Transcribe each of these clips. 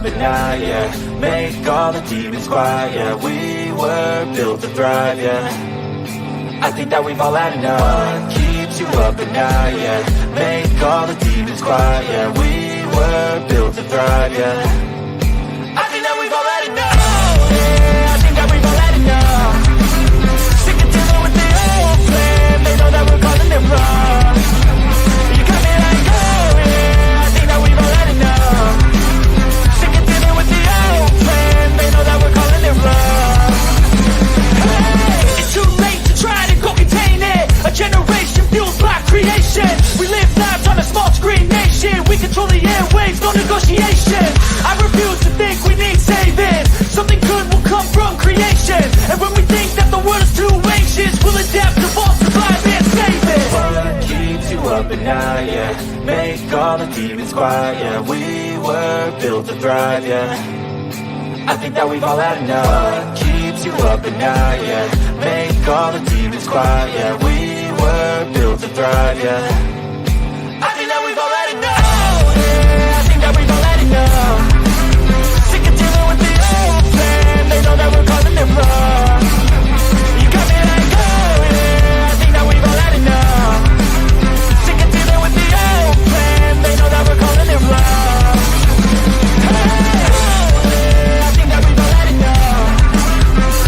up at night, yeah. Make all the demons quiet, yeah. We were built to thrive, yeah. I think that we've all had enough. What keeps you up at night, yeah. Make all the demons quiet, yeah. We were built to thrive, yeah. I think that we've all had enough. Yeah, I think that we've all had enough. Sick and tired with the old plan. They know that we're calling it wrong. You got me like, oh yeah, I think that we've all had enough. Sick and tired with the old plan. They know that we're calling it wrong. Hey, it's too late to try to go contain it. A generation fueled by creation. We live lives on a small screen nation. We control the airwaves, no negotiation. I refuse to think we need saving. Something good will come from creation. And when we think that the world is too anxious, we'll adapt, evolve, survive, and save it. What keeps you up at night, yeah. Make all the demons quiet, yeah. We were built to thrive, yeah. I think that we've all had enough. What keeps you up at night, yeah. Make all the demons quiet, yeah. We were built to thrive, yeah. I think that we've all had enough. Yeah, I think that we've all had enough. Sick and tired with the old plan. They know that we're calling it wrong. You got me like, oh yeah, I think that we've all had enough. Sick and tired with the old plan. They know that we're calling it wrong. Hey, oh yeah, I think that we've all had enough.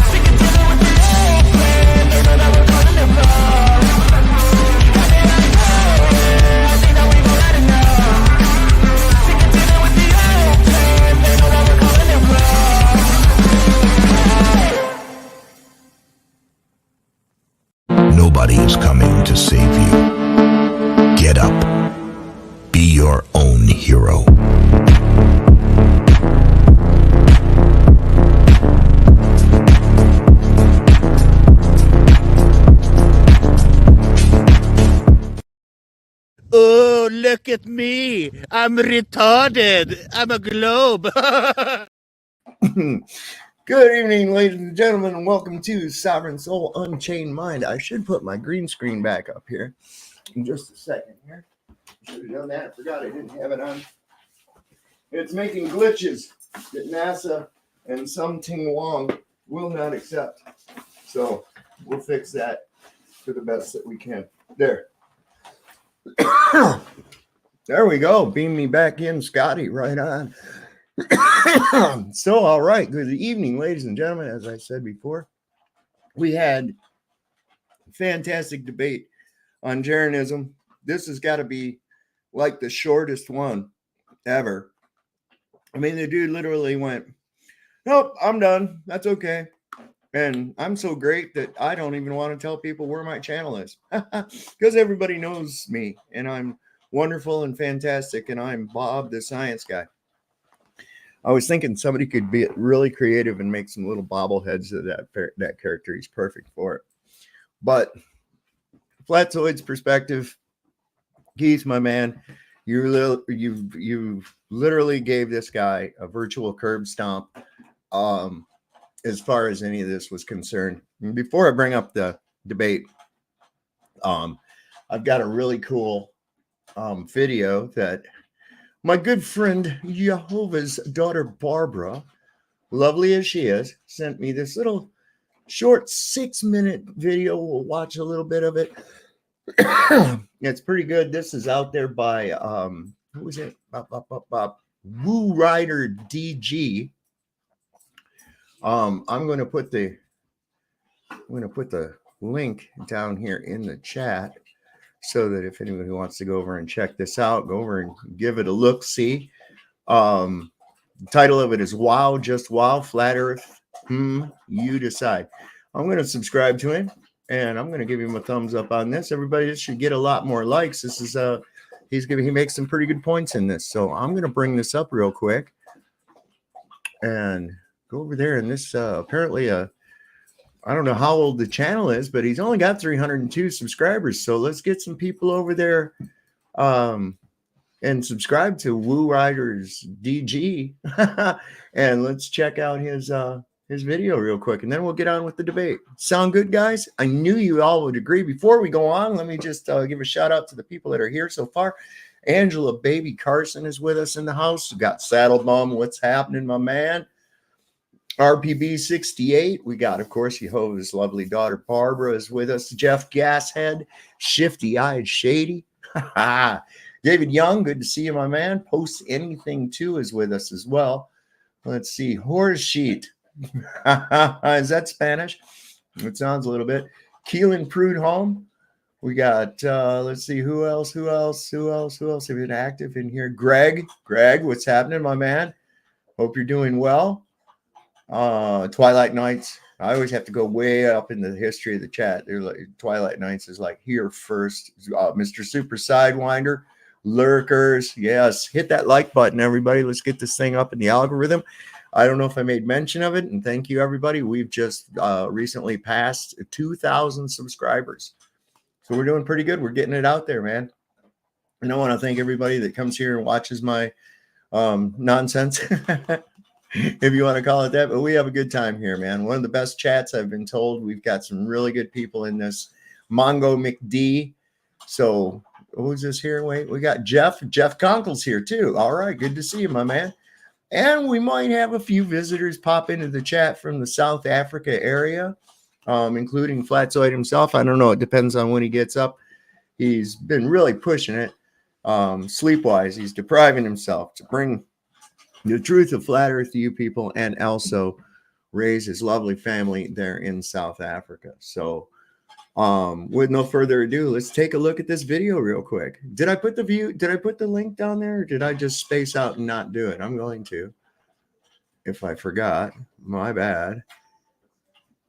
Sick and tired with the old plan. They know that we're calling it wrong. You got me like, oh yeah, I think that we've all had enough. Sick and tired with the old plan. They know that we're calling it wrong. Nobody is coming to save you. Get up. Be your own hero. Oh, look at me. I'm retarded. I'm a globe. Good evening, ladies and gentlemen, and welcome to Sovereign Soul Unchained Mind. I should put my green screen back up here in just a second here. Should have done that. I forgot I didn't have it on. It's making glitches that NASA and something Wong will not accept. So we'll fix that to the best that we can. There. There we go. Beam me back in, Scotty. Right on. So, all right. Good evening, ladies and gentlemen. As I said before, we had a fantastic debate on Jeranism. This has got to be like the shortest one ever. I mean, the dude literally went, nope, I'm done. That's okay. And I'm so great that I don't even want to tell people where my channel is because everybody knows me and I'm wonderful and fantastic. And I'm Bob, the science guy. I was thinking somebody could be really creative and make some little bobbleheads of that character. He's perfect for it. But Flatzoid's perspective, Keith, my man, you literally gave this guy a virtual curb stomp as far as any of this was concerned. And before I bring up the debate, I've got a really cool video that my good friend Jehovah's daughter Barbara, lovely as she is, sent me this little short 6-minute video. We'll watch a little bit of it. It's pretty good. This is out there by who was it? Woo Rider DG. I'm going to put the link down here in the chat, so that if anybody wants to go over and check this out, go over and give it a look. See, the title of it is "Wow, Just Wow, Flat Earth." You decide. I'm going to subscribe to him, and I'm going to give him a thumbs up on this. Everybody, this should get a lot more likes. This is he makes some pretty good points in this. So I'm going to bring this up real quick and go over there. And this apparently I don't know how old the channel is, but he's only got 302 subscribers. So let's get some people over there and subscribe to Woo Riders DG and let's check out his video real quick, and then we'll get on with the debate. Sound good, guys? I knew you all would agree. Before we go on, let me just give a shout out to the people that are here so far. Angela Baby Carson is with us in the house. We got Saddle Bum. What's happening, my man? RPB 68. We got, of course, Jehovah's lovely daughter Barbara is with us. Jeff Gashead, Shifty Eyed Shady. David Young, good to see you, my man. Post Anything Too is with us as well. Let's see. Horse Sheet. Is that Spanish? It sounds a little bit. Keelan Prudhomme. We got, let's see, who else have been active in here? Greg, what's happening, my man? Hope you're doing well. Twilight Nights. I always have to go way up in the history of the chat. They're like, Twilight Nights is like here first. Mr. Super Sidewinder, Lurkers. Yes, hit that like button, everybody. Let's get this thing up in the algorithm. I don't know if I made mention of it, and thank you, everybody. We've just recently passed 2,000 subscribers. So we're doing pretty good. We're getting it out there, man. And I want to thank everybody that comes here and watches my nonsense, if you want to call it that. But we have a good time here, man. One of the best chats I've been told. We've got some really good people in this. Mongo McD. So who's this here? Wait, we got Jeff. Jeff Conkle's here too. All right, good to see you, my man. And we might have a few visitors pop into the chat from the South Africa area, including Flatzoid himself. I don't know. It depends on when he gets up. He's been really pushing it sleep-wise. He's depriving himself to bring the truth of flat earth to you people and also raise his lovely family there in South Africa. So with no further ado, let's take a look at this video real quick. Did I put the link down there, or did I just space out and not do it? I'm going to. If I forgot, my bad.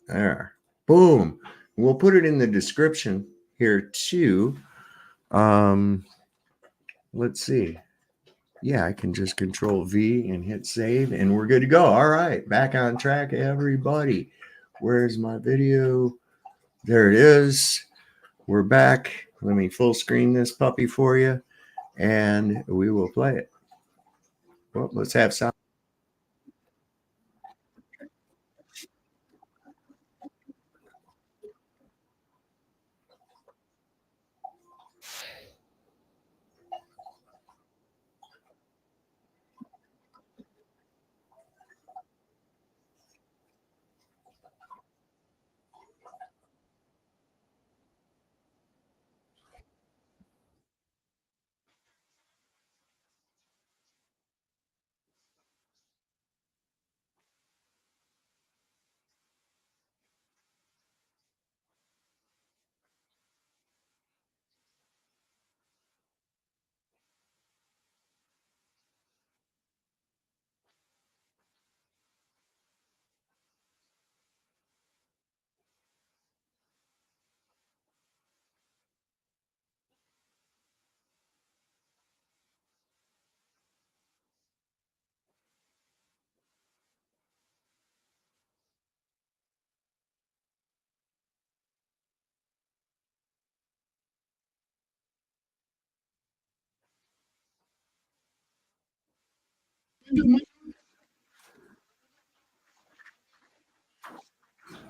There. Boom. We'll put it in the description here too. Let's see. Yeah, I can just Control V and hit save, and we're good to go. All right, back on track, everybody. Where's my video? There it is. We're back. Let me full screen this puppy for you, and we will play it. Well, let's have sound.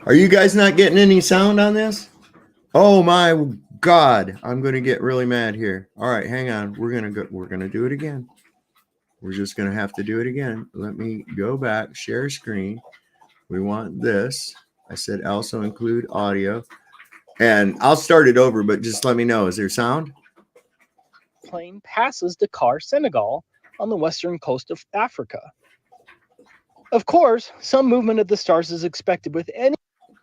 Are you guys not getting any sound on this? Oh my God, I'm going to get really mad here. All right, hang on. We're going to do it again. We're just going to have to do it again. Let me go back, share screen. We want this. I said also include audio. And I'll start it over, but just let me know. Is there sound? Plane passes Dakar, Senegal, on the western coast of Africa. Of course, some movement of the stars is expected with any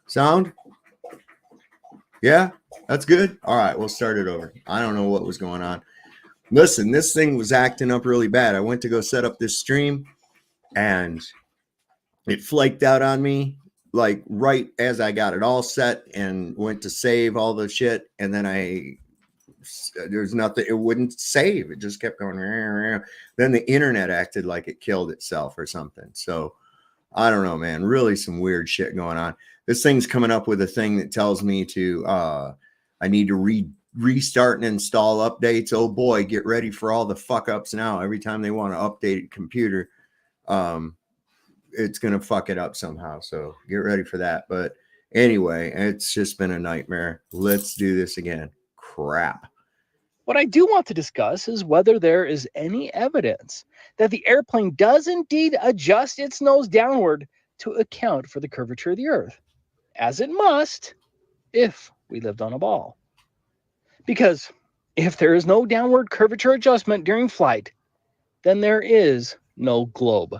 sound. Yeah, that's good. All right, we'll start it over. I don't know what was going on. Listen, this thing was acting up really bad. I went to go set up this stream, and it flaked out on me like right as I got it all set and went to save all the shit, and then there's nothing. It wouldn't save. It just kept going. Then the internet acted like it killed itself or something. So I don't know, man. Really some weird shit going on. This thing's coming up with a thing that tells me to I need to restart and install updates. Oh boy, get ready for all the fuck ups now. Every time they want to update a computer, it's gonna fuck it up somehow. So get ready for that. But anyway, it's just been a nightmare. Let's do this again. Crap. What I do want to discuss is whether there is any evidence that the airplane does indeed adjust its nose downward to account for the curvature of the Earth, as it must if we lived on a ball. Because if there is no downward curvature adjustment during flight, then there is no globe.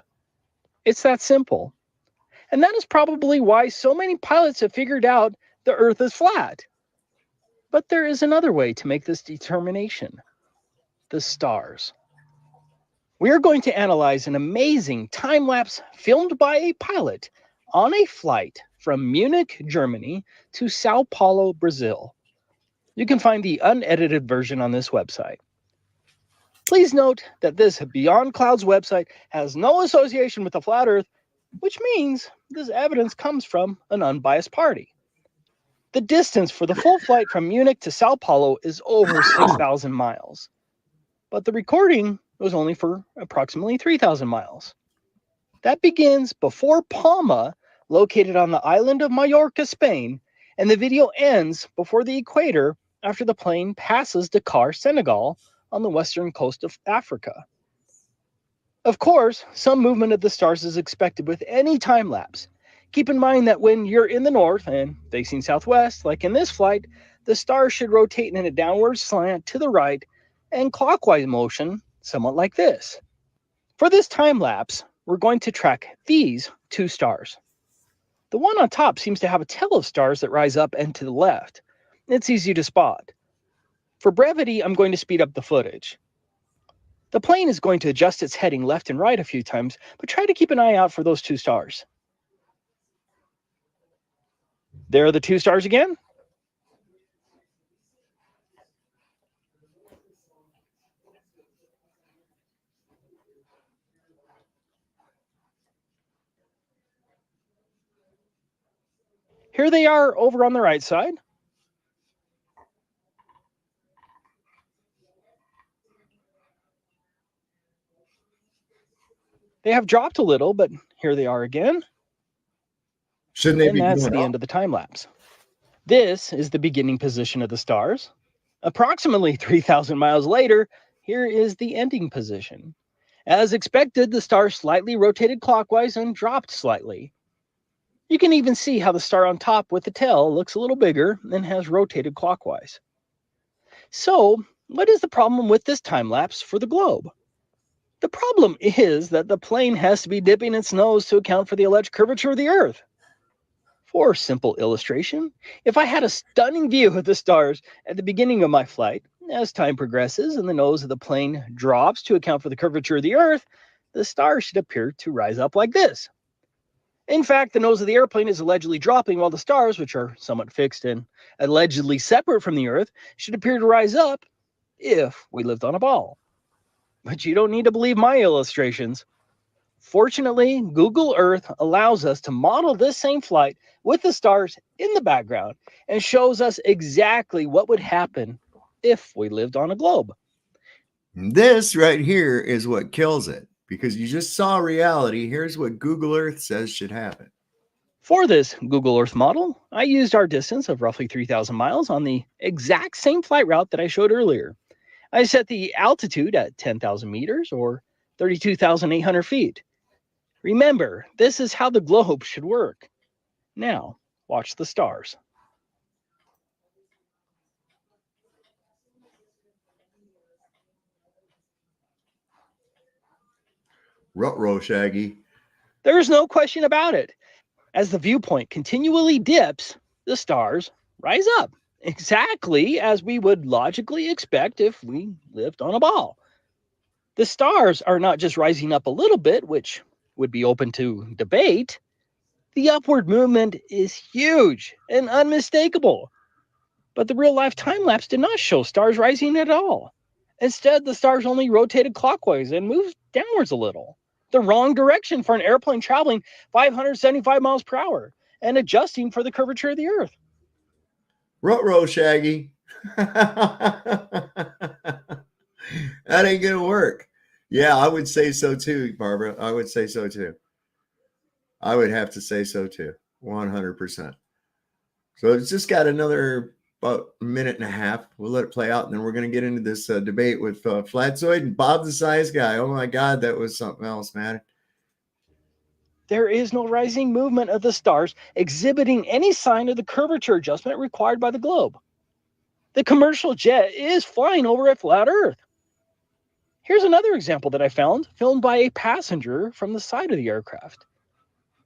It's that simple. And that is probably why so many pilots have figured out the Earth is flat. But there is another way to make this determination: the stars. We are going to analyze an amazing time lapse filmed by a pilot on a flight from Munich, Germany to Sao Paulo, Brazil. You can find the unedited version on this website. Please note that this Beyond Clouds website has no association with the flat Earth, which means this evidence comes from an unbiased party. The distance for the full flight from Munich to Sao Paulo is over 6,000 miles, but the recording was only for approximately 3,000 miles. That begins before Palma, located on the island of Mallorca, Spain, and the video ends before the equator after the plane passes Dakar, Senegal, on the western coast of Africa. Of course, some movement of the stars is expected with any time lapse. Keep in mind that when you're in the north and facing southwest, like in this flight, the stars should rotate in a downward slant to the right and clockwise motion, somewhat like this. For this time lapse, we're going to track these two stars. The one on top seems to have a tail of stars that rise up and to the left. It's easy to spot. For brevity, I'm going to speed up the footage. The plane is going to adjust its heading left and right a few times, but try to keep an eye out for those two stars. There are the two stars again. Here they are over on the right side. They have dropped a little, but here they are again. Shouldn't they And be that's going the up? end of the time lapse. This is the beginning position of the stars. Approximately 3,000 miles later, here is the ending position. As expected, the star slightly rotated clockwise and dropped slightly. You can even see how the star on top with the tail looks a little bigger and has rotated clockwise. So, what is the problem with this time lapse for the globe? The problem is that the plane has to be dipping its nose to account for the alleged curvature of the Earth. For simple illustration, if I had a stunning view of the stars at the beginning of my flight, as time progresses and the nose of the plane drops to account for the curvature of the Earth, the stars should appear to rise up like this. In fact, the nose of the airplane is allegedly dropping while the stars, which are somewhat fixed and allegedly separate from the Earth, should appear to rise up if we lived on a ball. But you don't need to believe my illustrations. Fortunately, Google Earth allows us to model this same flight with the stars in the background and shows us exactly what would happen if we lived on a globe. This right here is what kills it, because you just saw reality. Here's what Google Earth says should happen. For this Google Earth model, I used our distance of roughly 3,000 miles on the exact same flight route that I showed earlier. I set the altitude at 10,000 meters or 32,800 feet. Remember, this is how the globe should work. Now, watch the stars. Ruh-roh, Shaggy. There's no question about it. As the viewpoint continually dips, the stars rise up, exactly as we would logically expect if we lived on a ball. The stars are not just rising up a little bit, which would be open to debate. The upward movement is huge and unmistakable. But the real life time lapse did not show stars rising at all. Instead, the stars only rotated clockwise and moved downwards a little, the wrong direction for an airplane traveling 575 miles per hour and adjusting for the curvature of the Earth. Ruh-roh, Shaggy. That ain't gonna work. Yeah, I would say so too, Barbara. I would say so too. I would have to say so too. 100%. So it's just got another about a minute and a half. We'll let it play out, and then we're going to get into this debate with Flatzoid and Bob the Size Guy. Oh my God, that was something else, man. There is no rising movement of the stars exhibiting any sign of the curvature adjustment required by the globe. The commercial jet is flying over a flat Earth. Here's another example that I found, filmed by a passenger from the side of the aircraft.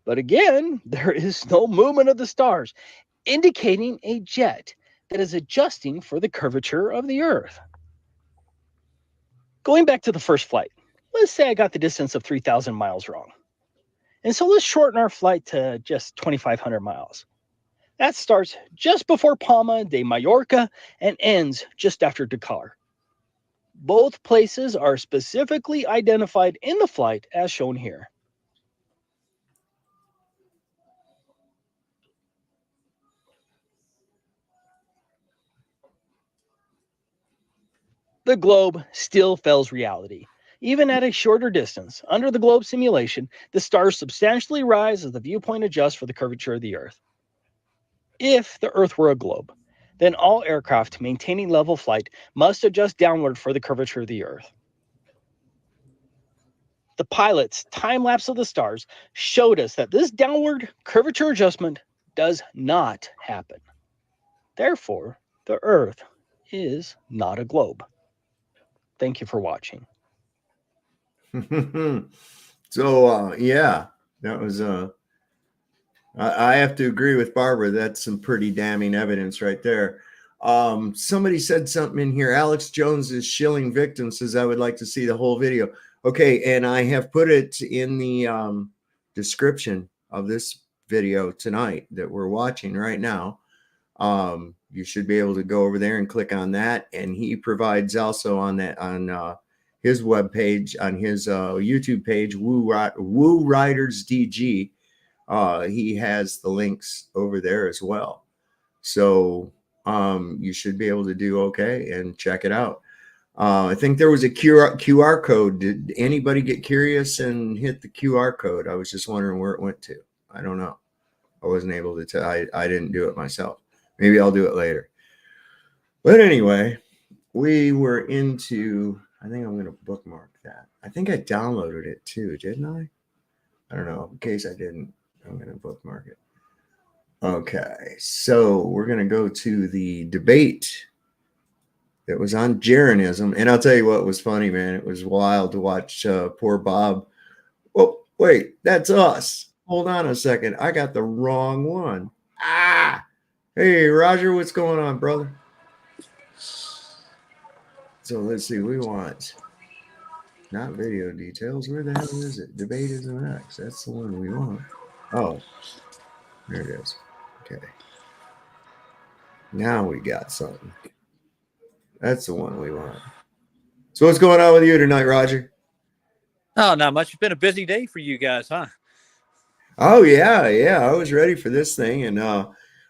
But again, there is no movement of the stars, indicating a jet that is adjusting for the curvature of the Earth. Going back to the first flight, let's say I got the distance of 3,000 miles wrong. And so let's shorten our flight to just 2,500 miles. That starts just before Palma de Mallorca and ends just after Dakar. Both places are specifically identified in the flight as shown here. The globe still fails reality. Even at a shorter distance, under the globe simulation, the stars substantially rise as the viewpoint adjusts for the curvature of the Earth. If the Earth were a globe, then all aircraft maintaining level flight must adjust downward for the curvature of the Earth. The pilot's time lapse of the stars showed us that this downward curvature adjustment does not happen. Therefore, the Earth is not a globe. Thank you for watching. So, yeah, that was, I have to agree with Barbara. That's some pretty damning evidence right there. Somebody said something in here. Alex Jones is shilling victims, says, I would like to see the whole video. Okay, and I have put it in the description of this video tonight that we're watching right now. You should be able to go over there and click on that. And he provides also on that on his webpage, on his YouTube page, Woo Riders DG. He has the links over there as well. So you should be able to do okay and check it out. I think there was a QR code. Did anybody get curious and hit the QR code? I was just wondering where it went to. I don't know. I wasn't able to tell. I didn't do it myself. Maybe I'll do it later. But anyway, we were into, I think I'm going to bookmark that. I think I downloaded it too, didn't I? I don't know. In case I didn't, I'm going to bookmark it. Okay, so we're going to go to the debate that was on Jeranism. And I'll tell you what was funny, man. It was wild to watch poor Bob. Oh, wait, that's us. Hold on a second. I got the wrong one. Hey, Roger, what's going on, brother? So let's see. We want not video details. Where the hell is it? Debate is an X. That's the one we want. Oh, there it is. Okay. Now we got something. That's the one we want. So what's going on with you tonight, Roger? Oh, not much. It's been a busy day for you guys, huh? Oh, yeah. I was ready for this thing. And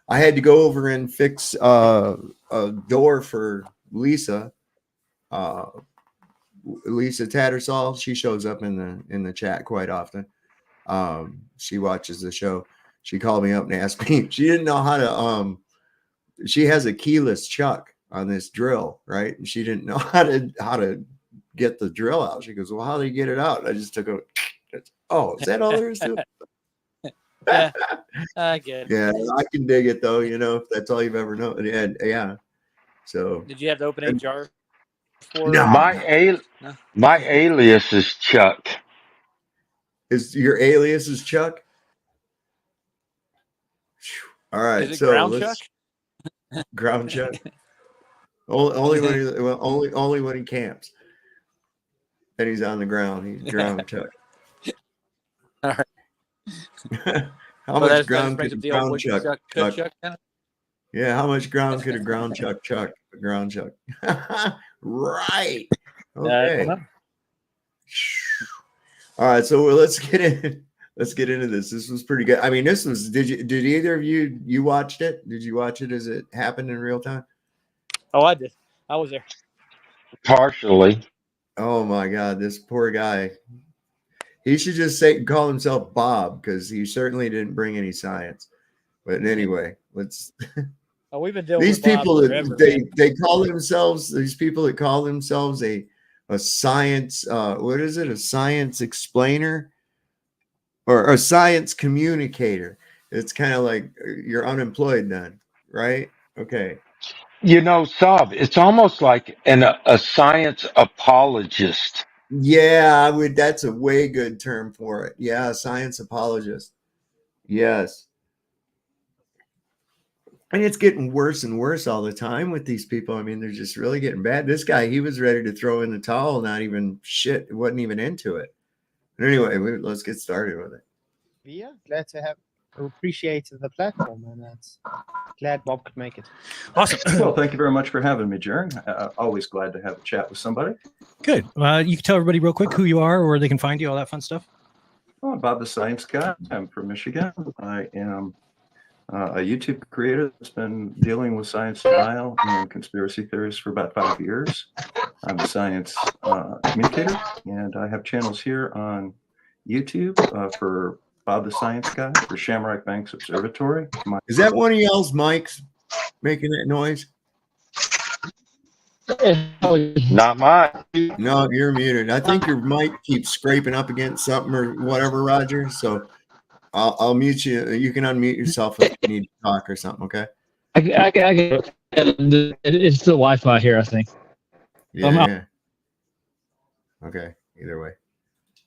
I had to go over and fix a door for Lisa. Lisa Tattersall. She shows up in the chat quite often. She watches the show. She called me up and asked me. She didn't know how to. She has a keyless chuck on this drill, right? And she didn't know how to get the drill out. She goes, "Well, how do you get it out?" And I just took a. Oh, is that all there is to it? Yeah, I get it. Yeah, I can dig it though. You know, if that's all you've ever known. And yeah. So. Did you have to open a jar? No. My alias is Chuck. Is your alias is Chuck? All right. Is it So ground Chuck? Ground Chuck. Only when he camps. Then he's on the ground. He's ground Chuck. All right. How Well, much ground could a ground Chuck? Yeah, how much ground could a ground Chuck? A ground Chuck. Right. Okay. All right. So let's get in. Let's get into this. This was pretty good. I mean, this was. Did either of you watched it? Did you watch it as it happened in real time? Oh, I did. I was there. Partially. Oh my God, this poor guy. He should just call himself Bob because he certainly didn't bring any science. But anyway, let's Oh, we've been dealing These with Bob people that forever, man. they call themselves, these people that call themselves a science, what is it? A science explainer or a science communicator. It's kind of like you're unemployed then, right? Okay. You know, Saab, it's almost like a science apologist. Yeah, I would. That's a way good term for it. Yeah, science apologist. Yes. And it's getting worse and worse all the time with these people. I mean, they're just really getting bad. This guy, he was ready to throw in the towel, not even shit, wasn't even into it. But anyway, let's get started with it. Yeah, glad to have appreciate the platform, and that's glad Bob could make it. Awesome. Well, thank you very much for having me, Jaron. Always glad to have a chat with somebody. Good. You can tell everybody real quick who you are, or where they can find you, all that fun stuff. Oh, I'm Bob the Science Guy. I'm from Michigan. I am a YouTube creator that's been dealing with science denial and conspiracy theories for about 5 years. I'm a science communicator, and I have channels here on YouTube for Bob the Science Guy, for Shamrock Banks Observatory. Is that one of y'all's mics making that noise? Not mine. No, you're muted. I think your mic keeps scraping up against something or whatever, Roger. So I'll mute you. You can unmute yourself if you need to talk or something, okay? It's the Wi-Fi here, I think. Yeah. Okay, either way.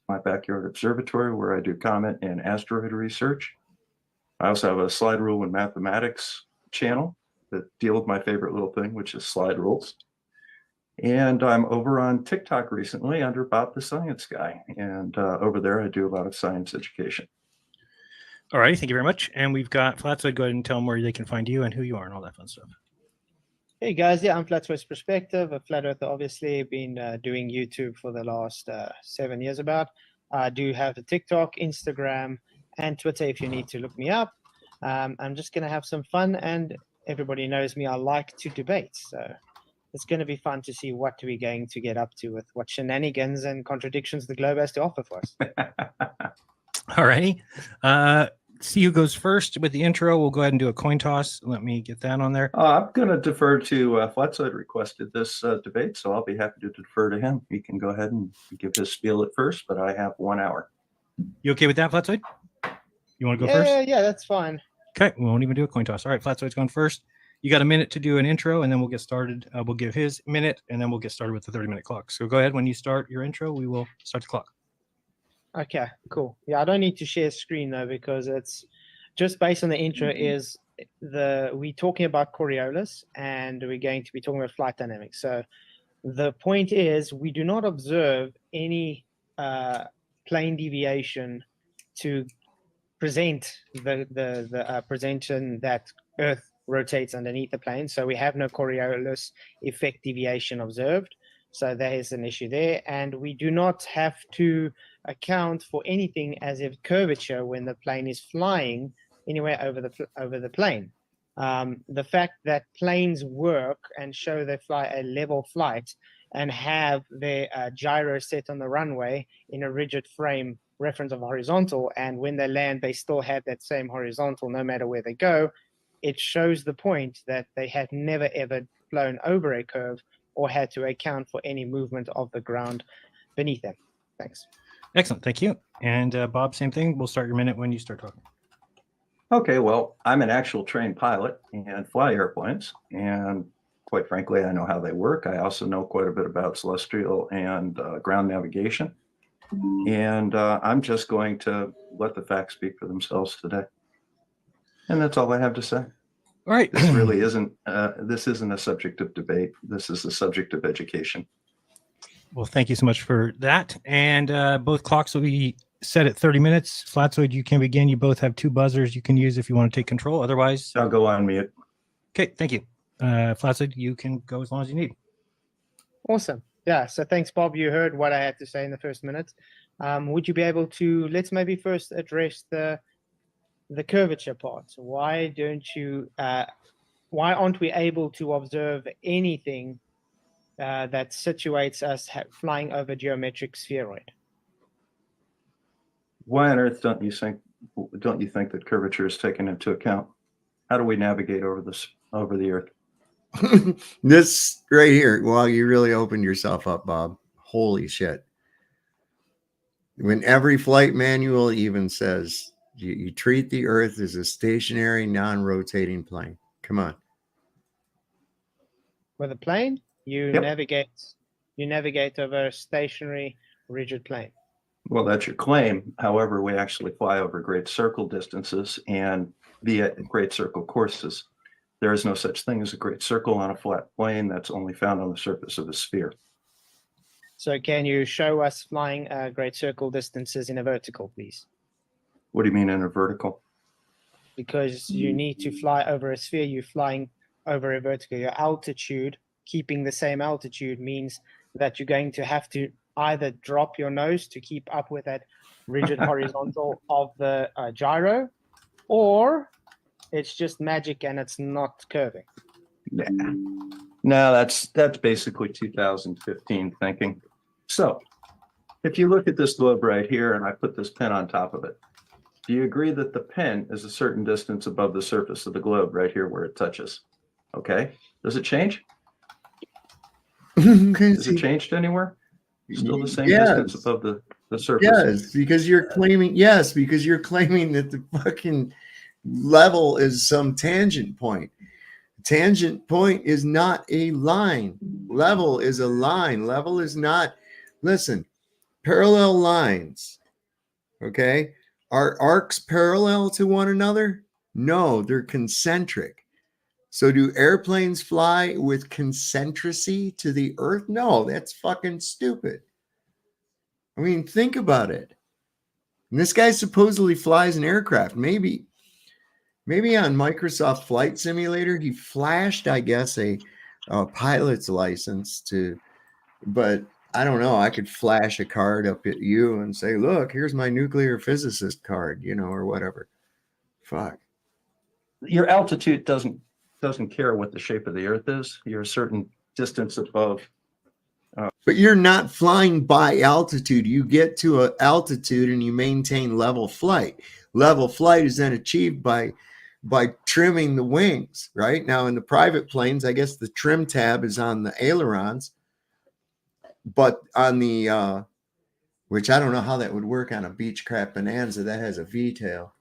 My backyard observatory where I do comet and asteroid research. I also have a slide rule and mathematics channel that deal with my favorite little thing, which is slide rules. And I'm over on TikTok recently under Bob the Science Guy. And over there, I do a lot of science education. All right. Thank you very much. And we've got Flatwood. Go ahead and tell them where they can find you and who you are and all that fun stuff. Hey guys, yeah, I'm Flatwood's Perspective. A Flat Earther, obviously, been doing YouTube for the last 7 years about. I do have a TikTok, Instagram, and Twitter if you need to look me up. I'm just going to have some fun, and everybody knows me. I like to debate, so it's going to be fun to see what we're going to get up to with what shenanigans and contradictions the globe has to offer for us. All righty. See who goes first with the intro. We'll go ahead and do a coin toss. Let me get that on there. I'm going to defer to Flatside requested this debate, so I'll be happy to defer to him. He can go ahead and give his spiel at first, but I have 1 hour. You okay with that, Flatside? You want to go first? Yeah, that's fine. Okay, we won't even do a coin toss. All right, Flatside's going first. You got a minute to do an intro, and then we'll get started. We'll give his minute, and then we'll get started with the 30-minute clock. So go ahead. When you start your intro, we will start the clock. Okay, cool. Yeah, I don't need to share screen though, because it's just based on the intro. Is we're talking about Coriolis, and we're going to be talking about flight dynamics. So the point is, we do not observe any plane deviation to present the presentation that Earth rotates underneath the plane. So we have no Coriolis effect deviation observed. So there is an issue there, and we do not have to account for anything as if curvature when the plane is flying anywhere over the plane. The fact that planes work and show they fly a level flight and have their gyro set on the runway in a rigid frame reference of horizontal, and when they land they still have that same horizontal no matter where they go, it shows the point that they had never ever flown over a curve or had to account for any movement of the ground beneath them. Thanks. Excellent. Thank you. And Bob, same thing. We'll start your minute when you start talking. Okay, well, I'm an actual trained pilot and fly airplanes. And quite frankly, I know how they work. I also know quite a bit about celestial and ground navigation. And I'm just going to let the facts speak for themselves today. And that's all I have to say. All right. This really isn't, this isn't a subject of debate. This is a subject of education. Well, thank you so much for that. And both clocks will be set at 30 minutes. Flatsoid, you can begin. You both have 2 buzzers you can use if you want to take control. Otherwise, I'll go on mute. Okay, thank you. Flatsoid, you can go as long as you need. Awesome. Yeah, so thanks, Bob. You heard what I had to say in the first minute. Would you be able to, let's maybe first address the curvature part. Why aren't we able to observe anything that situates us flying over geometric spheroid? Why on earth don't you think that curvature is taken into account? How do we navigate over this over the Earth? This right here. Well, you really opened yourself up, Bob. Holy shit. When every flight manual even says you treat the Earth as a stationary, non-rotating plane. Come on. With a plane, you Yep. navigate over a stationary, rigid plane. Well, that's your claim. However, we actually fly over great circle distances and via great circle courses. There is no such thing as a great circle on a flat plane. That's only found on the surface of a sphere. So can you show us flying great circle distances in a vertical, please? What do you mean in a vertical? Because you need to fly over a sphere, you're flying over a vertical. Your altitude, keeping the same altitude, means that you're going to have to either drop your nose to keep up with that rigid horizontal of the gyro, or it's just magic and it's not curving. No, that's basically 2015 thinking. So if you look at this globe right here and I put this pin on top of it, do you agree that the pin is a certain distance above the surface of the globe right here where it touches? Okay. Does it change? Has it changed anywhere? Still the same distance above the surface? Yes, because you're claiming that the fucking level is some tangent point. Tangent point is not a line. Level is a line. Level is not. Listen, parallel lines, okay? Are arcs parallel to one another? No, they're concentric. So do airplanes fly with concentricity to the Earth? No, that's fucking stupid. I mean, think about it. And this guy supposedly flies an aircraft. Maybe on Microsoft Flight Simulator, he flashed, I guess, a pilot's license but I don't know. I could flash a card up at you and say, look, here's my nuclear physicist card, or whatever. Fuck. Your altitude doesn't care what the shape of the Earth is. You're a certain distance above. But you're not flying by altitude. You get to an altitude and you maintain level flight. Level flight is then achieved by trimming the wings, right? Now in the private planes, I guess the trim tab is on the ailerons, but on the which I don't know how that would work on a Beechcraft Bonanza that has a V-tail.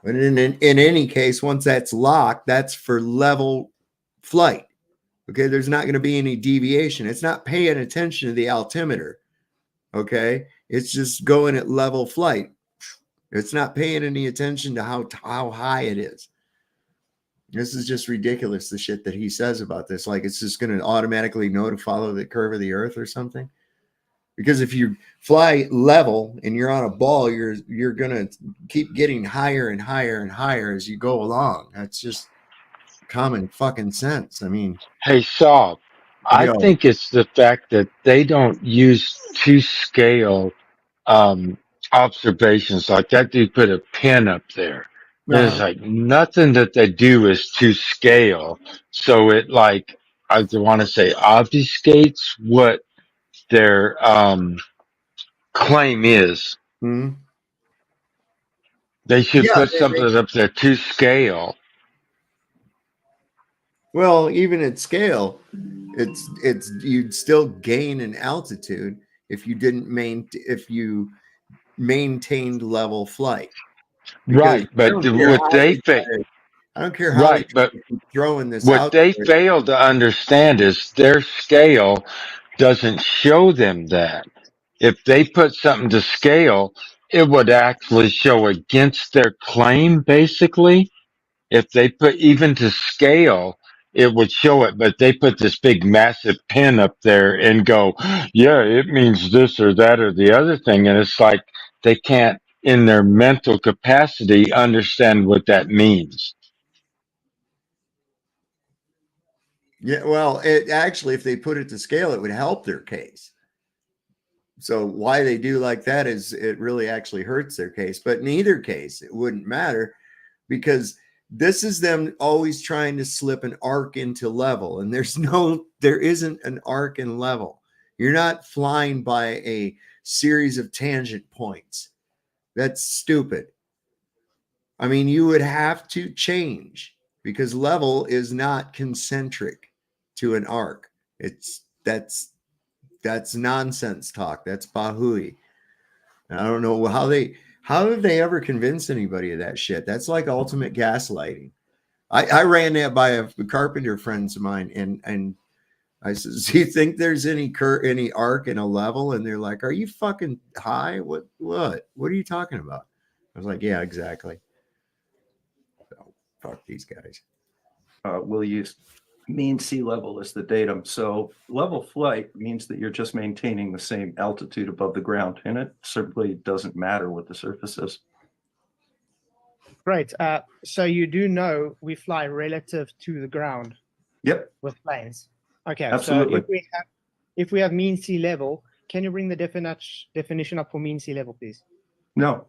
But in any case, once that's locked, that's for level flight. Okay, there's not going to be any deviation. It's not paying attention to the altimeter. Okay, it's just going at level flight. It's not paying any attention to how high it is. This is just ridiculous, the shit that he says about this. Like it's just going to automatically know to follow the curve of the Earth or something. Because if you fly level and you're on a ball, you're going to keep getting higher and higher and higher as you go along. That's just common fucking sense. I mean, Hey, Saul, I think it's the fact that they don't use to scale observations. Like that dude put a pin up there. There's like nothing that they do is to scale. So it like, I want to say obfuscates what their claim is. Mm-hmm. They should put something up there to scale. Well, even at scale, it's you'd still gain an altitude if you maintained level flight. Because right, but what they I don't care how right, but throwing this what out they there. fail to understand is their scale doesn't show them that. If they put something to scale, it would actually show against their claim, basically. If they put even to scale, it would show it, but they put this big massive pin up there and go, yeah, it means this or that or the other thing. And it's like they can't, in their mental capacity, understand what that means. Yeah, well, it actually, if they put it to scale, it would help their case. So why they do like that is it really actually hurts their case. But in either case, it wouldn't matter because this is them always trying to slip an arc into level. And there isn't an arc in level. You're not flying by a series of tangent points. That's stupid. I mean, you would have to change because level is not concentric to an arc. That's nonsense talk. That's bahui. I don't know how have they ever convinced anybody of that shit. That's like ultimate gaslighting. I ran that by a carpenter friends of mine, and I said, "Do you think there's any arc in a level?" And they're like, "Are you fucking high? What are you talking about?" I was like, "Yeah, exactly." So, fuck these guys. We'll use mean sea level as the datum. So level flight means that you're just maintaining the same altitude above the ground, and it simply doesn't matter what the surface is. Great. So you do know we fly relative to the ground. Yep. With planes. Okay. Absolutely. So if we have mean sea level, can you bring the definition up for mean sea level, please? No.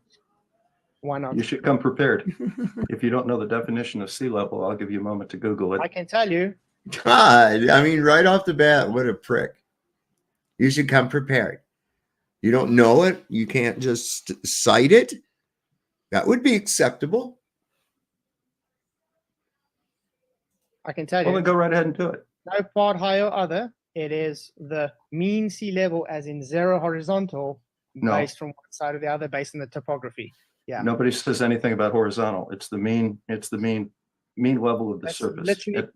Why not? You should come prepared. If you don't know the definition of sea level, I'll give you a moment to Google it. I can tell you. God, I mean, right off the bat, what a prick. You should come prepared. You don't know it. You can't just cite it. That would be acceptable. I can tell you. Well, then go right ahead and do it. No part high or other. It is the mean sea level as in zero horizontal based from one side or the other based on the topography. Yeah. Nobody says anything about horizontal. It's the mean level of the surface. Literally.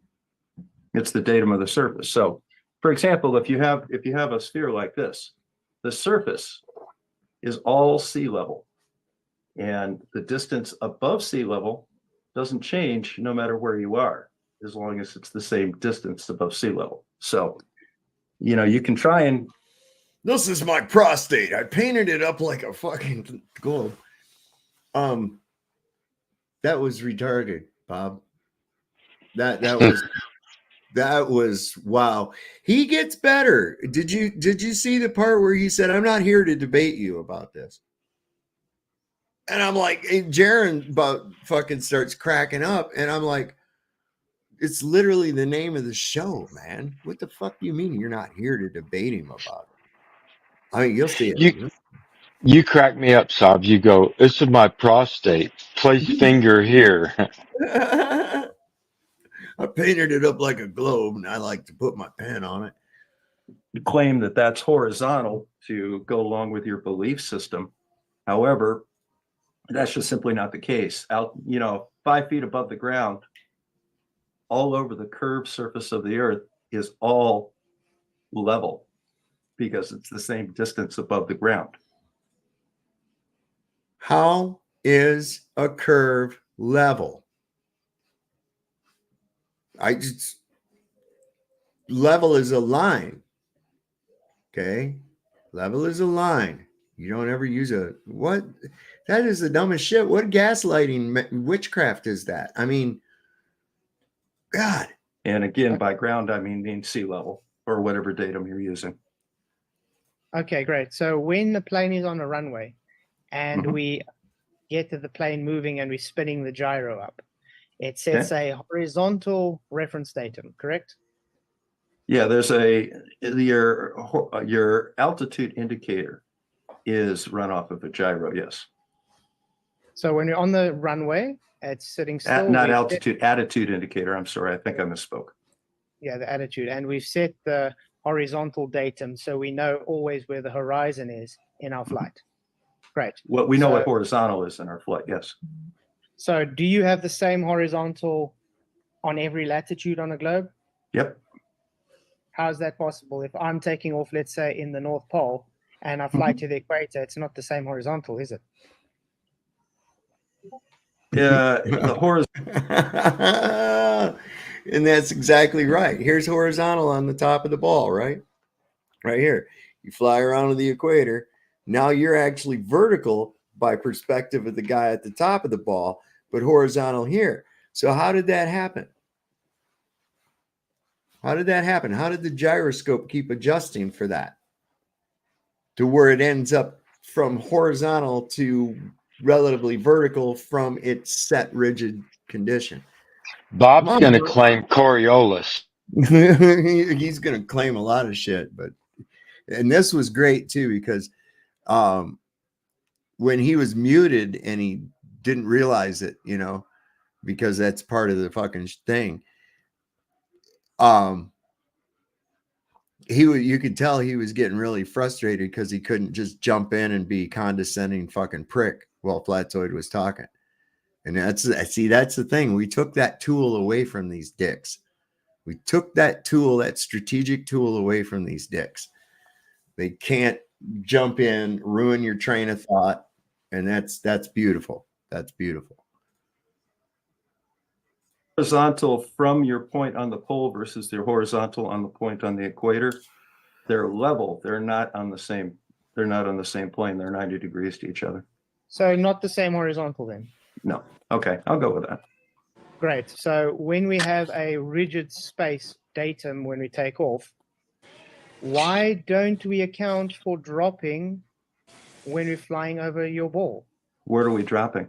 It's the datum of the surface. So, for example, if you have a sphere like this, the surface is all sea level, and the distance above sea level doesn't change no matter where you are, as long as it's the same distance above sea level. So, you can try and. This is my prostate. I painted it up like a fucking globe. That was retarded, Bob. That was wow. He gets better. Did you see the part where he said, "I'm not here to debate you about this"? And I'm like, Jaron about fucking starts cracking up, and I'm like, it's literally the name of the show, man. What the fuck do you mean you're not here to debate him about it? I mean, you'll see it. You crack me up, Sob. You go, "This is my prostate. Place finger here." I painted it up like a globe, and I like to put my pen on it. You claim that that's horizontal to go along with your belief system. However, that's just simply not the case. Out, 5 feet above the ground, all over the curved surface of the earth is all level because it's the same distance above the ground. How is a curve level? Level is a line. Okay. Level is a line. You don't ever use what? That is the dumbest shit. What gaslighting witchcraft is that? I mean, God. And again, by ground, I mean sea level or whatever datum you're using. Okay, great. So when the plane is on a runway and we get to the plane moving and we're spinning the gyro up, it sets a horizontal reference datum, correct? Yeah, there's your altitude indicator is run off of a gyro, yes. So when you're on the runway, it's sitting still. Not altitude, attitude indicator. I'm sorry, I think I misspoke. Yeah, the attitude. And we've set the horizontal datum so we know always where the horizon is in our flight. Great. Well, we know what horizontal is in our flight, yes. So do you have the same horizontal on every latitude on a globe? Yep. How is that possible? If I'm taking off, let's say, in the North Pole and I fly to the equator, it's not the same horizontal, is it? Yeah, the horizontal. And that's exactly right. Here's horizontal on the top of the ball, right? Right here. You fly around to the equator. Now you're actually vertical by perspective of the guy at the top of the ball, but horizontal here. So how did that happen? How did that happen? How did the gyroscope keep adjusting for that to where it ends up from horizontal to relatively vertical from its set rigid condition? Bob's going to claim Coriolis. He's going to claim a lot of shit, and this was great too, because when he was muted and he didn't realize it, because that's part of the fucking thing. You could tell he was getting really frustrated because he couldn't just jump in and be condescending fucking prick while Flatzoid was talking. And that's the thing. We took that tool away from these dicks. We took that tool, that strategic tool, away from these dicks. They can't jump in, ruin your train of thought, and that's beautiful. That's beautiful. Horizontal from your point on the pole versus the horizontal on the point on the equator, they're level. They're not on the same. They're not on the same plane. They're 90 degrees to each other. So not the same horizontal then. No. Okay, I'll go with that. Great. So when we have a rigid space datum when we take off, why don't we account for dropping when we're flying over your ball? Where are we dropping?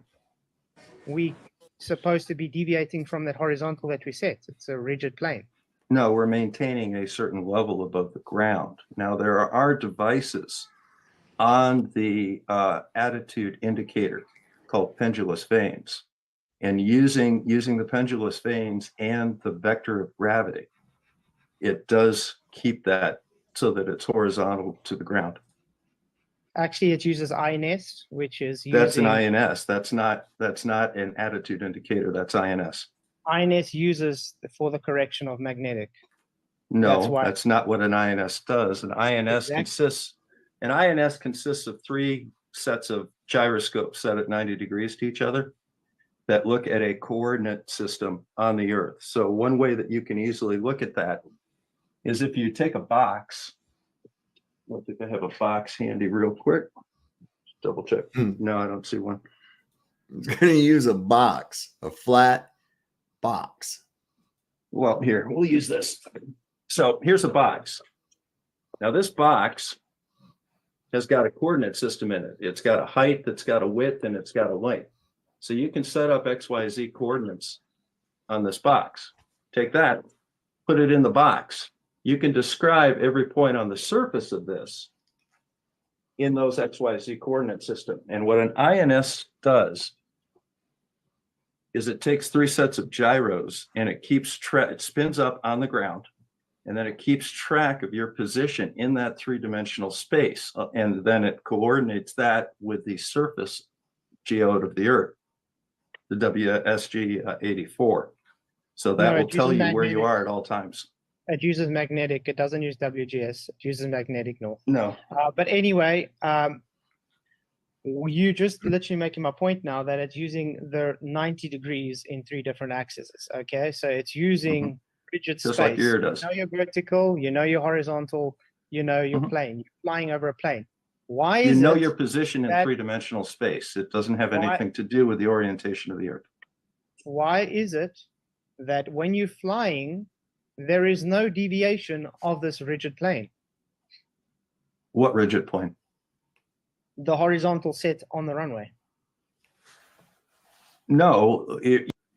We supposed to be deviating from that horizontal that we set. It's a rigid plane. No, we're maintaining a certain level above the ground. Now, there are devices on the attitude indicator called pendulous vanes. And using the pendulous vanes and the vector of gravity, it does keep that so that it's horizontal to the ground. Actually, it uses INS, which is That's an INS. That's not an attitude indicator. That's INS. INS uses for the correction of magnetic. No, that's not what an INS does. An INS consists of 3 sets of gyroscopes set at 90 degrees to each other that look at a coordinate system on the Earth. So one way that you can easily look at that is if you take a box. I think I have a box handy real quick. Just double check. No, I don't see one. I'm going to use a box, a flat box. Well, here, we'll use this. So here's a box. Now this box has got a coordinate system in it. It's got a height, it's got a width, and it's got a length. So you can set up XYZ coordinates on this box. Take that, put it in the box. You can describe every point on the surface of this in those XYZ coordinate system. And what an INS does is it takes 3 sets of gyros and it spins up on the ground, and then it keeps track of your position in that 3-dimensional space. And then it coordinates that with the surface geode of the Earth, the WSG 84. So that will tell you where you are at all times. It uses magnetic. It doesn't use WGS. It uses magnetic north. No. But anyway, you just literally making my point now that it's using the 90 degrees in 3 different axes. Okay, so it's using rigid Just space. like your ear does. You know your vertical, you know your horizontal, you know your plane. You're flying over a plane. Why is You know it your position in that- 3-dimensional space. It doesn't have Why- anything to do with the orientation of the Earth. Why is it that when you're flying, there is no deviation of this rigid plane? What rigid plane? The horizontal set on the runway. No,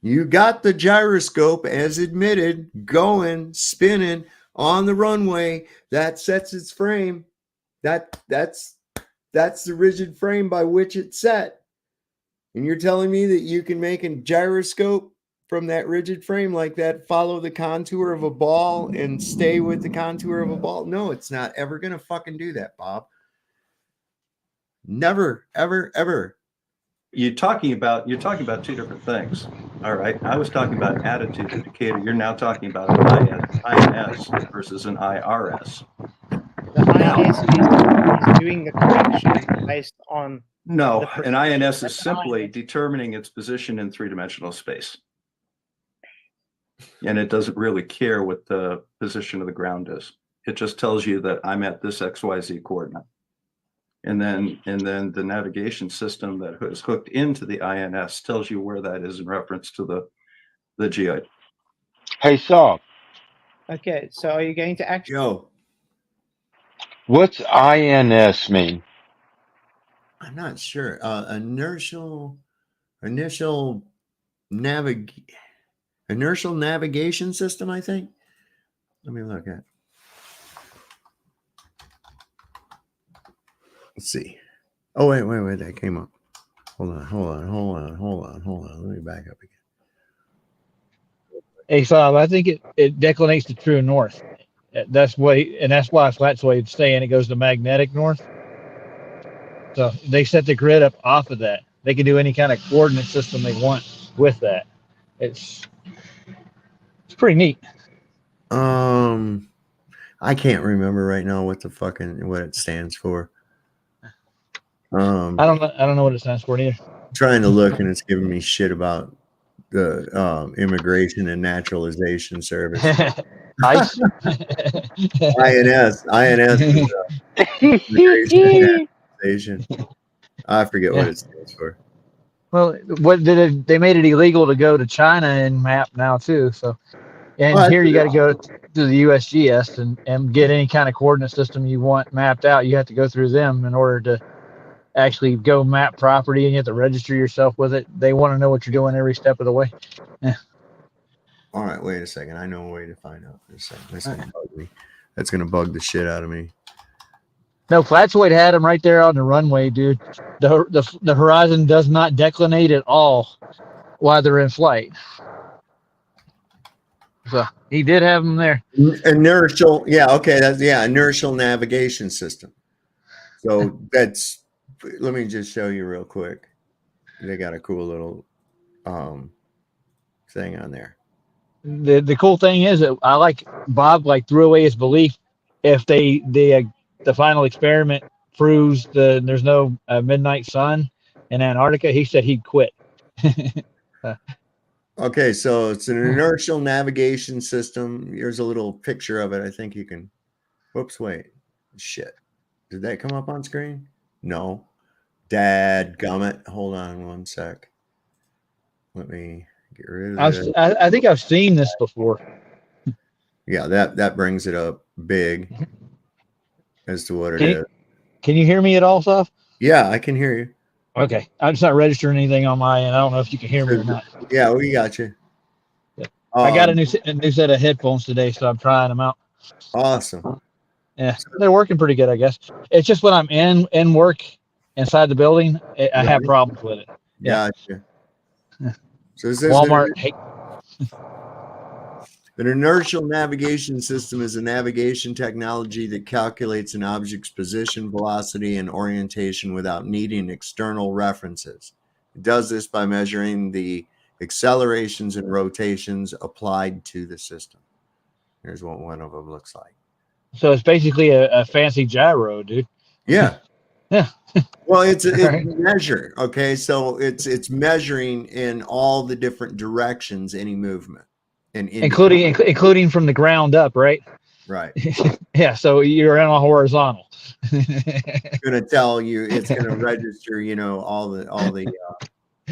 You got the gyroscope, as admitted, going, spinning on the runway. That sets its frame. That's the rigid frame by which it's set. And you're telling me that you can make a gyroscope from that rigid frame like that, follow the contour of a ball and stay with the contour of a ball? No, it's not ever going to fucking do that, Bob. Never, ever, ever. you're talking about 2 different things. All right. I was talking about attitude indicator. You're now talking about an INS versus an IRS. The INS is doing the correction based on. No, an INS is simply determining its position in 3-dimensional space. And it doesn't really care what the position of the ground is. It just tells you that I'm at this XYZ coordinate. And then the navigation system that is hooked into the INS tells you where that is in reference to the geoid. Hey, Saul, Okay, so are you going to actually? Joe, what's INS mean? I'm not sure. Inertial navigation system, I think. Let me look at. Let's see. Oh, wait. That came up. Hold on. Let me back up again. Hey, Saab, I think it declinates to true north. That's why flat's saying it goes to magnetic north. So they set the grid up off of that. They can do any kind of coordinate system they want with that. It's pretty neat. I can't remember right now what it stands for. I don't know what it stands for either. Trying to look, and it's giving me shit about the Immigration and Naturalization Service. ICE. INS is, Immigration and Naturalization. I forget what it stands for. Well, they made it illegal to go to China and map now too. So, and here you got to go to the USGS and get any kind of coordinate system you want mapped out. You have to go through them in order to actually go map property, and you have to register yourself with it. They want to know what you're doing every step of the way. Yeah. All right, wait a second. I know a way to find out. That's gonna bug me. That's gonna bug the shit out of me. No, Flatwood had them right there on the runway, dude. The horizon does not declinate at all while they're in flight. So he did have them there. Inertial, yeah, okay, inertial navigation system. So that's. Let me just show you real quick. They got a cool little thing on there. The cool thing is that I like Bob threw away his belief if the final experiment proves there's no midnight sun in Antarctica. He said he'd quit. Okay, so it's an inertial navigation system. Here's a little picture of it. I think you can. Whoops, wait. Shit. Did that come up on screen? No. Dadgummit. Hold on one sec. Let me get rid of it. I think I've seen this before. Yeah, that brings it up big as to what it is. Can you hear me at all, Soph? Yeah, I can hear you. Okay. I'm just not registering anything on my end. I don't know if you can hear me or not. Yeah, we got you. Yeah. I got a new set of headphones today, so I'm trying them out. Awesome. Yeah, they're working pretty good, I guess. It's just when I'm in work inside the building, I have problems with it. Yeah. Gotcha. So this is Walmart. An inertial navigation system is a navigation technology that calculates an object's position, velocity, and orientation without needing external references. It does this by measuring the accelerations and rotations applied to the system. Here's what one of them looks like. So it's basically a fancy gyro, dude. Yeah. Yeah. Well, it's a measure. Okay, so it's measuring in all the different directions any movement, and including from the ground up, right? Right. Yeah. So you're on a horizontal. It's gonna tell you. It's gonna register. All the.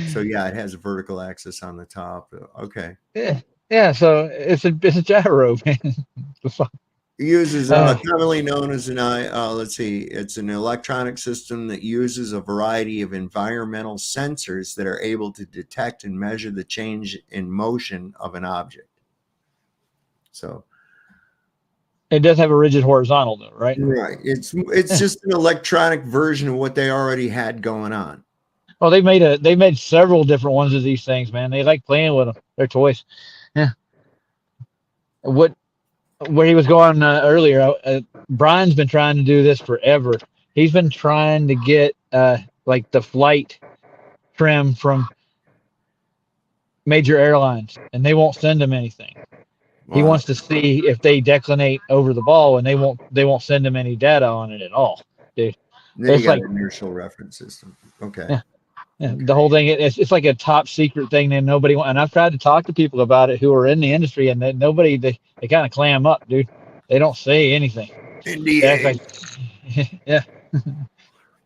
So yeah, it has a vertical axis on the top. Okay. Yeah. So it's a gyro, man. It uses commonly known as it's an electronic system that uses a variety of environmental sensors that are able to detect and measure the change in motion of an object. So it does have a rigid horizontal though, right? Right. It's just an electronic version of what they already had going on. Well, they made several different ones of these things, man. They like playing with them. They're toys. Yeah. Where he was going earlier, Brian's been trying to do this forever. He's been trying to get the flight trim from major airlines, and they won't send him anything. Wow. He wants to see if they declinate over the ball, and they won't send him any data on it at all, dude. Then you got an inertial reference system. Okay. Yeah. Yeah, okay. The whole thing, it's like a top secret thing that nobody wants. And I've tried to talk to people about it who are in the industry, and they kind of clam up, dude. They don't say anything. Yeah.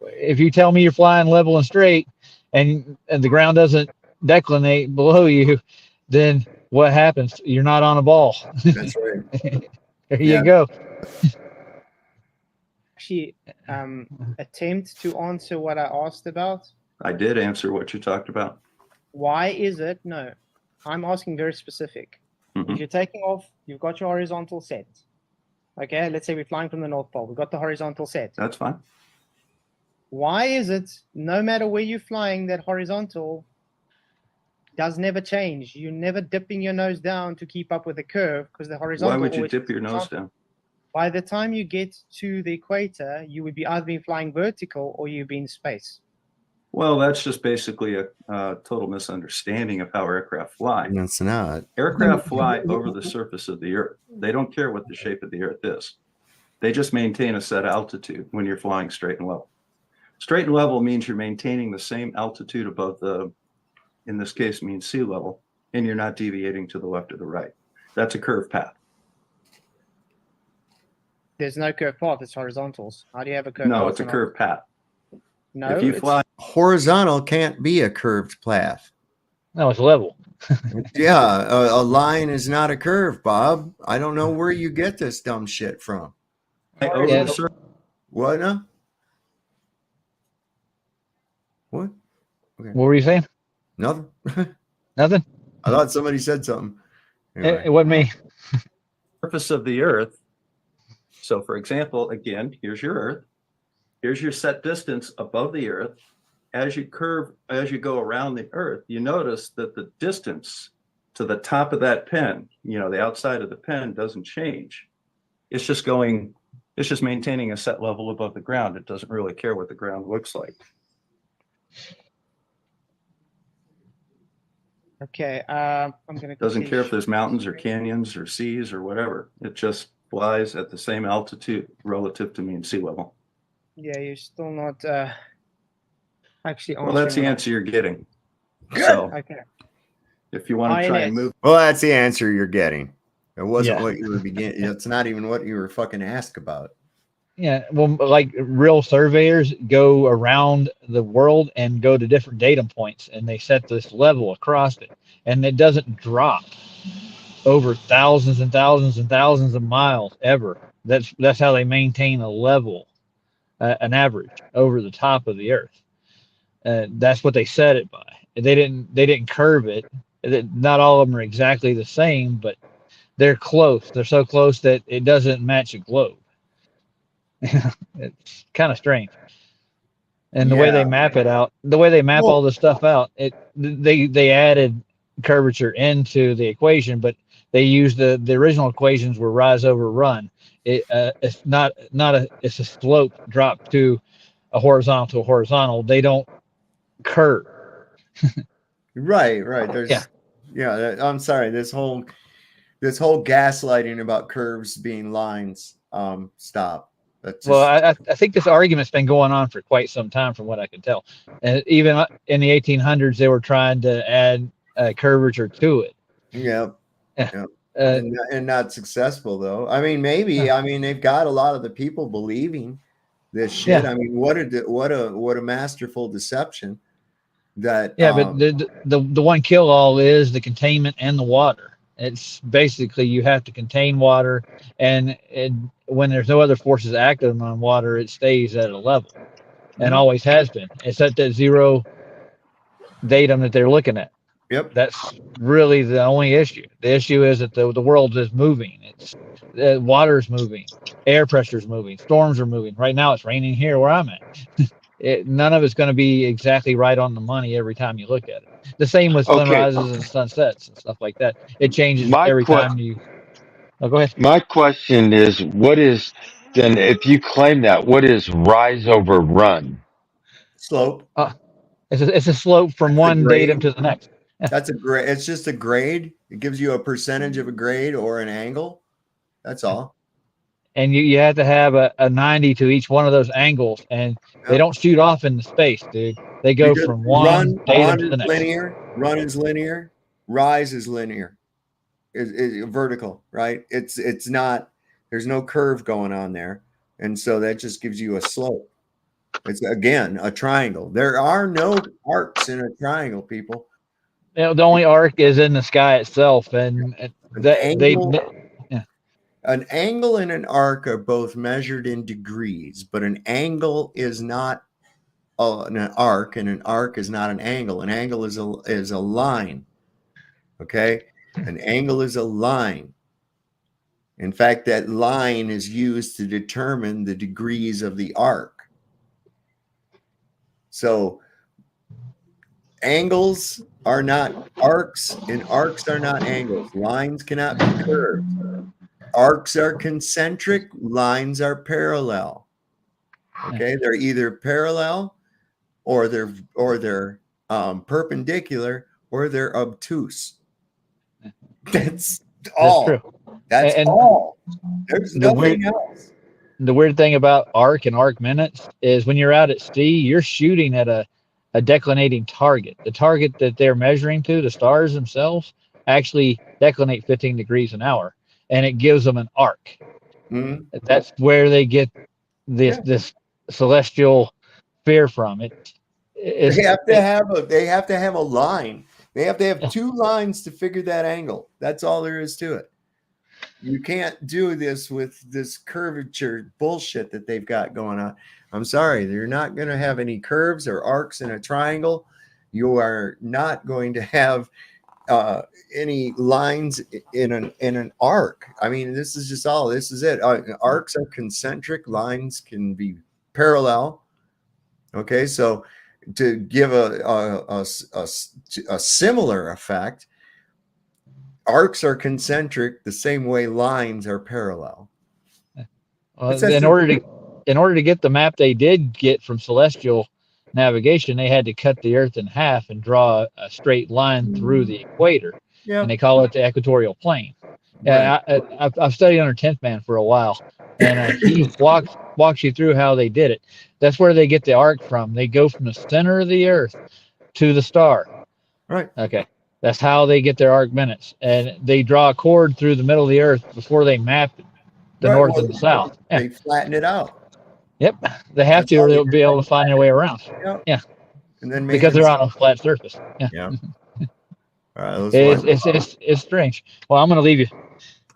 If you tell me you're flying level and straight and the ground doesn't declinate below you, then what happens? You're not on a ball. That's right. There you go. Actually, attempt to answer what I asked about. I did answer what you talked about. Why is it? No, I'm asking very specific. Mm-hmm. If you're taking off, you've got your horizontal set. Okay, let's say we're flying from the North Pole. We've got the horizontal set. That's fine. Why is it no matter where you're flying, that horizontal does never change. You're never dipping your nose down to keep up with the curve because the horizontal. Why would you always dip your nose down? By the time you get to the equator, you would be either being flying vertical or you'd be in space. Well, that's just basically a total misunderstanding of how aircraft fly. It's not. Aircraft fly over the surface of the Earth. They don't care what the shape of the Earth is. They just maintain a set altitude when you're flying straight and level. Straight and level means you're maintaining the same altitude above the, in this case, means sea level, and you're not deviating to the left or the right. That's a curved path. There's no curved path, it's horizontals. How do you have a curved path? No, it's a curved path. No, if you fly horizontal, can't be a curved path. No, it's level. Yeah, a line is not a curve, Bob. I don't know where you get this dumb shit from. Yeah. What now? What? Okay. What were you saying? Nothing. Nothing. I thought somebody said something. Anyway. It wasn't me. surface of the Earth. So for example, again, here's your Earth. Here's your set distance above the Earth. As you go around the Earth, you notice that the distance to the top of that pen, the outside of the pen doesn't change. It's just maintaining a set level above the ground. It doesn't really care what the ground looks like. Okay, I'm gonna. Doesn't care if there's mountains or canyons or seas or whatever. It just flies at the same altitude relative to mean sea level. Yeah, you're still not actually. Well, that's the answer you're getting. Good. So, okay. If you want to try and move. Well, that's the answer you're getting. It wasn't Yeah. what you were beginning. It's not even what you were fucking asked about. Yeah, well, like real surveyors go around the world and go to different datum points, and they set this level across it, and it doesn't drop over thousands and thousands and thousands of miles ever. That's how they maintain a level, an average over the top of the Earth. That's what they set it by. They didn't curve it. Not all of them are exactly the same, but they're close. They're so close that it doesn't match a globe. It's kind of strange. And the way they map it out, the way they map all this stuff out, they added curvature into the equation, but they used the original equations were rise over run. It's not it's a slope drop to a horizontal. They don't curve. Right. There's I'm sorry. This whole gaslighting about curves being lines. Stop. Well, I think this argument's been going on for quite some time, from what I can tell. And even in the 1800s, they were trying to add curvature to it. Yeah. And not successful though. I mean, maybe. I mean, they've got a lot of the people believing this shit. Yeah. I mean, what a masterful deception. That but the one kill all is the containment and the water. It's basically you have to contain water, and when there's no other forces active on water, it stays at a level, and always has been. It's at that zero datum that they're looking at. Yep. That's really the only issue. The issue is that the world is moving. It's water's moving, air pressure's moving, storms are moving. Right now, it's raining here where I'm at. None of it's going to be exactly right on the money every time you look at it. The same with sunrises and sunsets and stuff like that. It changes every time you. Oh, go ahead. My question is, then if you claim that, what is rise over run? Slope. It's a slope from one datum to the next. That's a grade. It's just a grade. It gives you a percentage of a grade or an angle. That's all. And you have to have a 90 to each one of those angles, and they don't shoot off into space, dude. They go from one datum to the next. Run is linear. Rise is linear. Is vertical, right? It's not. There's no curve going on there, and so that just gives you a slope. It's again a triangle. There are no arcs in a triangle, people. The only arc is in the sky itself, and an angle and an arc are both measured in degrees, but an angle is not an arc, and an arc is not an angle. An angle is a line. Okay, an angle is a line. In fact, that line is used to determine the degrees of the arc. So Angles are not arcs, and arcs are not angles. Lines cannot be curved. Arcs are concentric, lines are parallel. Okay, they're either parallel or they're perpendicular or they're obtuse. That's all. true. That's And all. There's the weird nothing else. the weird thing about arc and arc minutes is when you're out at sea, you're shooting at a declinating target. The target that they're measuring to, the stars themselves, actually declinate 15 degrees an hour, and it gives them an arc. Mhm. That's where they get this Yeah. this celestial fear from. They have to have a line. They have to have two lines to figure that angle. That's all there is to it. You can't do this with this curvature bullshit that they've got going on. I'm sorry, you're not going to have any curves or arcs in a triangle. You are not going to have any lines in an arc. I mean, this is just all. This is it. Arcs are concentric. Lines can be parallel. Okay, so to give a similar effect, arcs are concentric the same way lines are parallel. In order to get the map they did get from celestial navigation, they had to cut the Earth in half and draw a straight line through the equator, Yeah. and they call it the equatorial plane. Right. I've studied under 10th Man for a while, and he walks you through how they did it. That's where they get the arc from. They go from the center of the Earth to the star. Right. Okay. That's how they get their arc minutes, and they draw a chord through the middle of the Earth before they map the north and the south. They flatten it out. Yep, they have to, or they'll be able to find their way around. Yep. Yeah, and then because they're on a flat surface. Yeah. All right, It's strange. Well, I'm gonna leave you.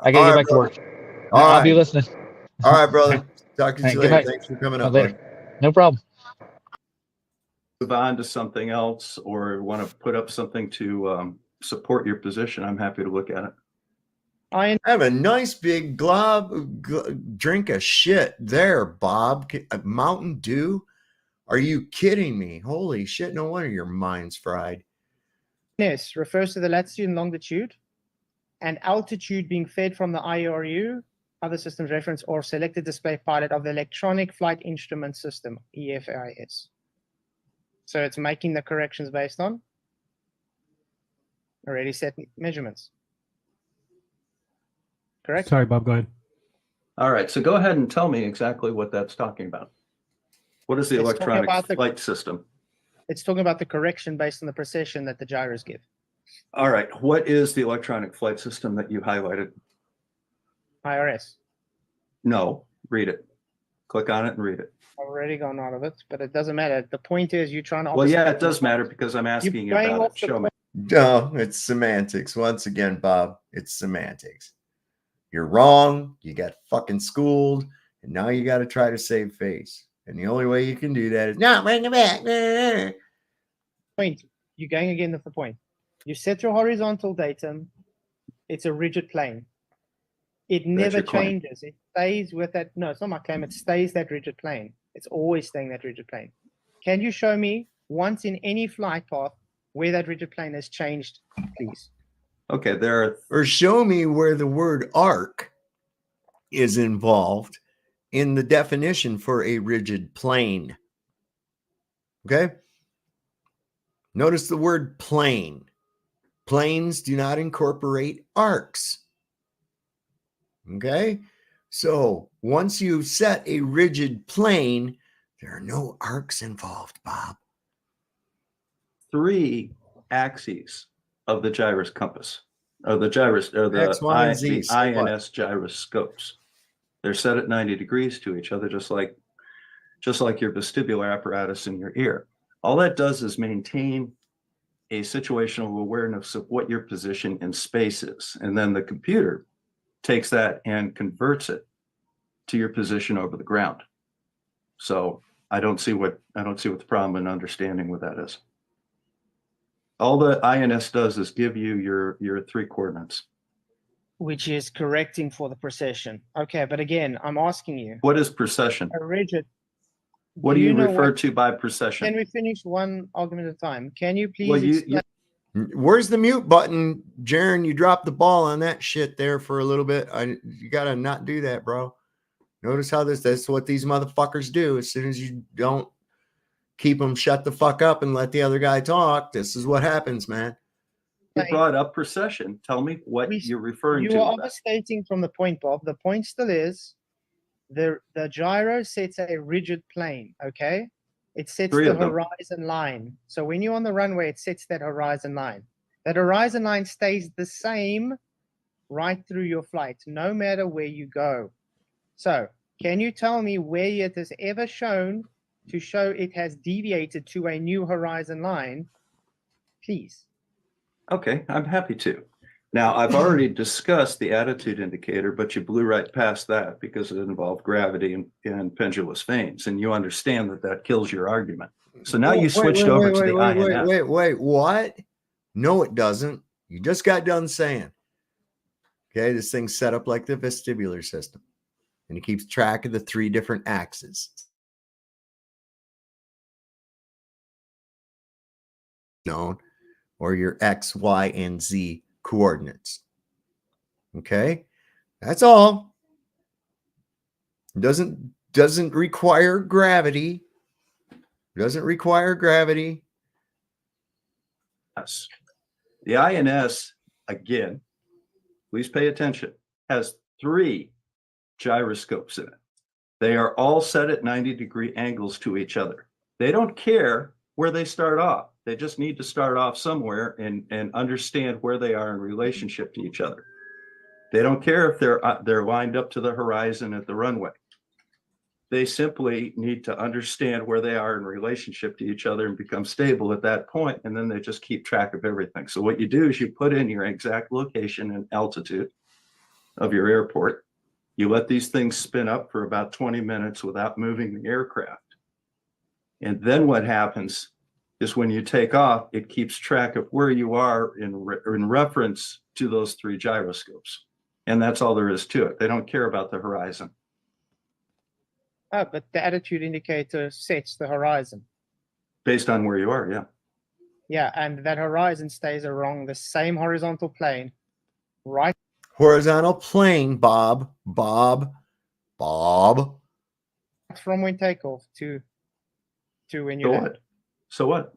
I gotta get back to work. I'll be listening. All right, brother. Talk to you later. Goodbye. Thanks for coming up. Later. No problem. Move on to something else, or want to put up something to support your position, I'm happy to look at it. I have a nice big drink of shit there, Bob. Mountain Dew? Are you kidding me? Holy shit, no wonder your mind's fried. Yes, refers to the latitude and longitude and altitude being fed from the IRU, other systems reference, or selected display pilot of the electronic flight instrument system, EFIS. So it's making the corrections based on already set measurements. Correct? Sorry, Bob, go ahead. All right, so go ahead and tell me exactly what that's talking about. What is the electronic flight system? It's talking about the correction based on the precession that the gyros give. All right, what is the electronic flight system that you highlighted? IRS. No, read it. Click on it and read it. I've already gone out of it, but it doesn't matter. The point is you're trying to... Well, yeah, it does matter because I'm asking you about it. Show me. No, it's semantics. Once again, Bob, it's semantics. You're wrong. You got fucking schooled, and now you got to try to save face. And the only way you can do that is no, bring it back. Point. You're going again with the point. You set your horizontal datum. It's a rigid plane. It never changes. It stays with that. No, it's not my claim. It stays that rigid plane. It's always staying that rigid plane. Can you show me once in any flight path where that rigid plane has changed, please? Okay, or show me where the word arc is involved in the definition for a rigid plane. Okay. Notice the word plane. Planes do not incorporate arcs. Okay. So once you set a rigid plane, there are no arcs involved, Bob. 3 axes of the gyrus compass, or the X, Y, and Z, INS gyroscopes. They're set at 90 degrees to each other, just like your vestibular apparatus in your ear. All that does is maintain a situational awareness of what your position in space is. And then the computer takes that and converts it to your position over the ground. So I don't see what the problem in understanding what that is. All the INS does is give you your 3 coordinates. Which is correcting for the precession. Okay, but again, I'm asking you. What is precession? A rigid. What do you know refer what- to by Can precession? we finish one argument at a time? Can you please Well, explain? Where's the mute button, Jaron? You dropped the ball on that shit there for a little bit. You gotta not do that, bro. Notice how that's what these motherfuckers do. As soon as you don't keep them shut the fuck up and let the other guy talk, this is what happens, man. You brought up precession. Tell me what you're referring to. You are overstating from the point, Bob. The point still is the gyro sets a rigid plane, okay? It sets Three the of them. horizon line. So when you're on the runway, it sets that horizon line. That horizon line stays the same right through your flight, no matter where you go. So can you tell me where it has ever shown to show it has deviated to a new horizon line, please? Okay, I'm happy to. Now, I've already discussed the attitude indicator, but you blew right past that because it involved gravity and pendulous vanes, and you understand that that kills your argument. So now you switched over to the INF. Wait, what? No, it doesn't. You just got done saying. Okay, this thing's set up like the vestibular system, and it keeps track of the 3 different axes. Known, or your X, Y, and Z coordinates. Okay, that's all. Doesn't require gravity. Doesn't require gravity. Yes. The INS, again, please pay attention, has 3 gyroscopes in it. They are all set at 90-degree angles to each other. They don't care where they start off. They just need to start off somewhere and understand where they are in relationship to each other. They don't care if they're lined up to the horizon at the runway. They simply need to understand where they are in relationship to each other and become stable at that point, and then they just keep track of everything. So what you do is you put in your exact location and altitude of your airport. You let these things spin up for about 20 minutes without moving the aircraft. And then what happens is when you take off, it keeps track of where you are in reference to those 3 gyroscopes. And that's all there is to it. They don't care about the horizon. Oh, but the attitude indicator sets the horizon. Based on where you are, yeah. Yeah, and that horizon stays along the same horizontal plane, right? Horizontal plane, Bob. From when takeoff to when you So land. what? So what?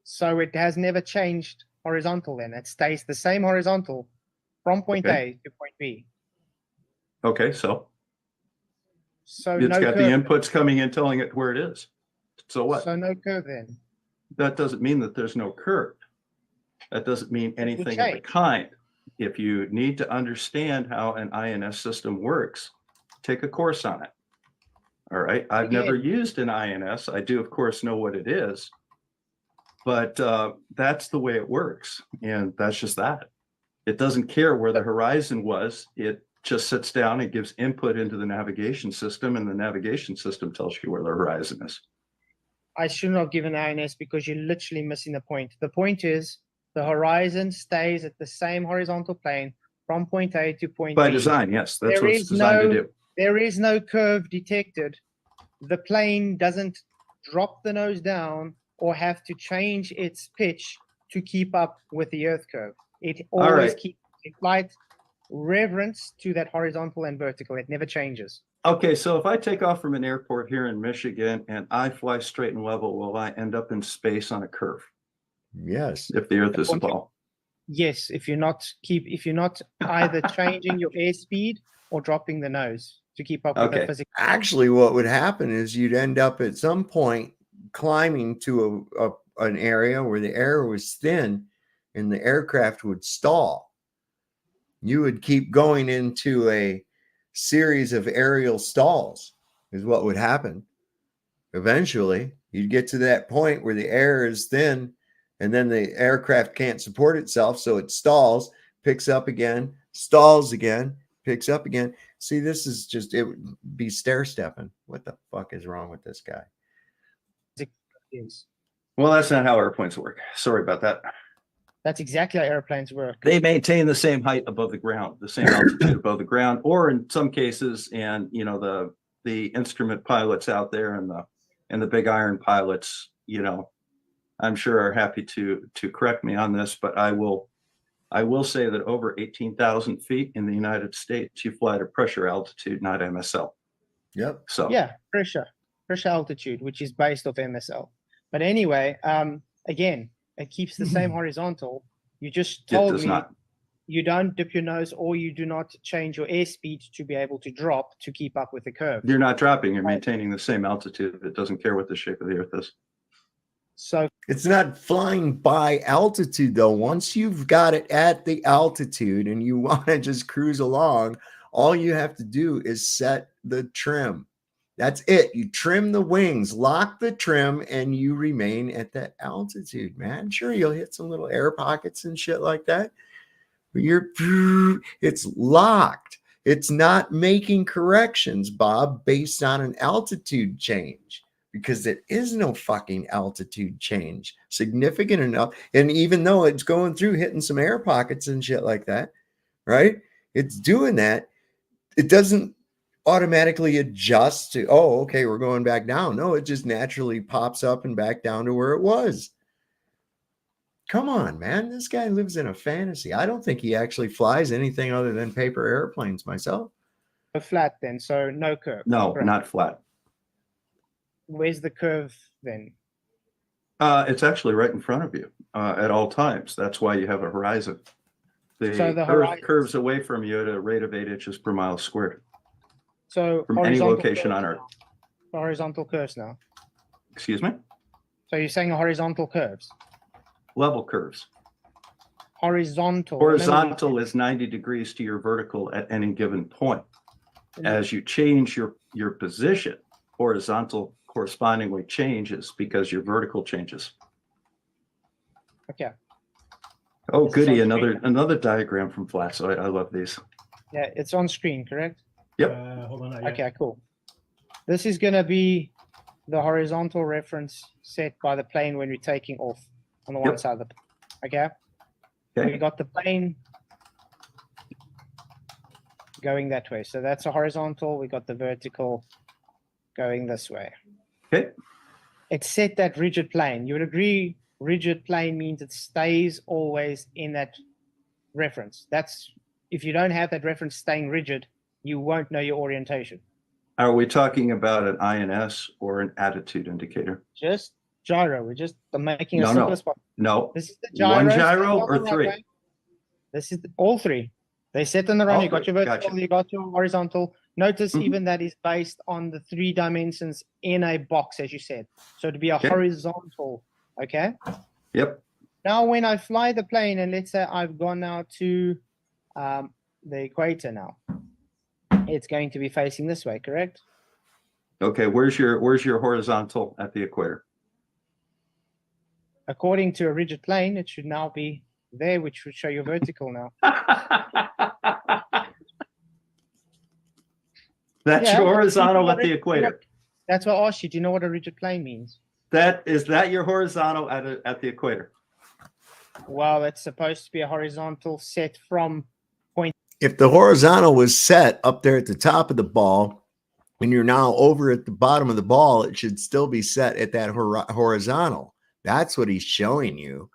So it has never changed horizontal then. It stays the same horizontal from point A to point B. Okay, so So it's no got the curve. inputs coming in telling it where it is. So what? So no curve then. That doesn't mean that there's no curve. That doesn't mean anything of the change. kind. If you need to understand how an INS system works, take a course on it. All right. I've never used an INS. I do, of course, know what it is, but that's the way it works. And that's just that. It doesn't care where the horizon was. It just sits down and gives input into the navigation system, and the navigation system tells you where the horizon is. I shouldn't have given INS because you're literally missing the point. The point is the horizon stays at the same horizontal plane from point A to point B. By design, yes. That's There what it's is designed to do. There is no curve detected. The plane doesn't drop the nose down or have to change its pitch to keep up with the Earth curve. It always keeps a flight reverence to that horizontal and vertical. It never changes. Okay, so if I take off from an airport here in Michigan and I fly straight and level, will I end up in space on a curve? Yes. If the Earth is a ball. Yes, if you're not either changing your airspeed or dropping the nose to keep up with the physics. Actually, what would happen is you'd end up at some point climbing to an area where the air was thin and the aircraft would stall. You would keep going into a series of aerial stalls is what would happen. Eventually, you'd get to that point where the air is thin and then the aircraft can't support itself, so it stalls, picks up again, stalls again, picks up again. See, this is just, it would be stair stepping. What the fuck is wrong with this guy? Well, that's not how airplanes work. Sorry about that. That's exactly how airplanes work. They maintain the same height above the ground, the same altitude above the ground, or in some cases, and you know, the instrument pilots out there and and the big iron pilots, I'm sure are happy to correct me on this, but I will say that over 18,000 feet in the United States, you fly at a pressure altitude, not MSL. Yep. So Yeah, pressure altitude, which is based off MSL. But anyway, again, it keeps the same horizontal. You just it told does me not. you don't dip your nose or you do not change your airspeed to be able to drop to keep up with the curve. You're not dropping. You're maintaining the same altitude. It doesn't care what the shape of the Earth is. So it's not flying by altitude, though. Once you've got it at the altitude and you want to just cruise along, all you have to do is set the trim. That's it. You trim the wings, lock the trim, and you remain at that altitude, man. Sure, you'll hit some little air pockets and shit like that, but it's locked. It's not making corrections, Bob, based on an altitude change, because there is no fucking altitude change significant enough. And even though it's going through hitting some air pockets and shit like that, right? It's doing that. It doesn't automatically adjust to, oh, okay, we're going back down. No, it just naturally pops up and back down to where it was. Come on, man. This guy lives in a fantasy. I don't think he actually flies anything other than paper airplanes myself. Flat then, so no curve. No, Correct. not flat. Where's the curve then? It's actually right in front of you at all times. That's why you have a horizon. The Earth curves away from you at a rate of 8 inches per mile squared. So from any location on Earth. Horizontal curves now. Excuse me? So you're saying horizontal curves? Level curves. Horizontal. Horizontal is 90 degrees to your vertical at any given point. As you change your position, horizontal correspondingly changes because your vertical changes. Okay. Oh, goody! Another diagram from Flatsoid. I love these. Yeah, it's on screen, correct? Yep. Hold on. Okay, cool. This is going to be the horizontal reference set by the plane when we're taking off on the one side of the plane. Okay. We got the plane going that way. So that's a horizontal. We got the vertical going this way. Okay. It's set that rigid plane. You would agree rigid plane means it stays always in that reference. That's if you don't have that reference staying rigid, you won't know your orientation. Are we talking about an INS or an attitude indicator? Just gyro. We're just making a simple spot. No. This is the gyro. One gyro or three? This is all three. They set on the run. You got your vertical, you got your horizontal. Notice even that is based on the 3 dimensions in a box, as you said. So to be a horizontal, okay? Yep. Now, when I fly the plane, and let's say I've gone now to the equator now, it's going to be facing this way, correct? Okay, where's your horizontal at the equator? According to a rigid plane, it should now be there, which would show your vertical now. That's your horizontal at the equator. That's what I asked you. Do you know what a rigid plane means? Is that your horizontal at the equator? Well, it's supposed to be a horizontal set from point. If the horizontal was set up there at the top of the ball, and you're now over at the bottom of the ball, it should still be set at that horizontal. That's what he's showing you.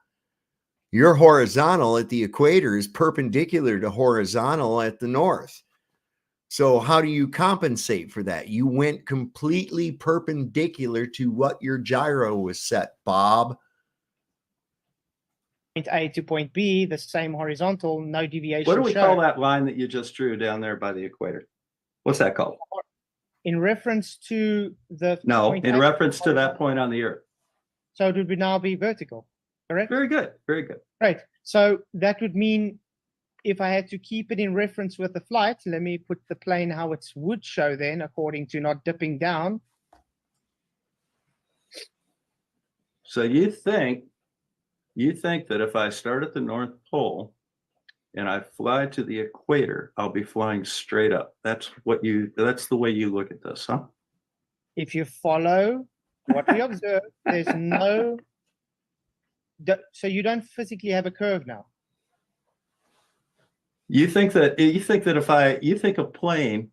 Your horizontal at the equator is perpendicular to horizontal at the north. So how do you compensate for that? You went completely perpendicular to what your gyro was set, Bob. Point A to point B, the same horizontal, no deviation. What do we call that line that you just drew down there by the equator? What's that called? In reference to the... No, in reference to that point on the Earth. So it would now be vertical, correct? Very good, very good. Right. So that would mean if I had to keep it in reference with the flight, let me put the plane how it would show then, according to not dipping down. So you think that if I start at the North Pole and I fly to the equator, I'll be flying straight up. That's the way you look at this, huh? If you follow what we observe, there's no, so you don't physically have a curve now. You think that you think a plane,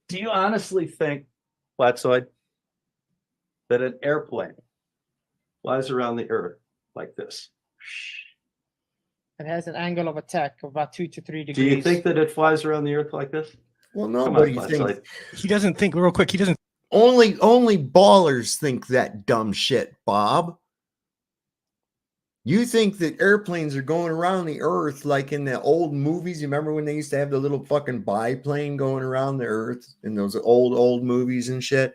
do you honestly think, Flatsoid, that an airplane flies around the Earth like this? It has an angle of attack of about 2 to 3 Do degrees. you think that it flies around the Earth like this? Well, Come on, nobody Flashlight. thinks. He doesn't think real quick. He doesn't. Only ballers think that dumb shit, Bob. You think that airplanes are going around the Earth like in the old movies? You remember when they used to have the little fucking biplane going around the Earth in those old movies and shit?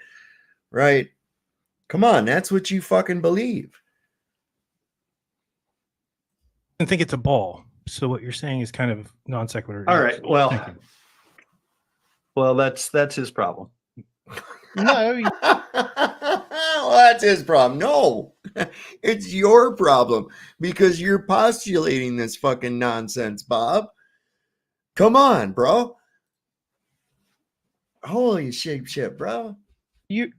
Right? Come on, that's what you fucking believe. I think it's a ball. So what you're saying is kind of non sequitur. All right. Well, that's his problem. No. Well, that's his problem. No, it's your problem because you're postulating this fucking nonsense, Bob. Come on, bro. Holy shit, bro. You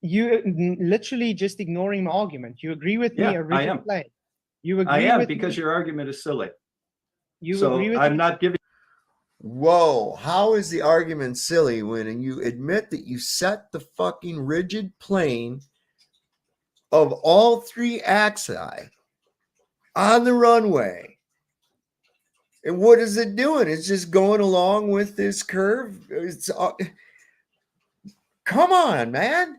literally just ignoring my argument. You agree with me? Yeah, A I rigid am. plane. You agree I am with because me? your argument is silly. You So agree with I'm me? not giving. Whoa, how is the argument silly when you admit that you set the fucking rigid plane of all three axi on the runway? And what is it doing? It's just going along with this curve. It's come on, man.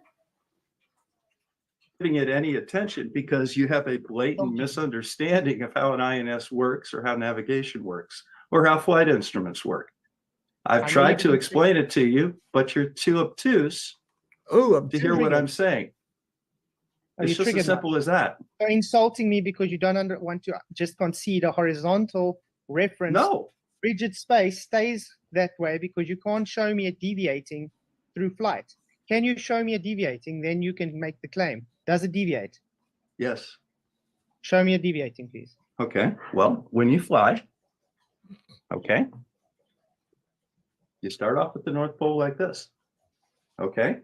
Giving it any attention because you have a blatant misunderstanding of how an INS works or how navigation works or how flight instruments work. I've tried to explain it to you, but you're too obtuse to hear what I'm saying. It's just as simple as that. You're insulting me because you don't want to just concede a horizontal reference. No. Rigid space stays that way because you can't show me it deviating through flight. Can you show me it deviating? Then you can make the claim. Does it deviate? Yes. Show me it deviating, please. Okay. Well, when you fly, okay, you start off at the North Pole like this. Okay.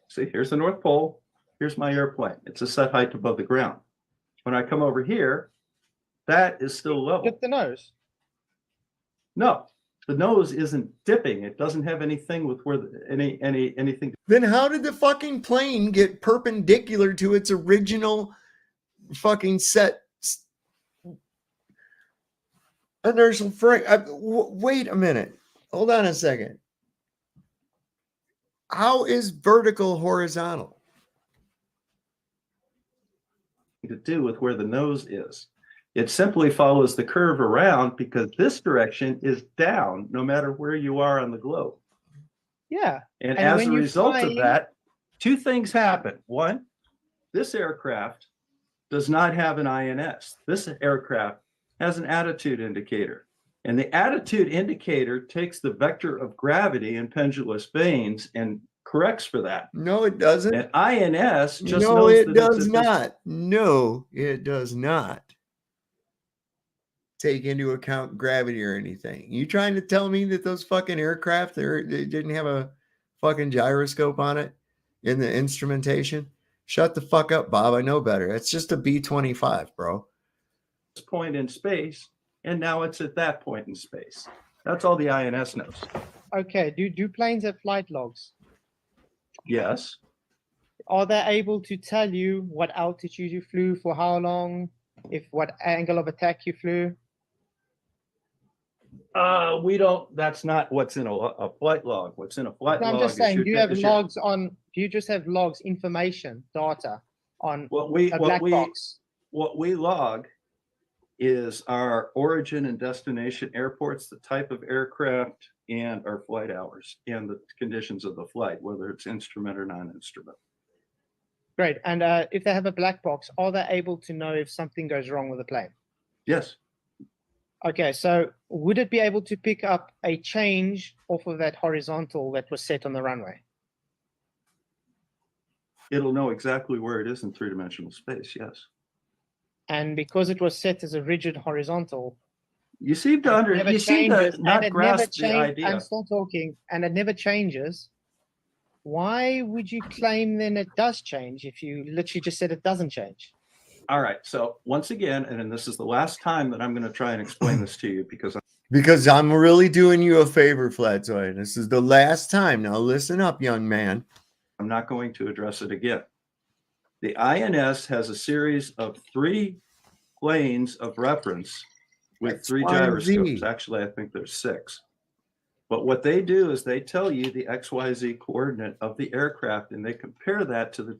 See, here's the North Pole. Here's my airplane. It's a set height above the ground. When I come over here, that is still level. Dip the nose. No, the nose isn't dipping. It doesn't have anything with where anything. Then how did the fucking plane get perpendicular to its original fucking set inertial frame? Wait a minute. Hold on a second. How is vertical horizontal? To do with where the nose is. It simply follows the curve around because this direction is down no matter where you are on the globe. Yeah. And as a result of that, two things happen. One, this aircraft does not have an INS. This aircraft has an attitude indicator. And the attitude indicator takes the vector of gravity in pendulous vanes and corrects for that. No, it doesn't. And INS just no, knows it that does not. No, it does not take into account gravity or anything. You trying to tell me that those fucking aircraft they didn't have a fucking gyroscope on it in the instrumentation? Shut the fuck up, Bob. I know better. It's just a B-25, bro. Point in space, and now it's at that point in space. That's all the INS knows. Okay. Do planes have flight logs? Yes. Are they able to tell you what altitude you flew, for how long, what angle of attack you flew? We don't. That's not what's in a flight log. What's in a flight log? I'm just saying, do you have logs on? Do you just have logs, information, data on a black box? What we log is our origin and destination airports, the type of aircraft, and our flight hours and the conditions of the flight, whether it's instrument or non-instrument. Great. And if they have a black box, are they able to know if something goes wrong with the plane? Yes. Okay, so would it be able to pick up a change off of that horizontal that was set on the runway? It'll know exactly where it is in three-dimensional space, yes. And because it was set as a rigid horizontal, you seem to not grasp the idea. I'm still talking, and it never changes. Why would you claim then it does change if you literally just said it doesn't change? All right. So once again, and this is the last time that I'm going to try and explain this to you because I'm really doing you a favor, Flatzoid. This is the last time. Now listen up, young man. I'm not going to address it again. The INS has a series of 3 planes of reference with X, 3 Y, and gyroscopes. Z. Actually, I think there's 6. But what they do is they tell you the XYZ coordinate of the aircraft, and they compare that to the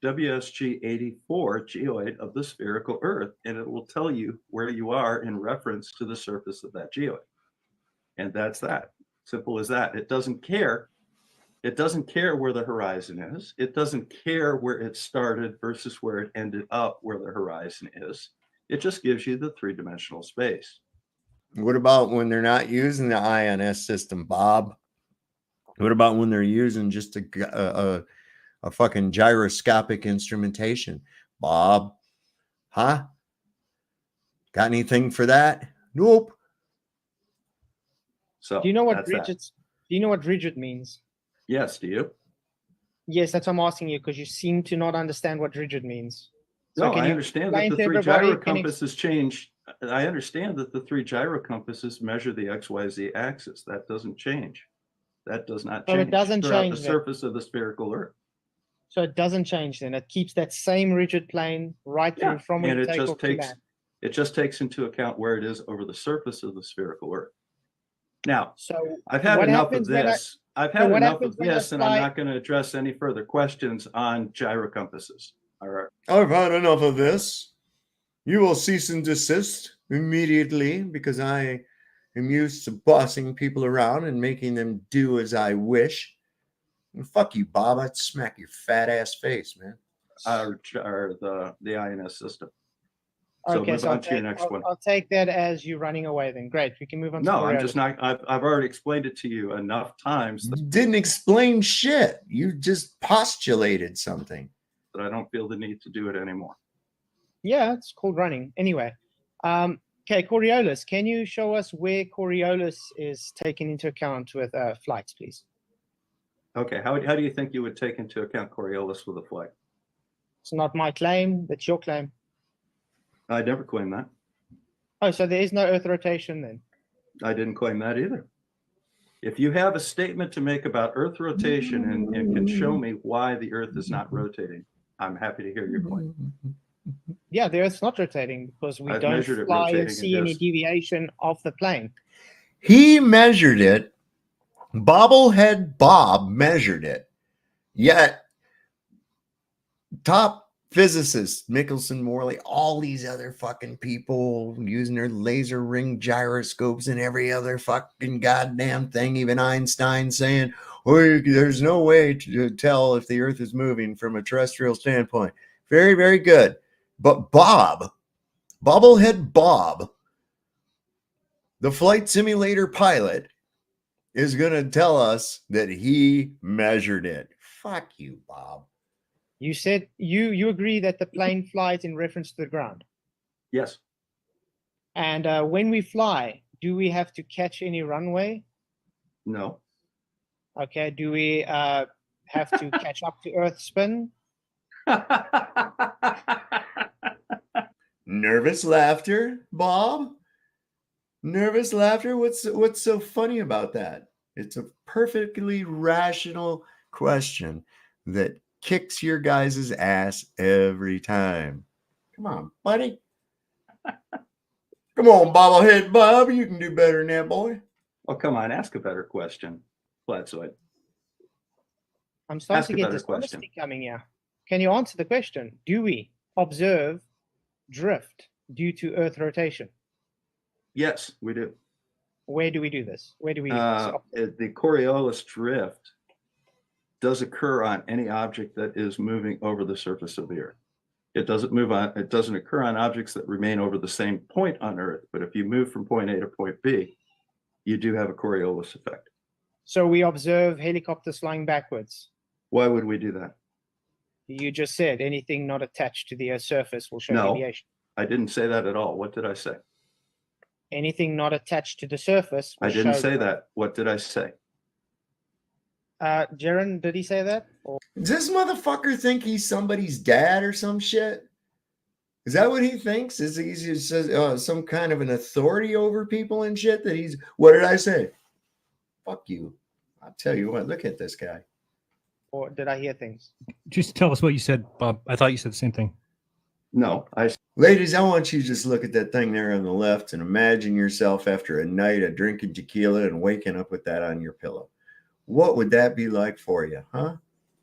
WSG 84 geoid of the spherical Earth, and it will tell you where you are in reference to the surface of that geoid. And that's that. Simple as that. It doesn't care. It doesn't care where the horizon is. It doesn't care where it started versus where it ended up, where the horizon is. It just gives you the 3-dimensional space. What about when they're not using the INS system, Bob? What about when they're using just a fucking gyroscopic instrumentation, Bob? Huh? Got anything for that? Nope. So Do you know what that's that. rigid? Do you know what rigid means? Yes, do you? Yes, that's what I'm asking you because you seem to not understand what rigid means. So No, can I you understand that explain the to 3 everybody- gyro compasses change. I understand that the 3 gyro compasses measure the XYZ axis. That doesn't change. That does not So change it doesn't throughout change the then. surface of the spherical Earth. So it doesn't change then. It keeps that same rigid plane right through from when And you it take just off to takes land. it just takes into account where it is over the surface of the spherical Earth. Now, So I've had what enough of happens when I- this. I've so had what enough happens of when I this, and I'm fly- not going to address any further questions on gyro compasses. All right. I've had enough of this. You will cease and desist immediately because I am used to bossing people around and making them do as I wish. And fuck you, Bob. I'd smack your fat ass face, man. Or the INS system. So Okay, move so on to your next one. I'll take that as you running away then. Great, we can move on to No, I'm Coriolis. just not. I've already explained it to you enough times You didn't explain shit. You just postulated something. that I don't feel the need to do it anymore. Yeah, it's called running. Anyway, okay, Coriolis, can you show us where Coriolis is taken into account with flights, please? Okay, how do you think you would take into account Coriolis with a flight? It's not my claim, that's your claim. I never claimed that. Oh, so there is no Earth rotation then? I didn't claim that either. If you have a statement to make about Earth rotation and can show me why the Earth is not rotating, I'm happy to hear your claim. Yeah, the Earth's not rotating because we I've don't measured it fly rotating and in see any disk. deviation of the plane. He measured it. Bobblehead Bob measured it. Yet, top physicists, Michelson, Morley, all these other fucking people using their laser ring gyroscopes and every other fucking goddamn thing, even Einstein saying, oh, there's no way to tell if the Earth is moving from a terrestrial standpoint. Very, very good. But Bobblehead Bob, the flight simulator pilot, is going to tell us that he measured it. Fuck you, Bob. You said you agree that the plane flies in reference to the ground. Yes. And when we fly, do we have to catch any runway? No. Okay. Do we have to catch up to Earth spin? Nervous laughter, Bob? Nervous laughter? What's so funny about that? It's a perfectly rational question that kicks your guys' ass every time. Come on, buddy. Come on, bobblehead Bob. You can do better than that, boy. Oh, come on. Ask a better question, Flatsoid. I'm starting Ask to a get better dishonesty question. coming here. Can you answer the question? Do we observe drift due to Earth rotation? Yes, we do. Where do we do this? Where do we? The Coriolis drift does occur on any object that is moving over the surface of the Earth. It doesn't occur on objects that remain over the same point on Earth. But if you move from point A to point B, you do have a Coriolis effect. So we observe helicopters flying backwards. Why would we do that? You just said anything not attached to the Earth's surface will show No, deviation. I didn't say that at all. What did I say? Anything not attached to the surface will I didn't show say that. What did I say? Jaron, did he say that? Or Does this motherfucker think he's somebody's dad or some shit? Is that what he thinks? Is he some kind of an authority over people and shit? That he's, what did I say? Fuck you. I'll tell you what, look at this guy. or did I hear things? Just tell us what you said, Bob. I thought you said the same thing. No, Ladies, I want you to just look at that thing there on the left and imagine yourself after a night of drinking tequila and waking up with that on your pillow. What would that be like for you, huh?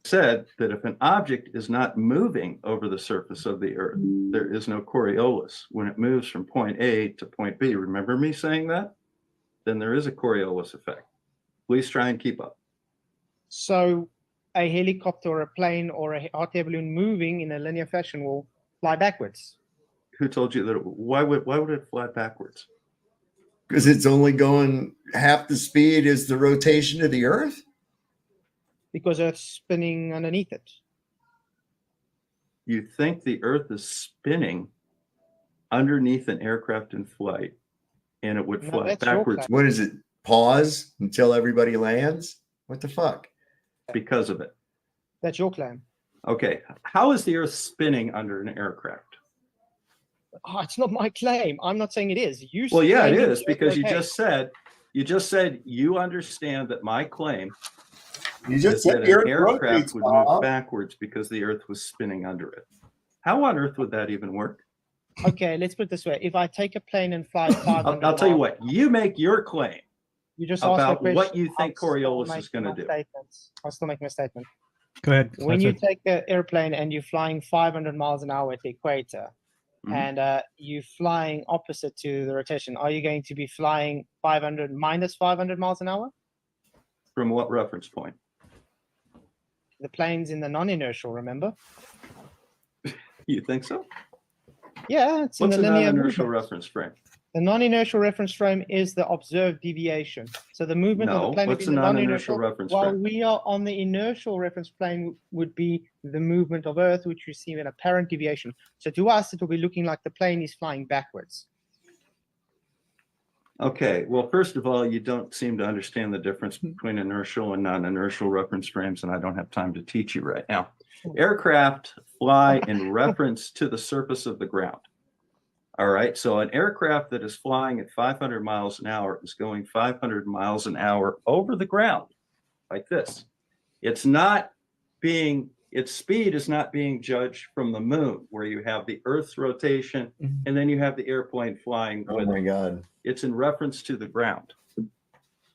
said that if an object is not moving over the surface of the Earth, there is no Coriolis. When it moves from point A to point B, remember me saying that? Then there is a Coriolis effect. Please try and keep up. So a helicopter or a plane or a hot air balloon moving in a linear fashion will fly backwards. Who told you that? Why would it fly backwards? Because it's only going half the speed as the rotation of the Earth? Because Earth's spinning underneath it. You think the Earth is spinning underneath an aircraft in flight and it would fly backwards. What is it? Pause until everybody lands? What the fuck? Because of it. That's your claim. Okay. How is the Earth spinning under an aircraft? Oh, it's not my claim. I'm not saying it is. You Well, yeah, it claim is, because you just said you understand that my claim is that an aircraft would move backwards because the Earth was spinning under it. How on earth would that even work? Okay, let's put it this way. If I take a plane and fly 500 I'll tell you what, you make your claim you just about what you think Coriolis is going to do. I'll still make my statement. Go ahead. When you take an airplane and you're flying 500 miles an hour at the equator, and you're flying opposite to the rotation, are you going to be flying minus 500 miles an hour? From what reference point? The plane's in the non-inertial, remember? You think so? Yeah, it's What's in the a linear non-inertial movement. reference frame? The non-inertial reference frame is the observed deviation. So the movement of the plane what's would be a the non-inertial reference while frame? we are on the inertial reference plane would be the movement of Earth, which you see an apparent deviation. So to us, it will be looking like the plane is flying backwards. Okay, well, first of all, you don't seem to understand the difference between inertial and non-inertial reference frames, and I don't have time to teach you right now. Aircraft fly in reference to the surface of the ground. All right, so an aircraft that is flying at 500 miles an hour is going 500 miles an hour over the ground, like this. Its speed is not being judged from the moon, where you have the Earth's rotation, and then you have the airplane flying with it. Oh my God. It's in reference to the ground.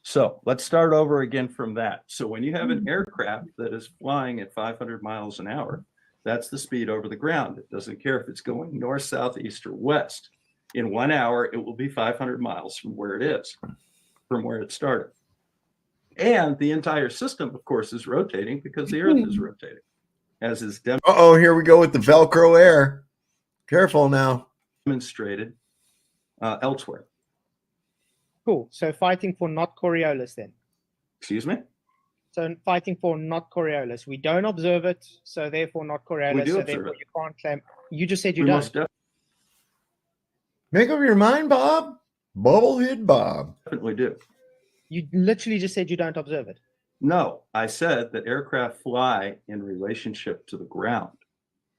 So let's start over again from that. So when you have an aircraft that is flying at 500 miles an hour, that's the speed over the ground. It doesn't care if it's going north, south, east, or west. In 1 hour, it will be 500 miles from where it is, from where it started. And the entire system, of course, is rotating because the Earth is rotating, as is Uh-oh, here we go with the Velcro air. Careful now. demonstrated elsewhere. Cool. So fighting for not Coriolis then. Excuse me? So fighting for not Coriolis. We don't observe it, so therefore not Coriolis. We do so observe therefore it. you can't claim. You just said you We don't. most Make up your mind, Bob. Bubblehead Bob. definitely do. You literally just said you don't observe it. No, I said that aircraft fly in relationship to the ground.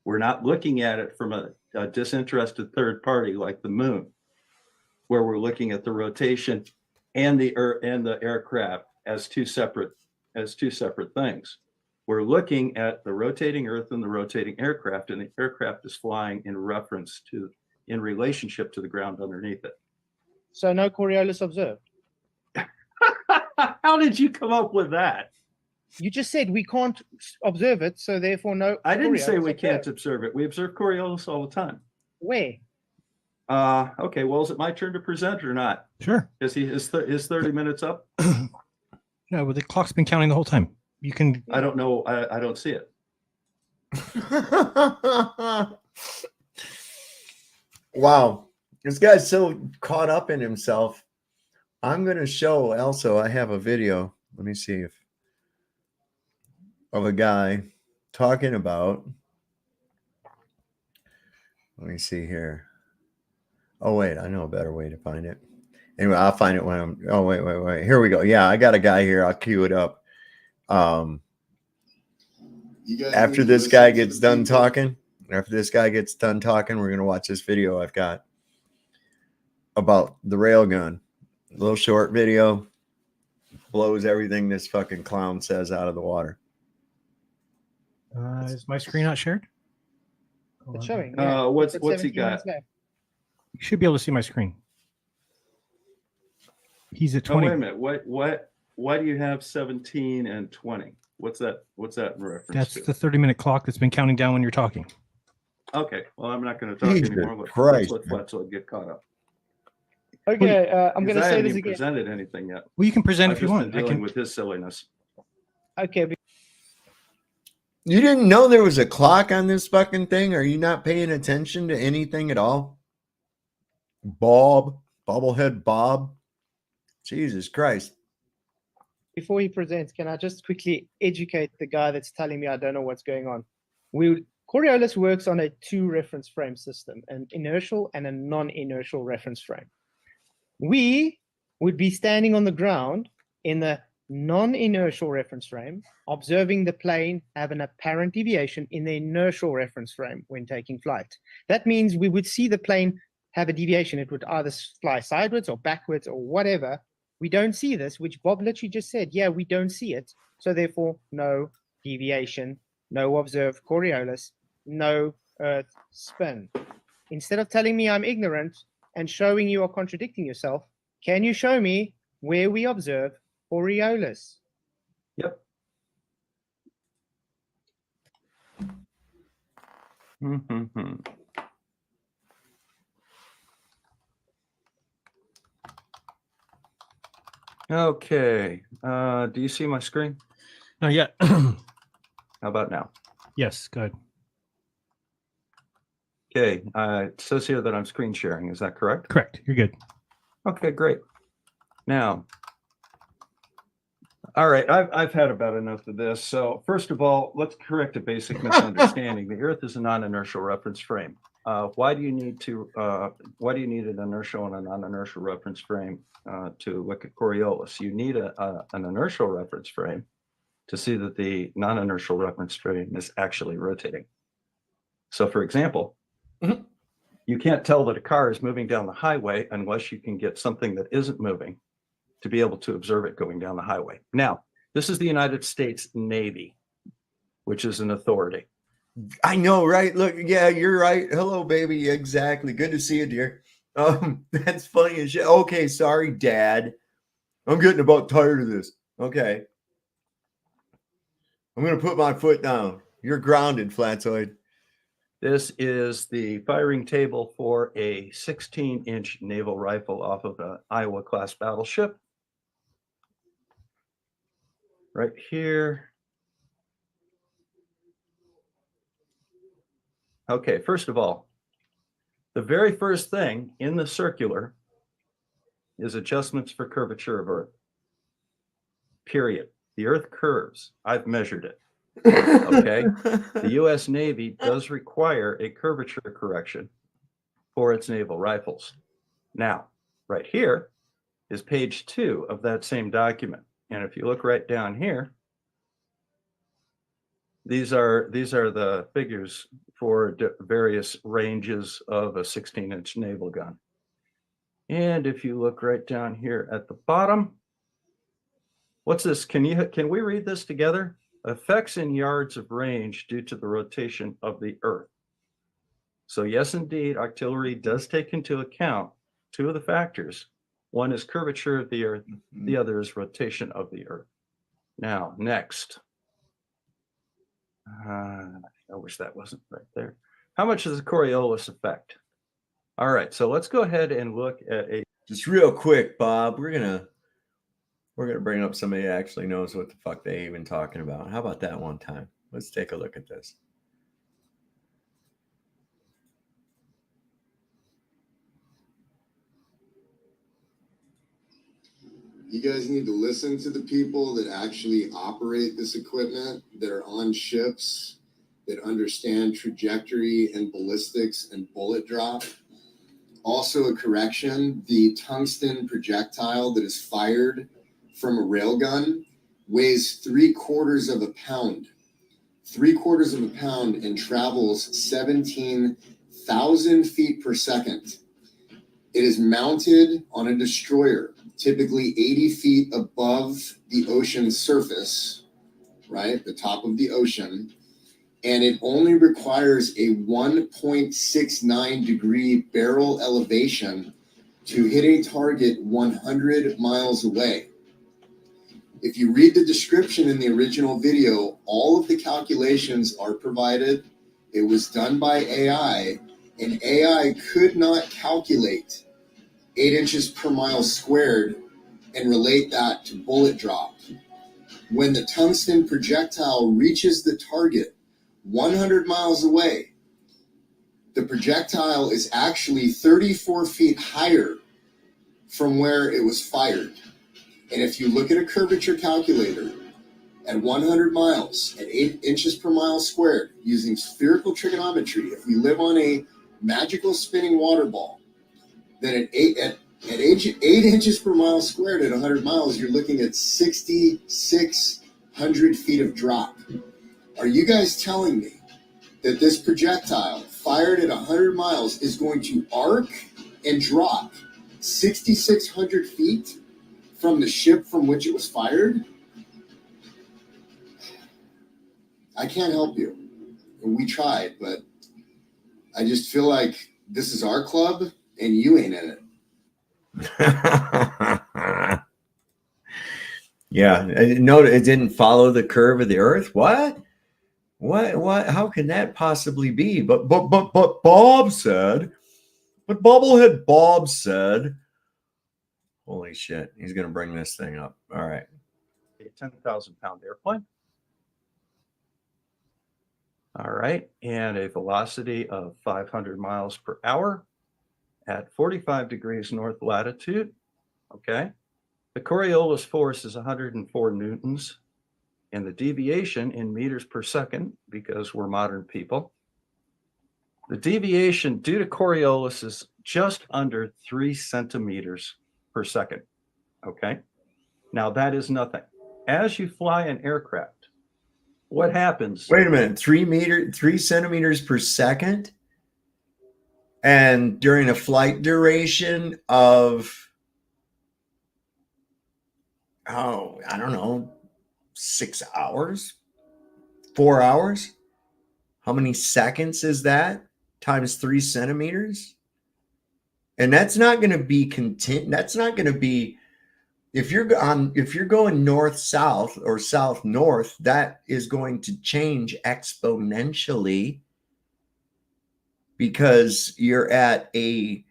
We're not looking at it from a disinterested third party like the moon, where we're looking at the rotation and the aircraft as two separate things. We're looking at the rotating Earth and the rotating aircraft, and the aircraft is flying in relationship to the ground underneath it. So no Coriolis observed. How did you come up with that? You just said we can't observe it, so therefore no. I didn't say Coriolis we can't observed. observe it. We observe Coriolis all the time. Where? Okay, well, is it my turn to present or not? Sure. Is his 30 minutes up? No, but the clock's been counting the whole time. You can. I don't know. I don't see it. Wow. This guy's so caught up in himself. I'm going to show also, I have a video. Let me see if of a guy talking about. Let me see here. Oh, wait, I know a better way to find it. Anyway, I'll find it when I'm. Oh, wait. Here we go. Yeah, I got a guy here. I'll cue it up. After this guy gets done talking, we're going to watch this video I've got about the railgun. A little short video. Blows everything this fucking clown says out of the water. Is my screen not shared? It's showing. Yeah. What's It's he 17 got? minutes left. You should be able to see my screen. He's at Oh, 20. wait a minute. Why do you have 17 and 20? What's that in reference That's to? the 30-minute clock that's been counting down when you're talking. Okay. Well, I'm not going to talk Jesus anymore. Let's Christ. let Flatso get caught up. Okay, I'm going to Because I say haven't this even again. presented anything yet. Well, you can present I've if you just want. been dealing with his silliness. Okay. You didn't know there was a clock on this fucking thing? Are you not paying attention to anything at all? Bobblehead Bob. Jesus Christ. Before he presents, can I just quickly educate the guy that's telling me I don't know what's going on? Coriolis works on a 2 reference frame system, an inertial and a non-inertial reference frame. We would be standing on the ground in the non-inertial reference frame, observing the plane have an apparent deviation in the inertial reference frame when taking flight. That means we would see the plane have a deviation. It would either fly sideways or backwards or whatever. We don't see this, which Bob literally just said, yeah, we don't see it. So therefore, no deviation, no observed Coriolis, no Earth spin. Instead of telling me I'm ignorant and showing you are contradicting yourself, can you show me where we observe Coriolis? Yep. Mm-hmm. Okay. Do you see my screen? Not yet. How about now? Yes, go ahead. Okay. It says here that I'm screen sharing. Is that correct? Correct. You're good. Okay, great. Now, all right, I've had about enough of this. So first of all, let's correct a basic misunderstanding. The Earth is a non-inertial reference frame. Why do you need an inertial and a non-inertial reference frame to look at Coriolis? You need an inertial reference frame to see that the non-inertial reference frame is actually rotating. So for example, you can't tell that a car is moving down the highway unless you can get something that isn't moving to be able to observe it going down the highway. Now, this is the United States Navy, which is an authority. I know, right? Look, yeah, you're right. Hello, baby. Exactly. Good to see you, dear. That's funny as shit. Okay, sorry, Dad. I'm getting about tired of this. Okay. I'm gonna put my foot down. You're grounded, Flatsoid. This is the firing table for a 16-inch naval rifle off of an Iowa-class battleship. Right here. Okay, first of all, the very first thing in the circular is adjustments for curvature of Earth. Period. The Earth curves. I've measured it. Okay. The U.S. Navy does require a curvature correction for its naval rifles. Now, right here is page 2 of that same document. And if you look right down here, these are the figures for various ranges of a 16-inch naval gun. And if you look right down here at the bottom, what's this? Can we read this together? Effects in yards of range due to the rotation of the Earth. So yes, indeed, artillery does take into account 2 of the factors. One is curvature of the Earth. The other is rotation of the Earth. Now, next. I wish that wasn't right there. How much does the Coriolis affect? All right, so let's go ahead and look at a. Just real quick, Bob. We're gonna bring up somebody that actually knows what the fuck they even talking about. How about that one time? Let's take a look at this. You guys need to listen to the people that actually operate this equipment, that are on ships, that understand trajectory and ballistics and bullet drop. Also a correction, the tungsten projectile that is fired from a railgun weighs 3/4 of a pound. 3/4 of a pound and travels 17,000 feet per second. It is mounted on a destroyer, typically 80 feet above the ocean surface, right? The top of the ocean. and it only requires a 1.69 degree barrel elevation to hit a target 100 miles away. If you read the description in the original video, all of the calculations are provided. It was done by AI, and AI could not calculate 8 inches per mile squared and relate that to bullet drop. When the tungsten projectile reaches the target 100 miles away, the projectile is actually 34 feet higher from where it was fired. And if you look at a curvature calculator at 100 miles at 8 inches per mile squared using spherical trigonometry, if we live on a magical spinning water ball, then at 8 inches per mile squared at 100 miles, you're looking at 6,600 feet of drop. Are you guys telling me that this projectile fired at 100 miles is going to arc and drop 6,600 feet from the ship from which it was fired? I can't help you. We tried, but I just feel like this is our club and you ain't in it. Yeah, no, it didn't follow the curve of the Earth. What? How can that possibly be? But Bob said, but Bubblehead Bob said, holy shit, he's gonna bring this thing up. All right. A 10,000-pound airplane. All right, and a velocity of 500 miles per hour at 45 degrees north latitude. Okay, the Coriolis force is 104 newtons, and the deviation in meters per second, because we're modern people, the deviation due to Coriolis is just under 3 centimeters per second. Okay, now that is nothing. As you fly an aircraft, what happens? Wait a minute, 3 centimeters per second, and during a flight duration of, I don't know, 6 hours, 4 hours. How many seconds is that times 3 centimeters? And that's not going to be that's not going to be, if you're going north south or south north, that is going to change exponentially, because you're at a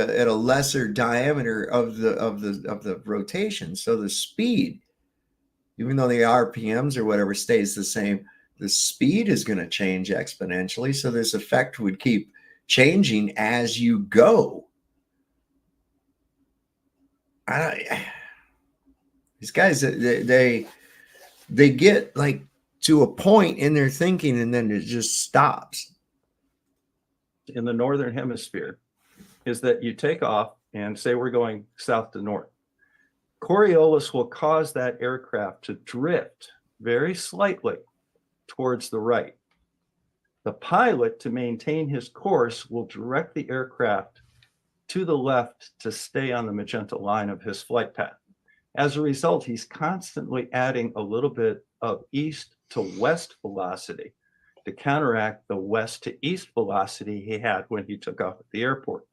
lesser diameter of the rotation. So the speed, even though the RPMs or whatever stays the same, the speed is going to change exponentially. So this effect would keep changing as you go. These guys, they get like to a point in their thinking, and then it just stops. In the northern hemisphere is that you take off and say we're going south to north. Coriolis will cause that aircraft to drift very slightly towards the right. The pilot, to maintain his course, will direct the aircraft to the left to stay on the magenta line of his flight path. As a result, he's constantly adding a little bit of east to west velocity to counteract the west to east velocity he had when he took off at the airport.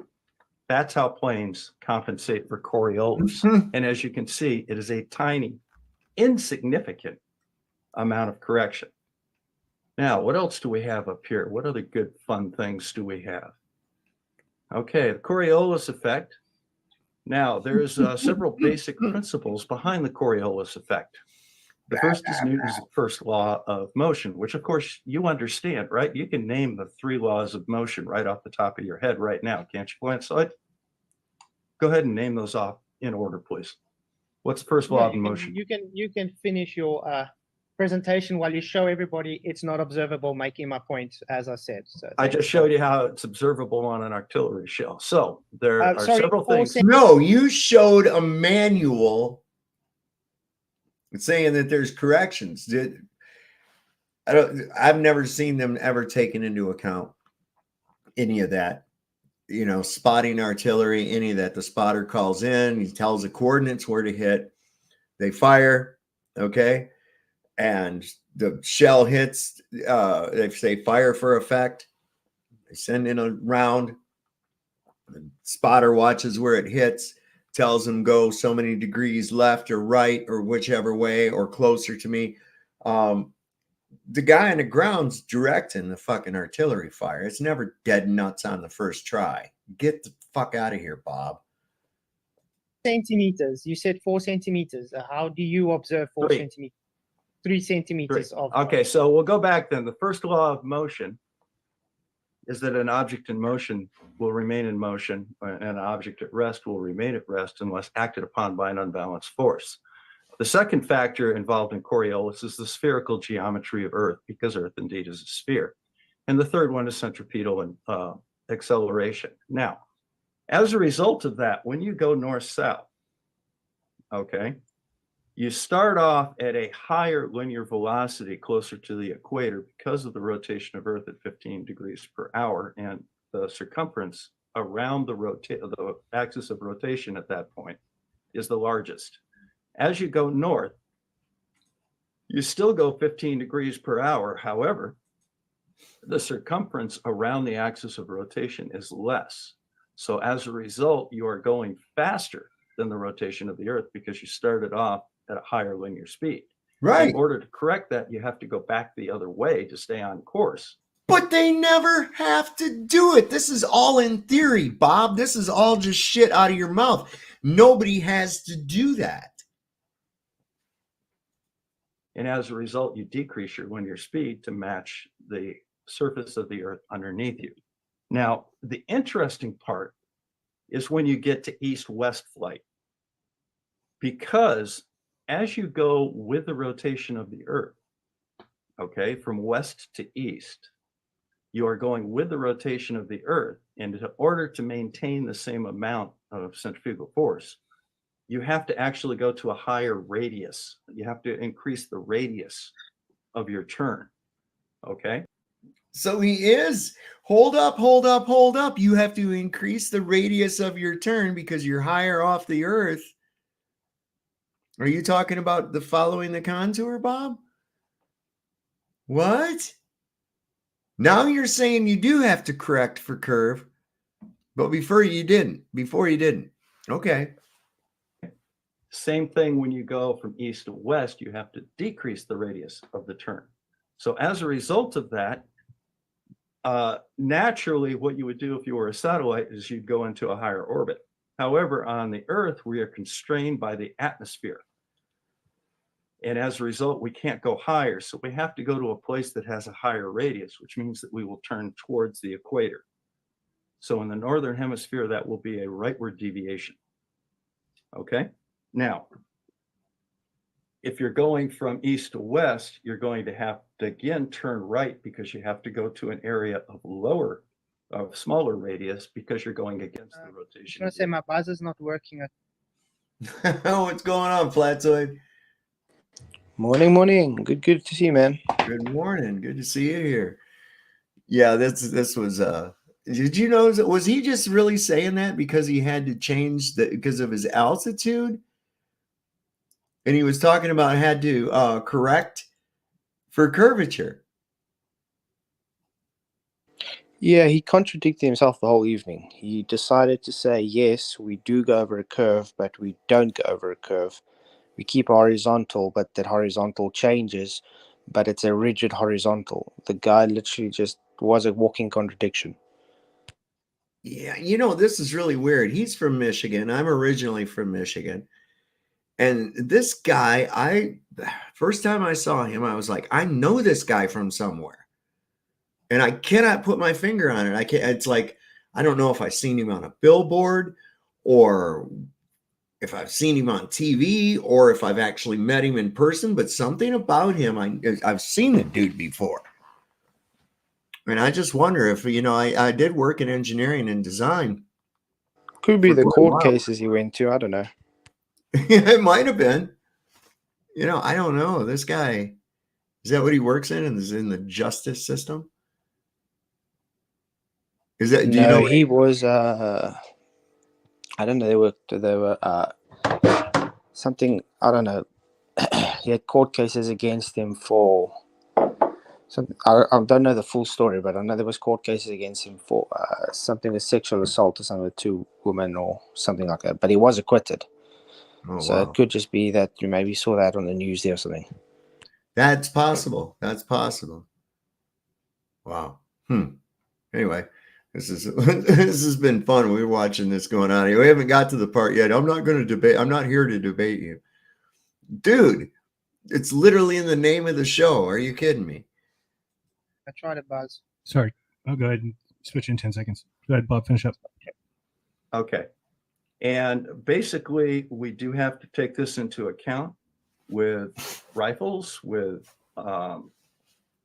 That's how planes compensate for Coriolis. And as you can see, it is a tiny, insignificant amount of correction. Now, what else do we have up here? What other good fun things do we have? Okay, the Coriolis effect. Now, there's several basic principles behind the Coriolis effect. The first is Newton's first law of motion, which of course you understand, right? You can name the 3 laws of motion right off the top of your head right now, can't you, Glenn? So go ahead and name those off in order, please. What's the first law of motion? You can finish your presentation while you show everybody it's not observable, making my point, as I said. So I just showed you how it's observable on an artillery shell. So there are several things. No, you showed a manual saying that there's corrections. I've never seen them ever taken into account any of that. You know, spotting artillery, any of that. The spotter calls in, he tells the coordinates where to hit. They fire, okay, and the shell hits. They say fire for effect. They send in a round. The spotter watches where it hits, tells them go so many degrees left or right or whichever way or closer to me. The guy on the ground's directing the fucking artillery fire. It's never dead nuts on the first try. Get the fuck out of here, Bob. Centimeters. You said 4 centimeters. How do you observe 4 3. centimeters? 3 centimeters of. Okay, so we'll go back then. The first law of motion is that an object in motion will remain in motion, and an object at rest will remain at rest unless acted upon by an unbalanced force. The second factor involved in Coriolis is the spherical geometry of Earth, because Earth indeed is a sphere. And the third one is centripetal and acceleration. Now, as a result of that, when you go north-south, okay, you start off at a higher linear velocity closer to the equator because of the rotation of Earth at 15 degrees per hour, and the circumference around the axis of rotation at that point is the largest. As you go north, you still go 15 degrees per hour. However, the circumference around the axis of rotation is less. So as a result, you are going faster than the rotation of the Earth because you started off at a higher linear speed. Right. In order to correct that, you have to go back the other way to stay on course. But they never have to do it. This is all in theory, Bob. This is all just shit out of your mouth. Nobody has to do that. And as a result, you decrease your linear speed to match the surface of the Earth underneath you. Now, the interesting part is when you get to east-west flight, because as you go with the rotation of the Earth, okay, from west to east, you are going with the rotation of the Earth, and in order to maintain the same amount of centrifugal force, you have to actually go to a higher radius. You have to increase the radius of your turn, okay? So he is. Hold up, hold up, hold up. You have to increase the radius of your turn because you're higher off the Earth. Are you talking about the following the contour, Bob? What? Now you're saying you do have to correct for curve, but before you didn't. Okay. Same thing when you go from east to west, you have to decrease the radius of the turn. So as a result of that, naturally what you would do if you were a satellite is you'd go into a higher orbit. However, on the Earth, we are constrained by the atmosphere. And as a result, we can't go higher. So we have to go to a place that has a higher radius, which means that we will turn towards the equator. So in the northern hemisphere, that will be a rightward deviation. Okay? Now, if you're going from east to west, you're going to have to again turn right because you have to go to an area of smaller radius because you're going against the rotation. I was gonna say my buzzer's not working. What's going on, Flatoid? Morning. Good to see you, man. Good morning. Good to see you here. Yeah, this was did you know, was he just really saying that because he had to change because of his altitude? And he was talking about had to correct for curvature. Yeah, he contradicted himself the whole evening. He decided to say, yes, we do go over a curve, but we don't go over a curve. We keep horizontal, but that horizontal changes, but it's a rigid horizontal. The guy literally just was a walking contradiction. Yeah, this is really weird. He's from Michigan. I'm originally from Michigan. And this guy, first time I saw him, I was like, I know this guy from somewhere. And I cannot put my finger on it. It's like, I don't know if I've seen him on a billboard or if I've seen him on TV or if I've actually met him in person, but something about him, I've seen the dude before. And I just wonder if, I did work in engineering and design. Could be the court cases he went to. I don't know. It might have been. I don't know. This guy, is that what he works in? And is in the justice system? Is that? No, he was. I don't know. They were something, I don't know. He had court cases against him for something. I don't know the full story, but I know there was court cases against him for something with sexual assault or something with 2 women or something like that. But he was acquitted. Oh, So wow. it could just be that you maybe saw that on the news there or something. That's possible. That's possible. Wow. Anyway, this has been fun. We were watching this going on. We haven't got to the part yet. I'm not going to debate. I'm not here to debate you, dude. It's literally in the name of the show. Are you kidding me? I tried it, Buzz. Sorry. I'll go ahead and switch in 10 seconds. Go ahead, Bob. Finish up. Okay. And basically, we do have to take this into account with rifles, with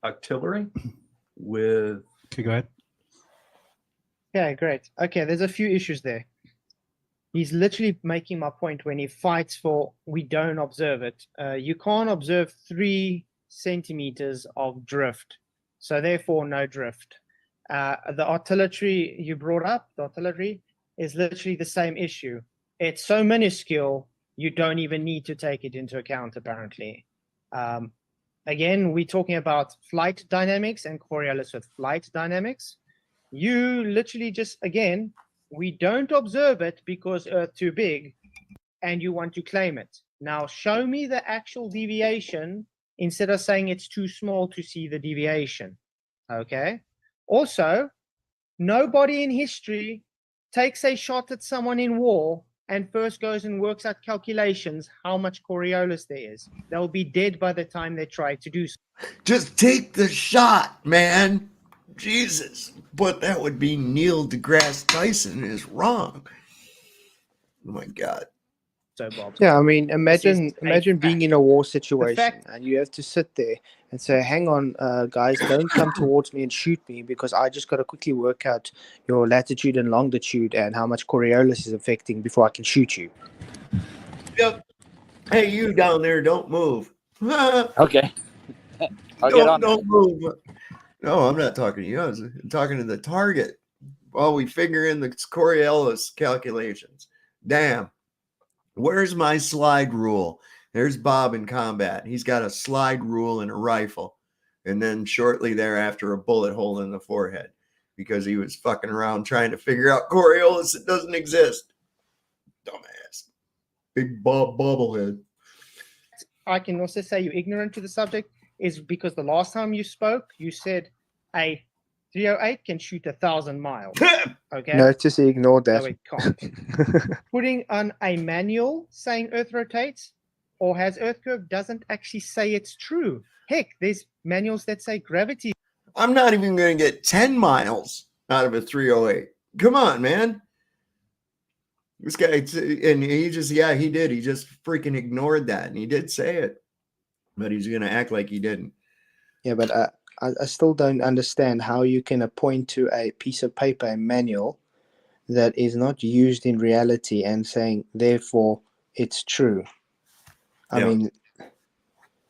artillery, with... Okay, go ahead. Okay, great. Okay, there's a few issues there. He's literally making my point when he fights for we don't observe it. You can't observe 3 centimeters of drift. So therefore, no drift. The artillery you brought up, the artillery, is literally the same issue. It's so minuscule, you don't even need to take it into account, apparently. Again, we're talking about flight dynamics and Coriolis with flight dynamics. You literally just, again, we don't observe it because Earth too big, and you want to claim it. Now, show me the actual deviation instead of saying it's too small to see the deviation. Okay? Also, nobody in history takes a shot at someone in war and first goes and works out calculations how much Coriolis there is. They'll be dead by the time they try to do so. Just take the shot, man. Jesus. But that would be Neil deGrasse Tyson is wrong. Oh my God. So, Bob. Yeah, I mean, imagine being in a war situation and you have to sit there and say, hang on, guys, don't come towards me and shoot me because I just got to quickly work out your latitude and longitude and how much Coriolis is affecting before I can shoot you. Yep. Hey, you down there, don't move. Okay. I'll get on. Don't move. No, I'm not talking to you. I was talking to the target while we figure in the Coriolis calculations. Damn. Where's my slide rule? There's Bob in combat. He's got a slide rule and a rifle. And then shortly thereafter, a bullet hole in the forehead because he was fucking around trying to figure out Coriolis that doesn't exist. Dumbass. Big Bob bobblehead. I can also say you're ignorant to the subject is because the last time you spoke, you said a 308 can shoot 1,000 miles. Okay. Notice he ignored that. No, it can't. Putting on a manual saying Earth rotates or has Earth curve doesn't actually say it's true. Heck, there's manuals that say gravity. I'm not even going to get 10 miles out of a 308. Come on, man. This guy, and he just, he did. He just freaking ignored that. And he did say it, but he's going to act like he didn't. Yeah, but I still don't understand how you can point to a piece of paper, a manual, that is not used in reality and saying, therefore, it's true. I mean,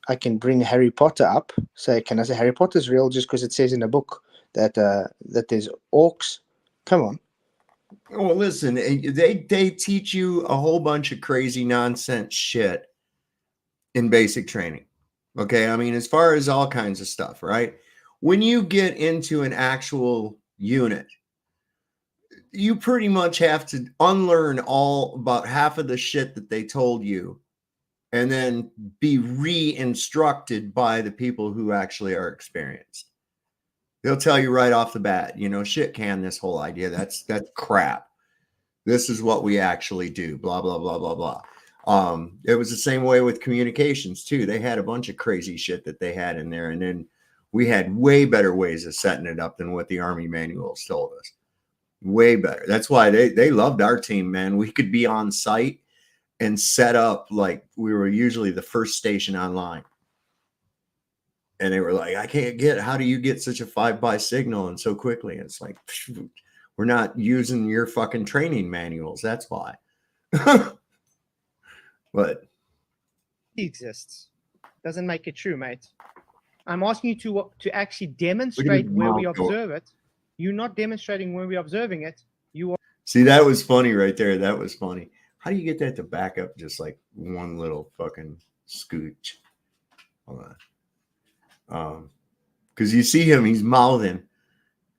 I can bring Harry Potter up. Say, can I say Harry Potter's real just because it says in a book that that there's orcs? Come on. Well, listen, they teach you a whole bunch of crazy nonsense shit in basic training. Okay, I mean, as far as all kinds of stuff, right? When you get into an actual unit, you pretty much have to unlearn all about half of the shit that they told you and then be re-instructed by the people who actually are experienced. They'll tell you right off the bat, shit can this whole idea. That's crap. This is what we actually do, blah, blah, blah, blah, blah. It was the same way with communications too. They had a bunch of crazy shit that they had in there. And then we had way better ways of setting it up than what the Army manuals told us. Way better. That's why they loved our team, man. We could be on site and set up like we were usually the first station online. And they were like, I can't how do you get such a 5x signal and so quickly? And it's like, we're not using your fucking training manuals. That's why. But it exists. Doesn't make it true, mate. I'm asking you to actually demonstrate where we observe it. You're not demonstrating where we're observing it. You are. See, that was funny right there. That was funny. How do you get that to back up just like one little fucking scooch? Hold on. Because you see him, he's mouthing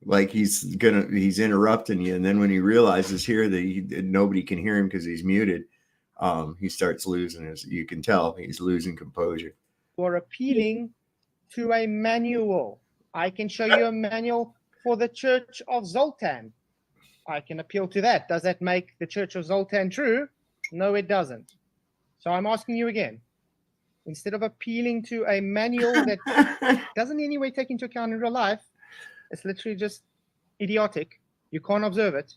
like he's interrupting you, and then when he realizes here that nobody can hear him because he's muted, he starts losing his. You can tell he's losing composure. For appealing to a manual, I can show you a manual for the Church of Zoltan. I can appeal to that. Does that make the Church of Zoltan true? No, it doesn't. So I'm asking you again. Instead of appealing to a manual that doesn't in any way take into account in real life, it's literally just idiotic. You can't observe it.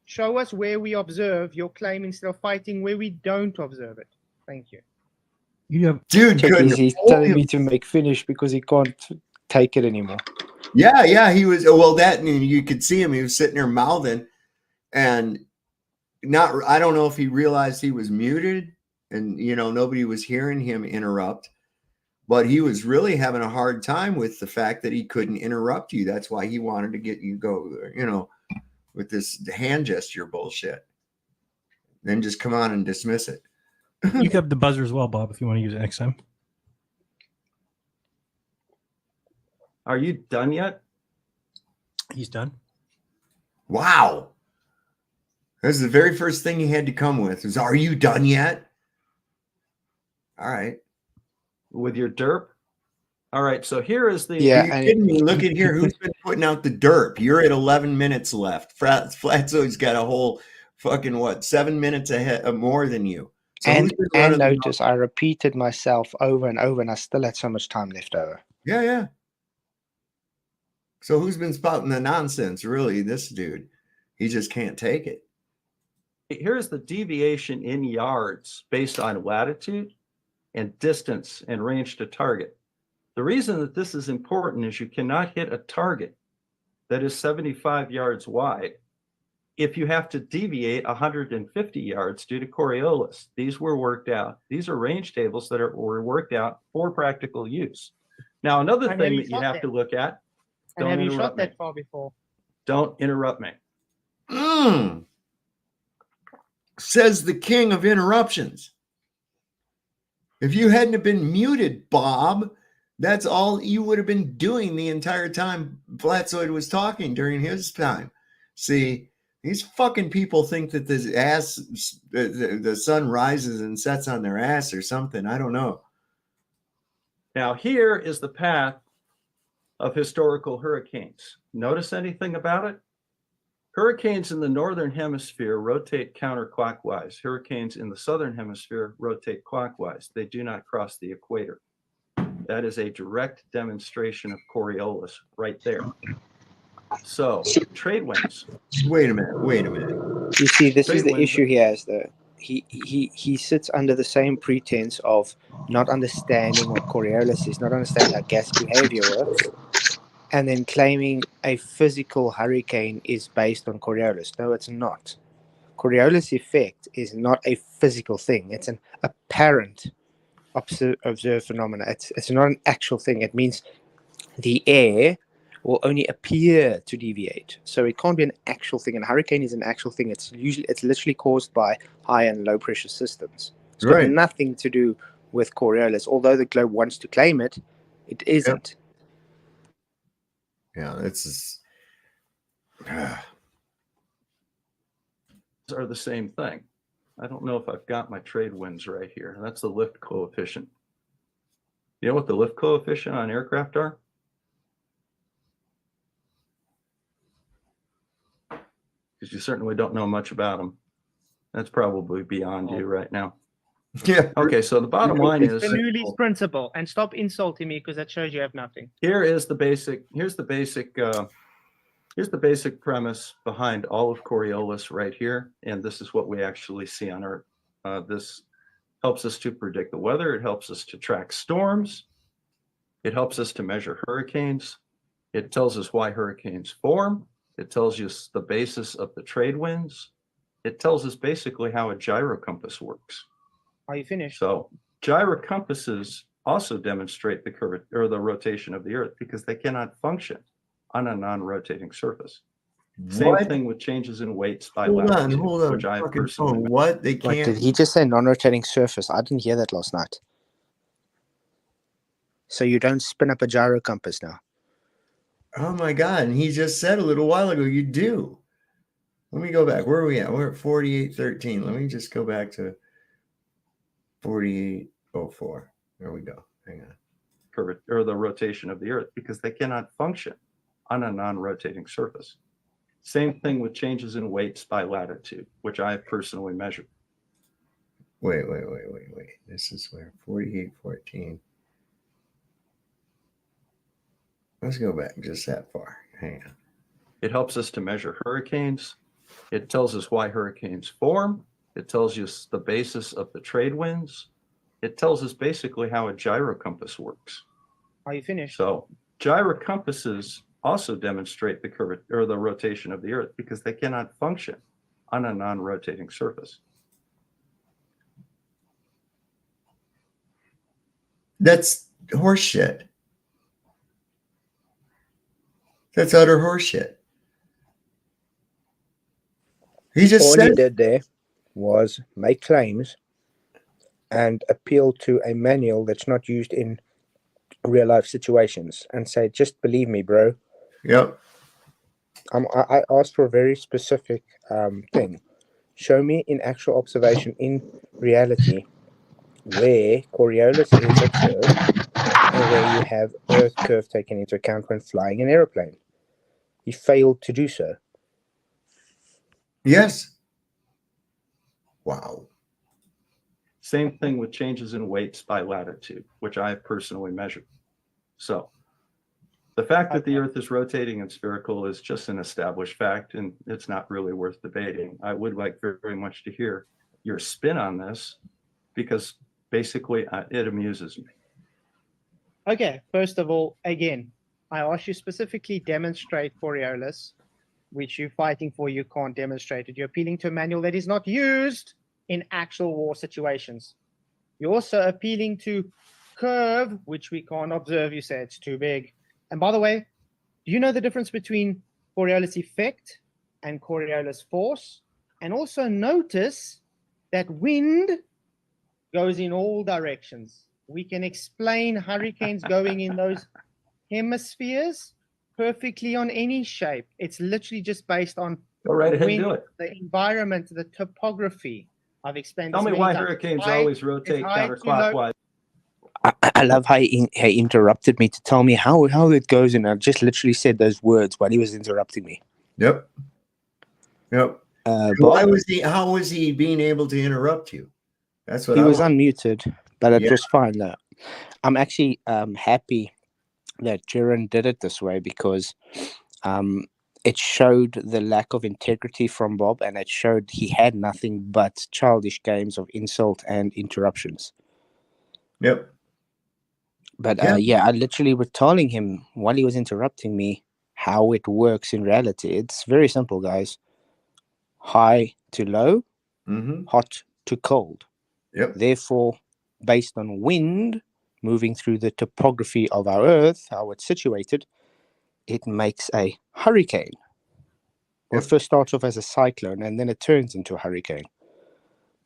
Show us where we observe your claim instead of fighting where we don't observe it. Thank you. You have Dude, He's telling me to make finish because he can't take it anymore. Yeah, he was. Well, that you could see him. He was sitting there mouthing, and not. I don't know if he realized he was muted, and nobody was hearing him interrupt. But he was really having a hard time with the fact that he couldn't interrupt you. That's why he wanted to get you go, with this hand gesture bullshit. Then just come on and dismiss it. You have the buzzer as well, Bob, if you want to use it next time. Are you done yet? He's done. Wow. That's the very first thing he had to come with is, are you done yet? All right. With your derp? All right, so here is the... Yeah, Are you kidding me? Look at here. Who's been putting out the derp? You're at 11 minutes left. Flatzo's got a whole fucking, 7 minutes ahead more than you. So and notice I repeated myself over and over, and I still had so much time left over. Yeah. So who's been spouting the nonsense? Really, this dude. He just can't take it. Here's the deviation in yards based on latitude and distance and range to target. The reason that this is important is you cannot hit a target that is 75 yards wide if you have to deviate 150 yards due to Coriolis. These were worked out. These are range tables that were worked out for practical use. Now, another thing that you have to look at, and have you shot that far before? Don't interrupt me. Says the king of interruptions. If you hadn't have been muted, Bob, that's all you would have been doing the entire time Flatzoid was talking during his time. See, these fucking people think that the sun rises and sets on their ass or something. I don't know. Now, here is the path of historical hurricanes. Notice anything about it? Hurricanes in the northern hemisphere rotate counterclockwise. Hurricanes in the southern hemisphere rotate clockwise. They do not cross the equator. That is a direct demonstration of Coriolis right there. So, trade winds. Wait a minute. You see, this is the issue he has, though. He sits under the same pretense of not understanding what Coriolis is, not understanding how gas behavior works, and then claiming a physical hurricane is based on Coriolis. No, it's not. Coriolis effect is not a physical thing. It's an apparent observed phenomena. It's not an actual thing. It means the air will only appear to deviate. So it can't be an actual thing. And a hurricane is an actual thing. It's literally caused by high and low pressure systems. It's got nothing to do with Coriolis. Although the globe wants to claim it, it isn't. Yeah, this is are the same thing. I don't know if I've got my trade winds right here. That's the lift coefficient. You know what the lift coefficient on aircraft are? Because you certainly don't know much about them. That's probably beyond you right now. Yeah. Okay, so the bottom line is Bernoulli's principle, and stop insulting me because that shows you have nothing. Here's the basic premise behind all of Coriolis right here, and this is what we actually see on Earth. This helps us to predict the weather. It helps us to track storms. It helps us to measure hurricanes. It tells us why hurricanes form. It tells us the basis of the trade winds. It tells us basically how a gyrocompass works. Are you finished? So gyrocompasses also demonstrate the curvature or the rotation of the Earth because they cannot function on a non-rotating surface. Same What? thing with changes in weights by Hold latitude, on. which I Fucking personally phone. What? They Wait, can't. did he just say non-rotating surface? I didn't hear that last night. So you don't spin up a gyro compass now? Oh my God. And he just said a little while ago, you do. Let me go back. Where are we at? We're at 4813. Let me just go back to 4804. There we go. Hang on. or the rotation of the Earth, because they cannot function on a non-rotating surface. Same thing with changes in weights by latitude, which I have personally measured. Wait. This is where 4814. Let's go back just that far. Hang on. It helps us to measure hurricanes. It tells us why hurricanes form. It tells us the basis of the trade winds. It tells us basically how a gyro compass works. Are you finished? So gyro compasses also demonstrate the curvature or the rotation of the Earth because they cannot function on a non-rotating surface. That's horseshit. That's utter horseshit. He just All said he did there was make claims and appeal to a manual that's not used in real life situations and say, just believe me, bro. Yep. I asked for a very specific thing. Show me in actual observation in reality where Coriolis is observed and where you have Earth curve taken into account when flying an aeroplane. He failed to do so. Yes. Wow. Same thing with changes in weights by latitude, which I have personally measured. So the fact that the Earth is rotating and spherical is just an established fact, and it's not really worth debating. I would like very much to hear your spin on this, because basically it amuses me. Okay, first of all, again, I asked you specifically demonstrate Coriolis, which you're fighting for, you can't demonstrate it. You're appealing to a manual that is not used in actual war situations. You're also appealing to curve, which we can't observe. You say it's too big. And by the way, do you know the difference between Coriolis effect and Coriolis force? And also notice that wind goes in all directions. We can explain hurricanes going in those hemispheres perfectly on any shape. It's literally just based on Go right ahead and wind, do it. the environment, the topography. I've explained Tell this me many why times. hurricanes High- always rotate it's high to low. counterclockwise. I love how he interrupted me to tell me how it goes, and I just literally said those words while he was interrupting me. Yep. Why Bob? was he? How was he being able to interrupt you? That's what He I was want. unmuted, but it Yeah. was fine though. I'm actually happy that Jiren did it this way because it showed the lack of integrity from Bob, and it showed he had nothing but childish games of insult and interruptions. Yep. But Yeah. I literally was telling him while he was interrupting me how it works in reality. It's very simple, guys. High to low, hot to cold. Yep. Therefore, based on wind moving through the topography of our Earth, how it's situated, it makes a hurricane. Well, it first starts off as a cyclone and then it turns into a hurricane.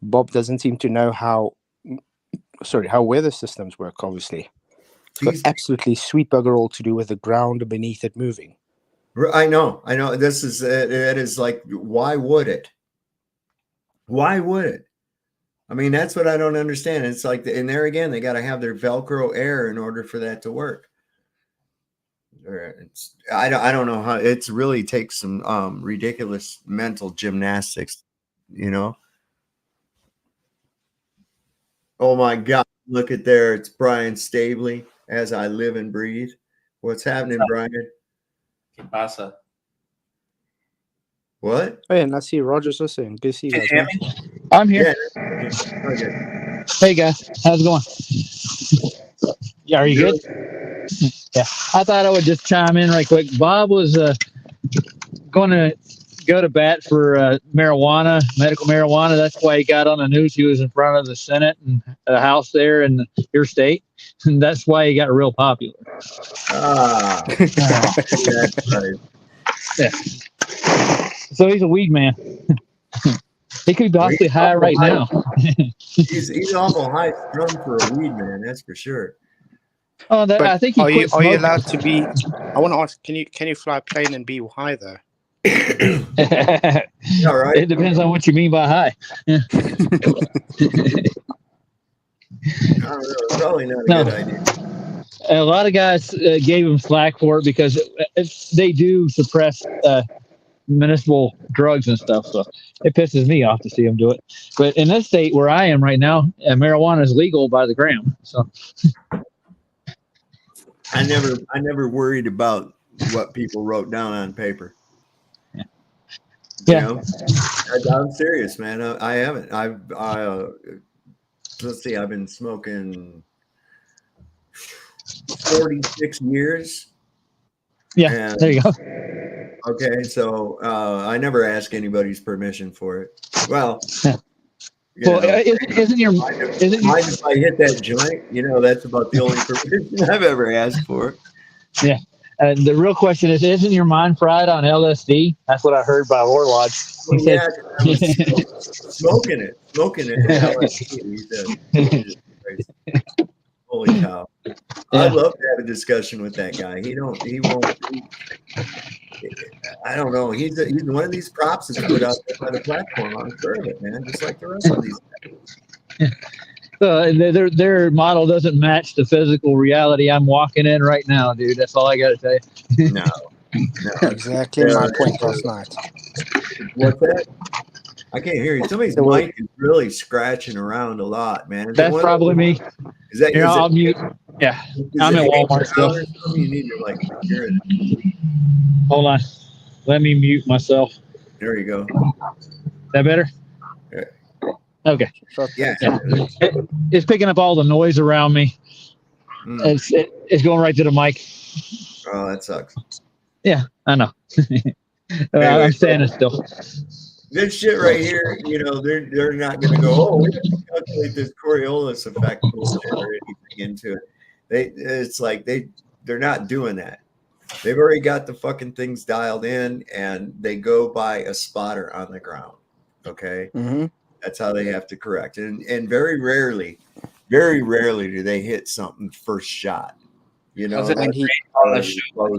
Bob doesn't seem to know how weather systems work, obviously. It's got absolutely sweet bugger all to do with the ground beneath it moving. I know. This is it is like, why would it? Why would it? I mean, that's what I don't understand. It's like, and there again, they got to have their Velcro air in order for that to work. I don't know how. It's really takes some ridiculous mental gymnastics, you know. Oh my God! Look at there. It's Brian Stabley. As I live and breathe. What's happening, Brian? ¿Qué pasa? Oh What? yeah, and I see Rogers listening. Good to see you guys. Can Man. I'm here. Yeah. Okay. Hey guys, how's it going? Yeah, are you good? Yeah, I thought I would just chime in right quick. Bob was going to go to bat for marijuana, medical marijuana. That's why he got on the news. He was in front of the Senate and the House there in your state, and that's why he got real popular. That's right. Yeah. So he's a weed man. He could be possibly high right now. He's awful high strung for a weed man, that's for sure. Oh, But I think he are quit you smoking. allowed to be? I want to ask. Can you fly a plane and be high though? Yeah, right. It depends on what you mean by high. I don't know. Probably not a No. good idea. A lot of guys gave him slack for it because they do suppress municipal drugs and stuff. So it pisses me off to see him do it. But in this state where I am right now, marijuana is legal by the gram. So I never worried about what people wrote down on paper. You know, I'm serious, man. I haven't. Let's see. I've been smoking 46 years. Yeah, there you go. Okay, so I never ask anybody's permission for it. Well, isn't your mind if I hit that joint? You know, that's about the only permission I've ever asked for. Yeah. The real question is, isn't your mind fried on LSD? That's what I heard by Warlord. Well, yeah, I was smoking it. LSD. Holy cow. Yeah. I'd love to have a discussion with that guy. He won't. I don't know. He's one of these props that's put out there by the platform. I'm sure of it, man. Just like the rest of these guys. Their model doesn't match the physical reality I'm walking in right now, dude. That's all I got to say. No. Exactly my point last night. What's that? I can't hear you. Somebody's mic is really scratching around a lot, man. That's probably me. Is that? Here, I'll mute. Yeah, I'm at Walmart still. You need to like hear it. Hold on. Let me mute myself. There you go. That better? Yeah. Okay. Yeah. It's picking up all the noise around me. It's going right to the mic. Oh, that sucks. Yeah, I know. I'm standing still. This shit right here, you know, they're not going to go, oh, we have to calculate this Coriolis effect bullshit or anything into it. It's like they're not doing that. They've already got the fucking things dialed in, and they go by a spotter on the ground. Okay, That's how they have to correct, and very rarely do they hit something first shot. You know, and he on the show,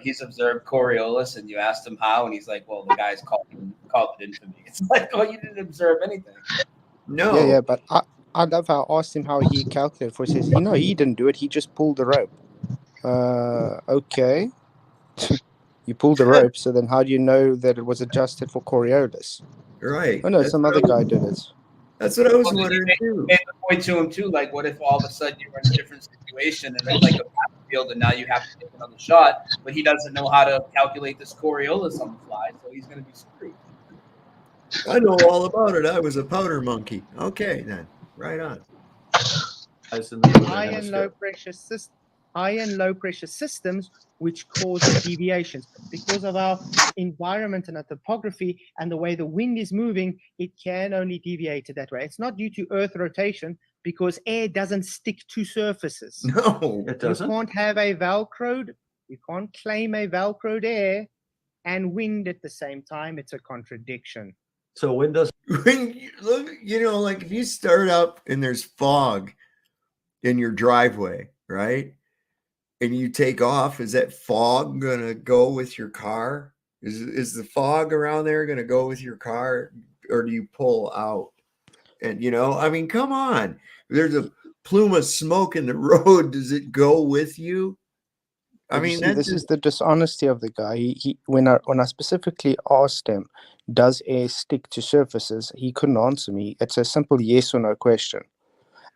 he's observed Coriolis, and you asked him how, and he's like, "Well, the guys called it in for me." It's like, oh, you didn't observe anything. No. Yeah, but I love how I asked him how he calculated for it. He says, he didn't do it. He just pulled the rope. Okay. You pulled the rope, so then how do you know that it was adjusted for Coriolis? Right. Oh, no, some other guy did it. That's what I was wondering too. Made the point to him too, like, what if all of a sudden you're in a different situation and it's like a battlefield, and now you have to take another shot, but he doesn't know how to calculate this Coriolis on the fly, so he's going to be screwed. I know all about it. I was a powder monkey. Okay, then, right on. High and low pressure systems which cause deviations because of our environment and our topography and the way the wind is moving. It can only deviate that way. It's not due to Earth rotation, because air doesn't stick to surfaces. No, it doesn't. You can't have you can't claim a velcroed air and wind at the same time. It's a contradiction. So when you look, like if you start up and there's fog in your driveway, right? And you take off, is that fog gonna go with your car? Is the fog around there gonna go with your car, or do you pull out? And I mean, come on. There's a plume of smoke in the road. Does it go with you? I mean, this is the dishonesty of the guy. He when I specifically asked him, does air stick to surfaces, he couldn't answer me. It's a simple yes or no question,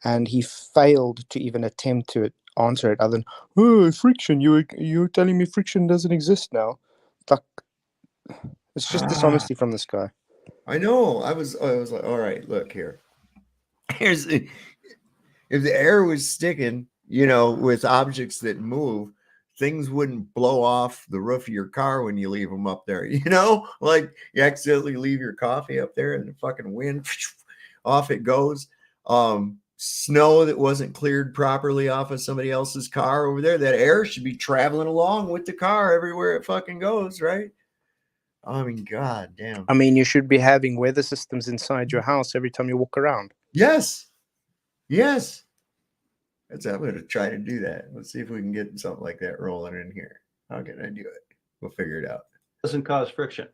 and he failed to even attempt to answer it other than, friction. You're telling me friction doesn't exist now. Like, it's just dishonesty from this guy. I know. I was like, all right, look here. If the air was sticking, with objects that move, things wouldn't blow off the roof of your car when you leave them up there. Like you accidentally leave your coffee up there and the fucking wind, off it goes. Snow that wasn't cleared properly off of somebody else's car over there. That air should be traveling along with the car everywhere it fucking goes, right? I mean, god damn. I mean, you should be having weather systems inside your house every time you walk around. Yes. Yes. I'm going to try to do that. Let's see if we can get something like that rolling in here. How can I do it? We'll figure it out. Doesn't cause friction.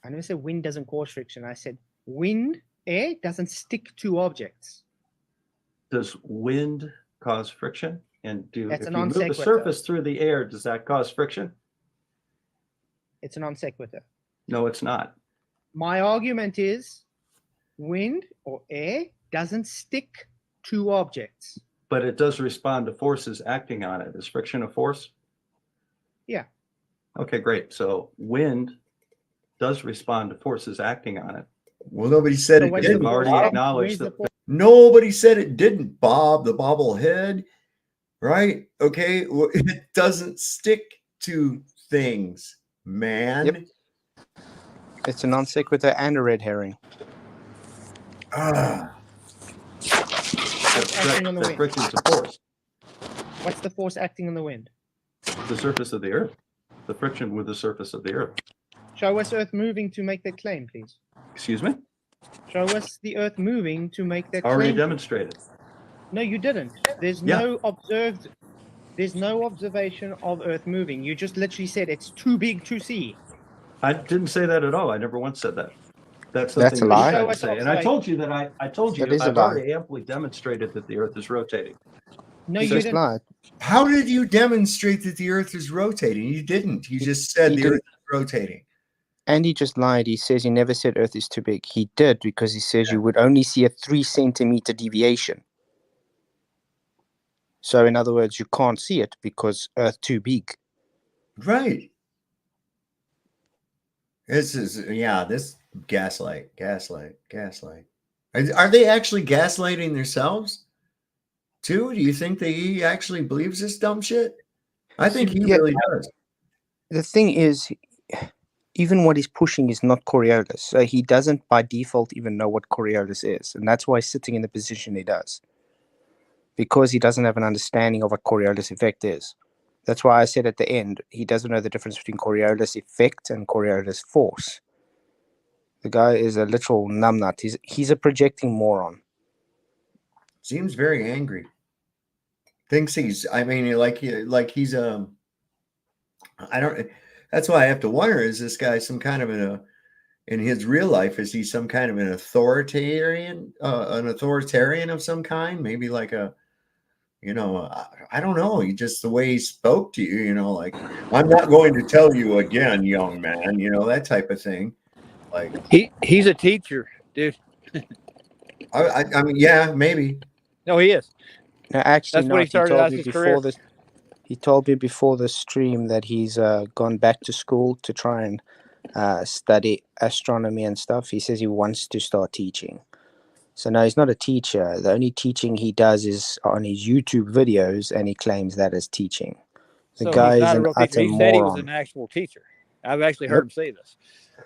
I never said wind doesn't cause friction. I said wind, air doesn't stick to objects. Does wind cause friction? And That's if a you move the non-sequitur. surface through the air, does that cause friction? It's a non sequitur. No, it's not. My argument is wind or air doesn't stick to objects. But it does respond to forces acting on it. Is friction a force? Yeah. Okay, great. So wind does respond to forces acting on it. Well, nobody said So it what's didn't. the already force? acknowledged Where's the that. Nobody said it didn't, Bob, the bobblehead. Right? Okay. Well, it doesn't stick to things, man. Yep. It's a non sequitur and a red herring. Ah. acting on the wind? Friction's a force. What's the force acting on the wind? The surface of the earth. The friction with the surface of the earth. Show us Earth moving to make that claim, please. Excuse me? Show us the Earth moving to make that Already claim. demonstrated. No, you didn't. There's no observed. There's no observation of Earth moving. You just literally said it's too big to see. I didn't say that at all. I never once said that. That's That's something a you lie. tried to say. And I told you that I told you That is a I've lie. already amply demonstrated that the earth is rotating. No, You you just didn't. lied. How did you demonstrate that the earth is rotating? You didn't. You just said he the earth didn't. is rotating. And he just lied. He says he never said Earth is too big. He did, because he says you would only see a 3 centimeter deviation. So in other words, you can't see it because Earth too big. Right. This is, this gaslight. Are they actually gaslighting themselves too? Do you think he actually believes this dumb shit? I think he Yeah. really does. The thing is, even what he's pushing is not Coriolis. So he doesn't by default even know what Coriolis is. And that's why he's sitting in the position he does. Because he doesn't have an understanding of what Coriolis effect is. That's why I said at the end, he doesn't know the difference between Coriolis effect and Coriolis force. The guy is a literal numbnut. He's a projecting moron. Seems very angry. Thinks he's, I mean, he's I don't, that's why I have to wonder, is this guy some kind of in his real life, is he some kind of an authoritarian of some kind? Maybe like I don't know. Just the way he spoke to you, like, I'm not going to tell you again, young man, that type of thing. Like, he's a teacher, dude. I mean, yeah, maybe. No, he is. No, actually, That's what he started as his career. He told me before the stream that he's gone back to school to try and study astronomy and stuff. He says he wants to start teaching. So no, he's not a teacher. The only teaching he does is on his YouTube videos, and he claims that as teaching. The guy is an utter He said he was moron. an actual teacher. I've actually heard him say this.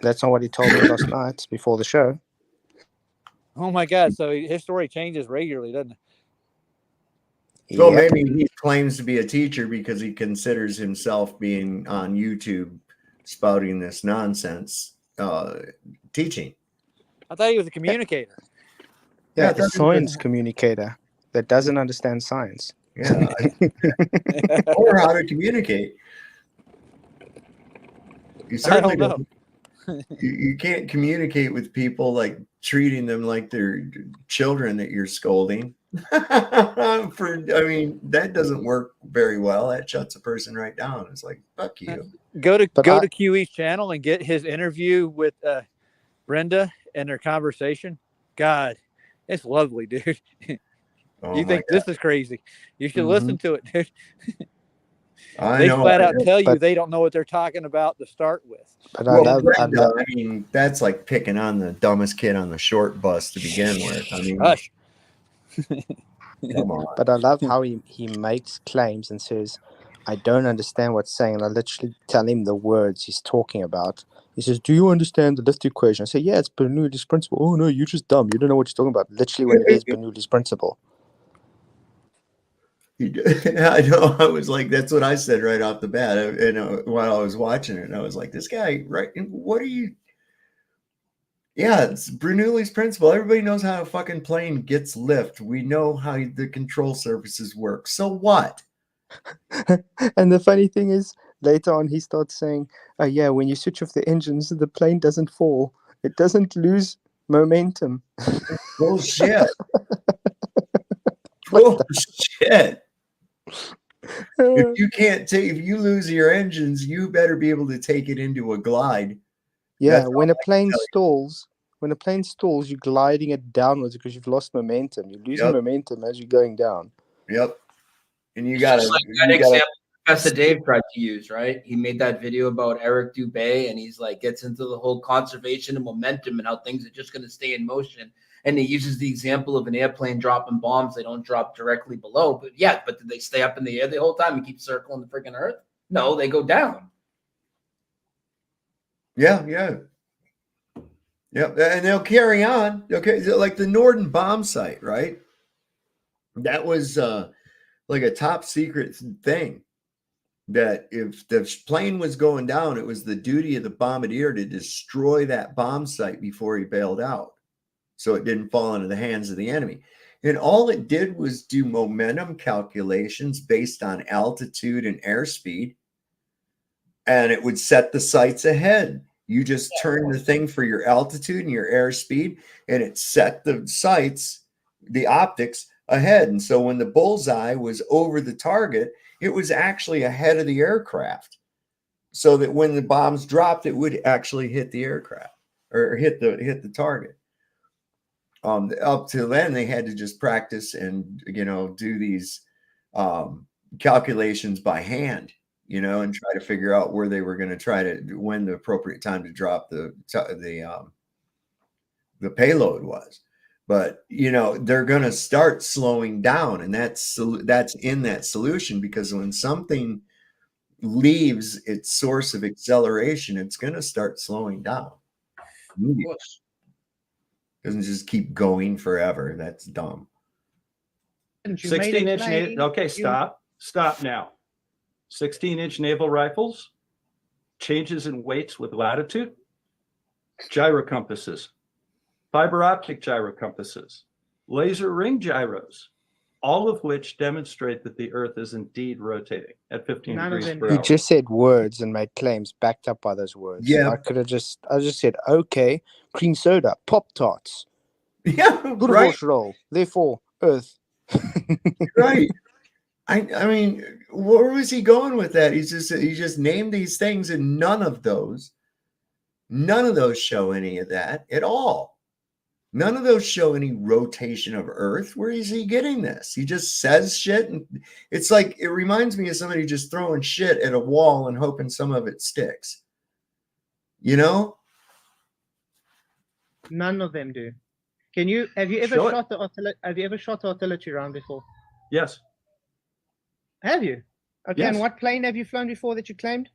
That's not what he told me last night before the show. Oh my God! So his story changes regularly, doesn't it? So maybe he claims to be a teacher because he considers himself being on YouTube spouting this nonsense teaching. I thought he was a communicator. Yeah, a science communicator that doesn't understand science. Yeah. Or how to communicate. You certainly don't. You can't communicate with people like treating them like they're children that you're scolding. That doesn't work very well. That shuts a person right down. It's like, fuck you. Go to QE's channel and get his interview with Brenda and their conversation. God, it's lovely, dude. You think this is crazy? You should listen to it, dude. They flat out tell you they don't know what they're talking about to start with. Brenda, that's like picking on the dumbest kid on the short bus to begin with. Hush. Come on. But I love how he makes claims and says, I don't understand what's saying. And I literally tell him the words he's talking about. He says, do you understand the lift equation? I say, yeah, it's Bernoulli's principle. Oh, no, you're just dumb. You don't know what you're talking about. Literally when it is Bernoulli's principle. I know. I was like, that's what I said right off the bat. And while I was watching it, and I was like, this guy, right? What are you? Yeah, it's Bernoulli's principle. Everybody knows how a fucking plane gets lift. We know how the control surfaces work. So what? And the funny thing is, later on, he starts saying, "Oh yeah, when you switch off the engines, the plane doesn't fall. It doesn't lose momentum." Bullshit. Bullshit. If you lose your engines, you better be able to take it into a glide. Yeah, when a plane stalls, you're gliding it downwards because you've lost momentum. You're losing momentum as you're going down. Yep. And you It's got just like that example Professor Dave tried to use, right? He made that video about Eric Dubé, and he's like gets into the whole conservation of momentum and how things are just going to stay in motion. And he uses the example of an airplane dropping bombs. They don't drop directly below, but did they stay up in the air the whole time and keep circling the freaking Earth? No, they go down. Yeah. And they'll carry on. Okay, like the Norden bomb site, right? That was like a top secret thing. That if the plane was going down, it was the duty of the bombardier to destroy that bomb site before he bailed out, so it didn't fall into the hands of the enemy. And all it did was do momentum calculations based on altitude and airspeed, and it would set the sights ahead. You just turn the thing for your altitude and your airspeed, and it set the sights, the optics, ahead. And so when the bullseye was over the target, it was actually ahead of the aircraft, so that when the bombs dropped, it would actually hit the aircraft or hit the target. Up till then, they had to just practice and do these calculations by hand, and try to figure out where they were going to try to when the appropriate time to drop the payload was. But they're going to start slowing down, and that's in that solution, because when something leaves its source of acceleration, it's going to start slowing down. Doesn't just keep going forever. That's dumb. 16-inch. Okay, stop now. 16-inch naval rifles, changes in weights with latitude, gyro compasses, fiber optic gyro compasses, laser ring gyros, all of which demonstrate that the Earth is indeed rotating at 15 degrees per hour. You just said words and made claims backed up by those words. Yeah. I just said, okay, cream soda, Pop-Tarts. Yeah, right. Roll, therefore, Earth. Right. I mean, where was he going with that? He just named these things, and none of those show any of that at all. None of those show any rotation of Earth. Where is he getting this? He just says shit, and it's like, it reminds me of somebody just throwing shit at a wall and hoping some of it sticks. None of them do. Have you ever shot the artillery round before? Yes. Have you? Okay, yes. And what plane have you flown before that you claimed?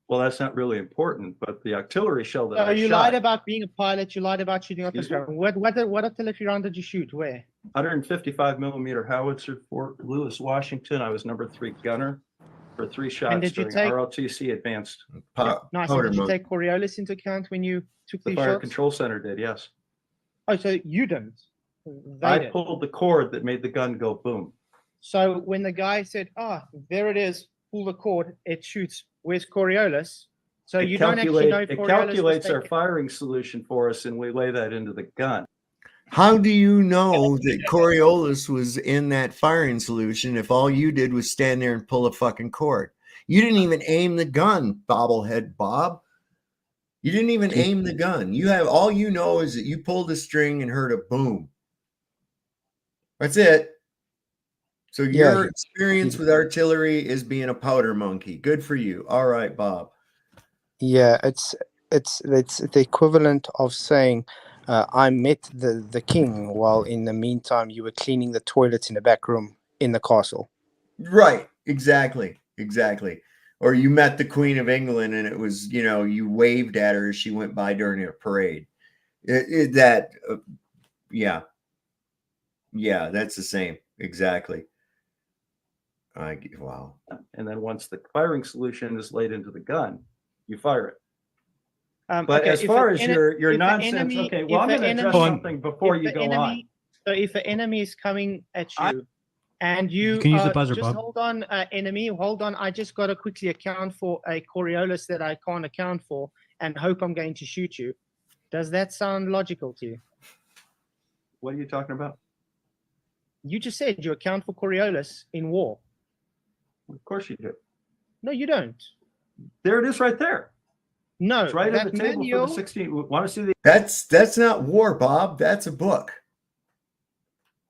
Well, that's not really important, but the artillery shell that you lied about being a pilot. You lied about shooting artillery round. What artillery round did you shoot? Where? 155 millimeter howitzer, Fort Lewis, Washington. I was number 3 gunner for 3 shots during ROTC advanced. Nice. And did you take Coriolis into account when you took these shots? The Fire Control Center did, yes. Oh, so you didn't? I pulled the cord that made the gun go boom. So when the guy said, there it is, pull the cord, it shoots. Where's Coriolis? So you don't actually know Coriolis. It calculates our firing solution for us, and we lay that into the gun. How do you know that Coriolis was in that firing solution if all you did was stand there and pull a fucking cord? You didn't even aim the gun, bobblehead Bob. You didn't even aim the gun. All you know is that you pulled a string and heard a boom. That's it. So your experience with artillery is being a powder monkey. Good for you. All right, Bob. Yeah, it's the equivalent of saying I met the king while in the meantime you were cleaning the toilets in the back room in the castle. Right. Exactly. Or you met the Queen of England and it was, you waved at her as she went by during a parade. Yeah, that's the same. exactly. Wow. And then once the firing solution is laid into the gun, you fire it. But okay, as far as your if an nonsense, enemy, okay, well, I'm if going an to address enemy, something before if you the go enemy, on. so if an enemy is coming at you, and you can use the buzzer, just Bob. hold on, enemy, hold on. I just got to quickly account for a Coriolis that I can't account for, and hope I'm going to shoot you. Does that sound logical to you? What are you talking about? You just said you account for Coriolis in war. Of course you do. No, you don't. There it is right there. No, It's right that on the table manual, for the 16. Want to see the? That's not war, Bob. That's a book.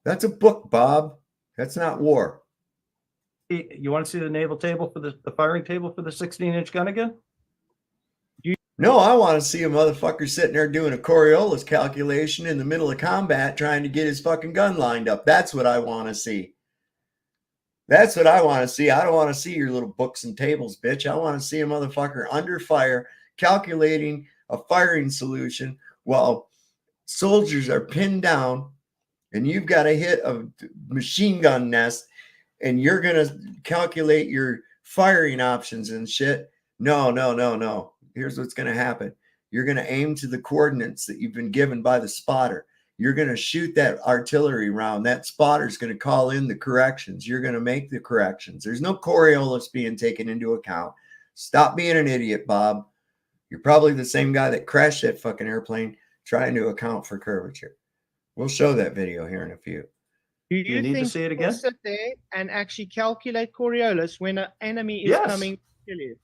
That's a book, Bob. That's not war. You want to see the naval table for the firing table for the 16-inch gun again? No, I want to see a motherfucker sitting there doing a Coriolis calculation in the middle of combat trying to get his fucking gun lined up. That's what I want to see. That's what I want to see. I don't want to see your little books and tables, bitch. I want to see a motherfucker under fire calculating a firing solution while soldiers are pinned down and you've got to hit a machine gun nest and you're going to calculate your firing options and shit. No. Here's what's going to happen. You're going to aim to the coordinates that you've been given by the spotter. You're going to shoot that artillery round. That spotter's going to call in the corrections. You're going to make the corrections. There's no Coriolis being taken into account. Stop being an idiot, Bob. You're probably the same guy that crashed that fucking airplane trying to account for curvature. We'll show that video here in a few. do you need to think see it people again? sit there and actually calculate Coriolis when an enemy is Yes. coming to kill you?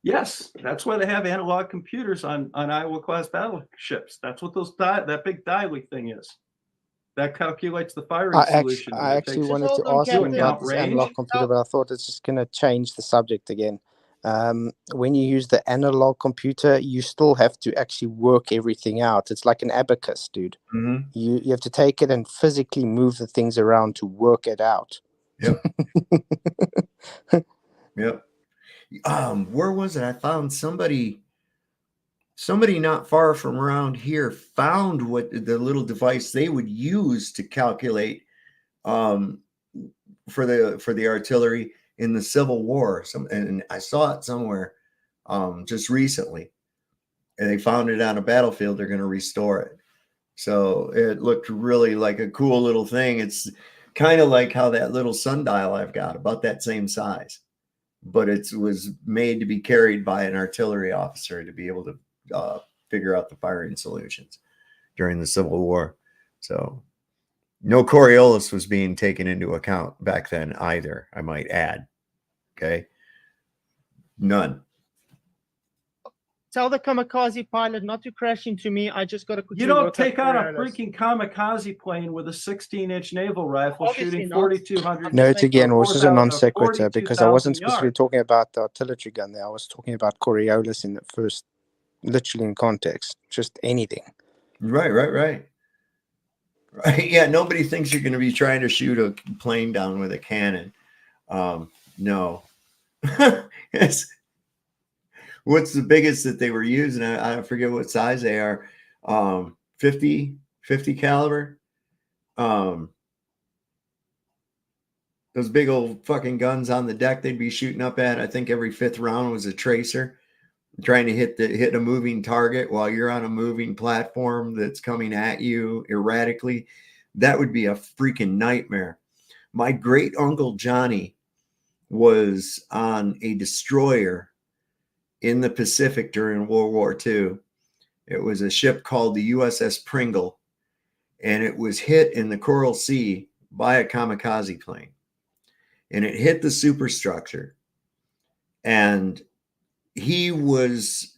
Yes, that's why they have analog computers on Iowa class battleships. That's what that big dialing thing is. That calculates the firing solution. I actually Takes wanted to hold on, ask him Captain. about this analog range. computer, but I thought it's just going to change the subject again. When you use the analog computer, you still have to actually work everything out. It's like an abacus, dude. Mm-hmm. You have to take it and physically move the things around to work it out. Yep. Yep. Where was it? I found somebody not far from around here found what the little device they would use to calculate for the artillery in the Civil War. And I saw it somewhere just recently, and they found it on a battlefield. They're going to restore it. So it looked really like a cool little thing. It's kind of like how that little sundial I've got, about that same size, but it was made to be carried by an artillery officer to be able to figure out the firing solutions during the Civil War. So no Coriolis was being taken into account back then either, I might add. Okay. None. Tell the kamikaze pilot not to crash into me. I just got to quickly You don't work take up on a Coriolis. freaking kamikaze plane with a 16-inch naval rifle Obviously shooting not. 4,200. Note again, was just a non sequitur 42,000 because I wasn't yards. specifically talking about the artillery gun there. I was talking about Coriolis in the first, literally in context, just anything. Right. Yeah, nobody thinks you're going to be trying to shoot a plane down with a cannon. No. What's the biggest that they were using? I forget what size they are. 50 caliber. Those big old fucking guns on the deck they'd be shooting up at. I think every fifth round was a tracer, trying to hit a moving target while you're on a moving platform that's coming at you erratically. That would be a freaking nightmare. My great uncle Johnny was on a destroyer in the Pacific during World War II. It was a ship called the USS Pringle, and it was hit in the Coral Sea by a kamikaze plane. And it hit the superstructure. And he was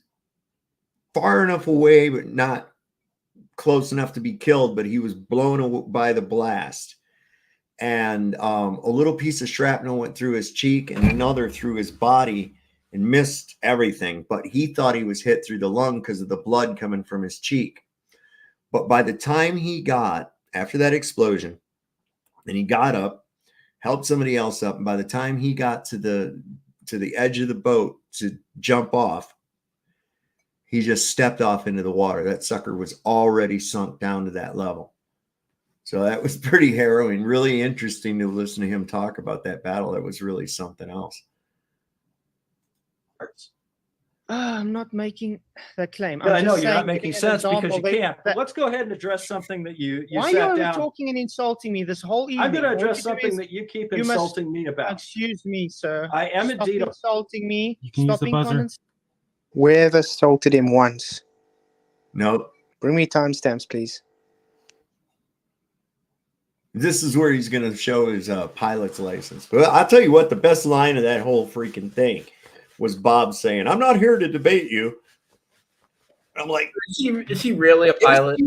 far enough away, but not close enough to be killed, but he was blown away by the blast. And a little piece of shrapnel went through his cheek and another through his body and missed everything. But he thought he was hit through the lung because of the blood coming from his cheek. But by the time he got, after that explosion, and he got up, helped somebody else up, and by the time he got to the edge of the boat to jump off, he just stepped off into the water. That sucker was already sunk down to that level. So that was pretty harrowing, really interesting to listen to him talk about that battle. That was really something else. I'm not making the claim. Yeah, I'm I know just you're saying, not making giving an sense because you example can't. But let's go ahead and address something that you why are sat you down. talking and insulting me this whole evening? I'm going to All address you do something is- that you keep you must- insulting me about. Excuse me, sir. I am Stop indeed. insulting me. You can use Stop the being buzzer. condescending. Whoever assaulted him once. No. Bring me timestamps, please. This is where he's going to show his pilot's license. But I'll tell you what, the best line of that whole freaking thing was Bob saying, "I'm not here to debate you." I'm like, is he really a pilot?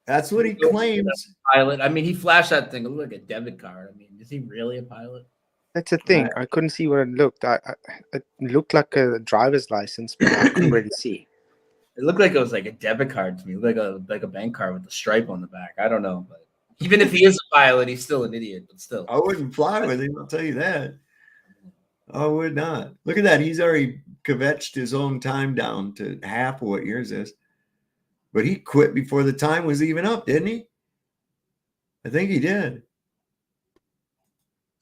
That's what he claims. Pilot. I mean, he flashed that thing. It looked like a debit card. I mean, is he really a pilot? That's the thing. I couldn't see what it looked. It looked like a driver's license, but I couldn't really see. It looked like it was like a debit card to me, like a bank card with a stripe on the back. I don't know, but even if he is a pilot, he's still an idiot. But still, I wouldn't fly with him. I'll tell you that. I would not. Look at that. He's already kvetched his own time down to half of what yours is. But he quit before the time was even up, didn't he? I think he did.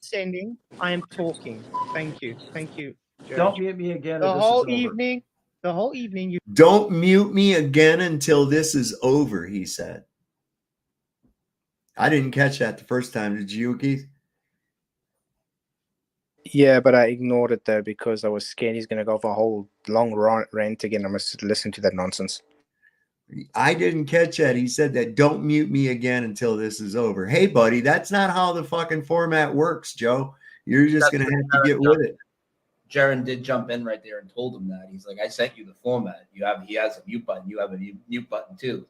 Sending. I am talking. Thank you. Thank you. Judge. Don't mute me again. The whole evening. The whole evening. You Don't mute me again until this is over, he said. I didn't catch that the first time. Did you, Keith? Yeah, but I ignored it though because I was scared he's going to go for a whole long rant again. I must listen to that nonsense. I didn't catch that. He said that don't mute me again until this is over. Hey, buddy, that's not how the fucking format works, Joe. You're just going to have to get with it. Jaron did jump in right there and told him that. He's like, I sent you the format. He has a mute button. You have a mute button too.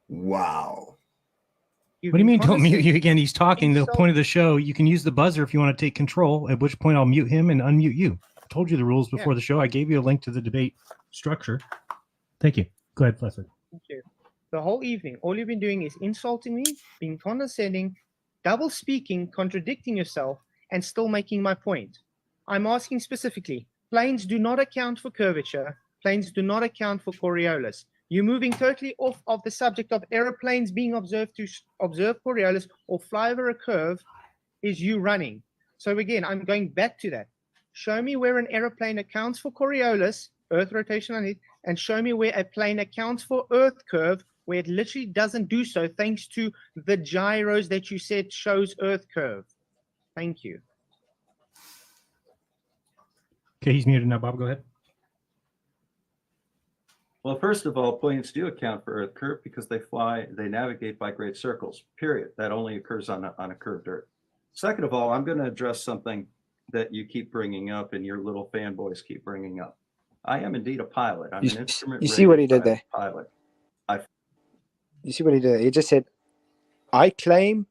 Wow. What do you mean don't mute you again? He's talking. The point of the show, you can use the buzzer if you want to take control, at which point I'll mute him and unmute you. I told you the rules before the show. I gave you a link to the debate structure. Thank you. Go ahead, Flesser. Thank you. The whole evening, all you've been doing is insulting me, being condescending, double speaking, contradicting yourself, and still making my point. I'm asking specifically, planes do not account for curvature. Planes do not account for Coriolis. You're moving totally off of the subject of aeroplanes being observed to observe Coriolis or fly over a curve is you running. So again, I'm going back to that. Show me where an aeroplane accounts for Coriolis, Earth rotation on it, and show me where a plane accounts for Earth curve, where it literally doesn't do so thanks to the gyros that you said shows Earth curve. Thank you. Okay, he's muted now. Bob, go ahead. Well, first of all, planes do account for Earth curve because they navigate by great circles, period. That only occurs on a curved Earth. Second of all, I'm going to address something that you keep bringing up and your little fanboys keep bringing up. I am indeed a pilot. I'm an instrument. You see what he did there? Pilot. You see what he did? He just said, I claim,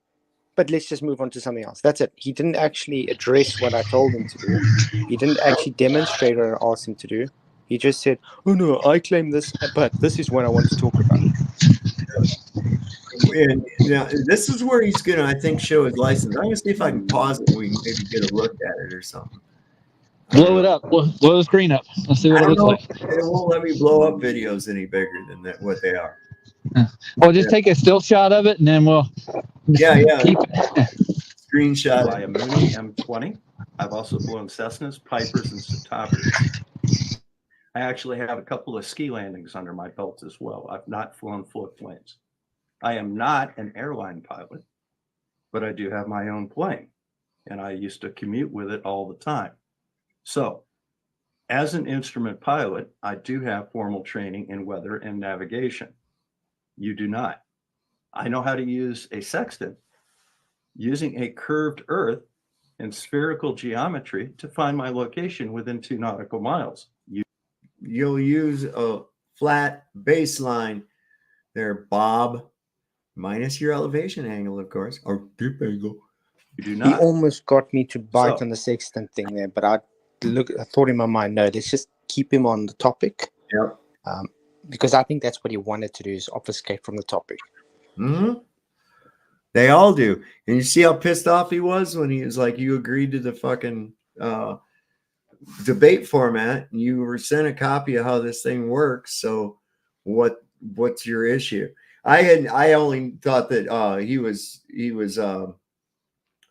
but let's just move on to something else. That's it. He didn't actually address what I told him to do. He didn't actually demonstrate what I asked him to do. He just said, oh no, I claim this, but this is what I want to talk about. And now this is where he's going to, I think, show his license. I'm going to see if I can pause it and we can maybe get a look at it or something. Blow it up. Blow the screen up. Let's see what it looks like. It won't let me blow up videos any bigger than what they are. Well, just take a still shot of it, and then we'll. Yeah. Keep it. Screenshot. By a Mooney M20. I've also flown Cessnas, Pipers, and Citabers. I actually have a couple of ski landings under my belt as well. I've not flown float planes. I am not an airline pilot, but I do have my own plane, and I used to commute with it all the time. So, as an instrument pilot, I do have formal training in weather and navigation. You do not. I know how to use a sextant using a curved Earth and spherical geometry to find my location within 2 nautical miles. You'll use a flat baseline there, Bob, minus your elevation angle, of course, or dip angle. You do He not. almost got me to bite on the sextant thing there, but I thought in my mind, no, let's just keep him on the topic. Yep. Because I think that's what he wanted to do, is obfuscate from the topic. Mm-hmm. They all do. And you see how pissed off he was when he was like, you agreed to the fucking debate format. You were sent a copy of how this thing works. So what's your issue? I only thought that he was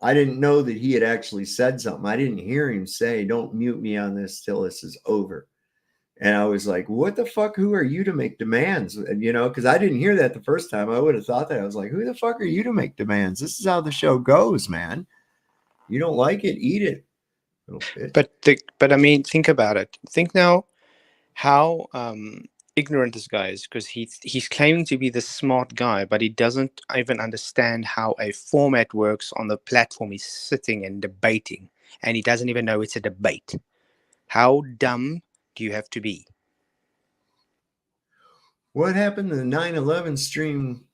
I didn't know that he had actually said something. I didn't hear him say, "Don't mute me on this till this is over." And I was like, "What the fuck? Who are you to make demands?" And because I didn't hear that the first time. I would have thought that. I was like, "Who the fuck are you to make demands? This is how the show goes, man. You don't like it, eat it, little bitch." But I mean, think about it. Think now how ignorant this guy is, because he's claiming to be the smart guy, but he doesn't even understand how a format works on the platform he's sitting and debating, and he doesn't even know it's a debate. How dumb do you have to be? What happened to the 9/11 stream?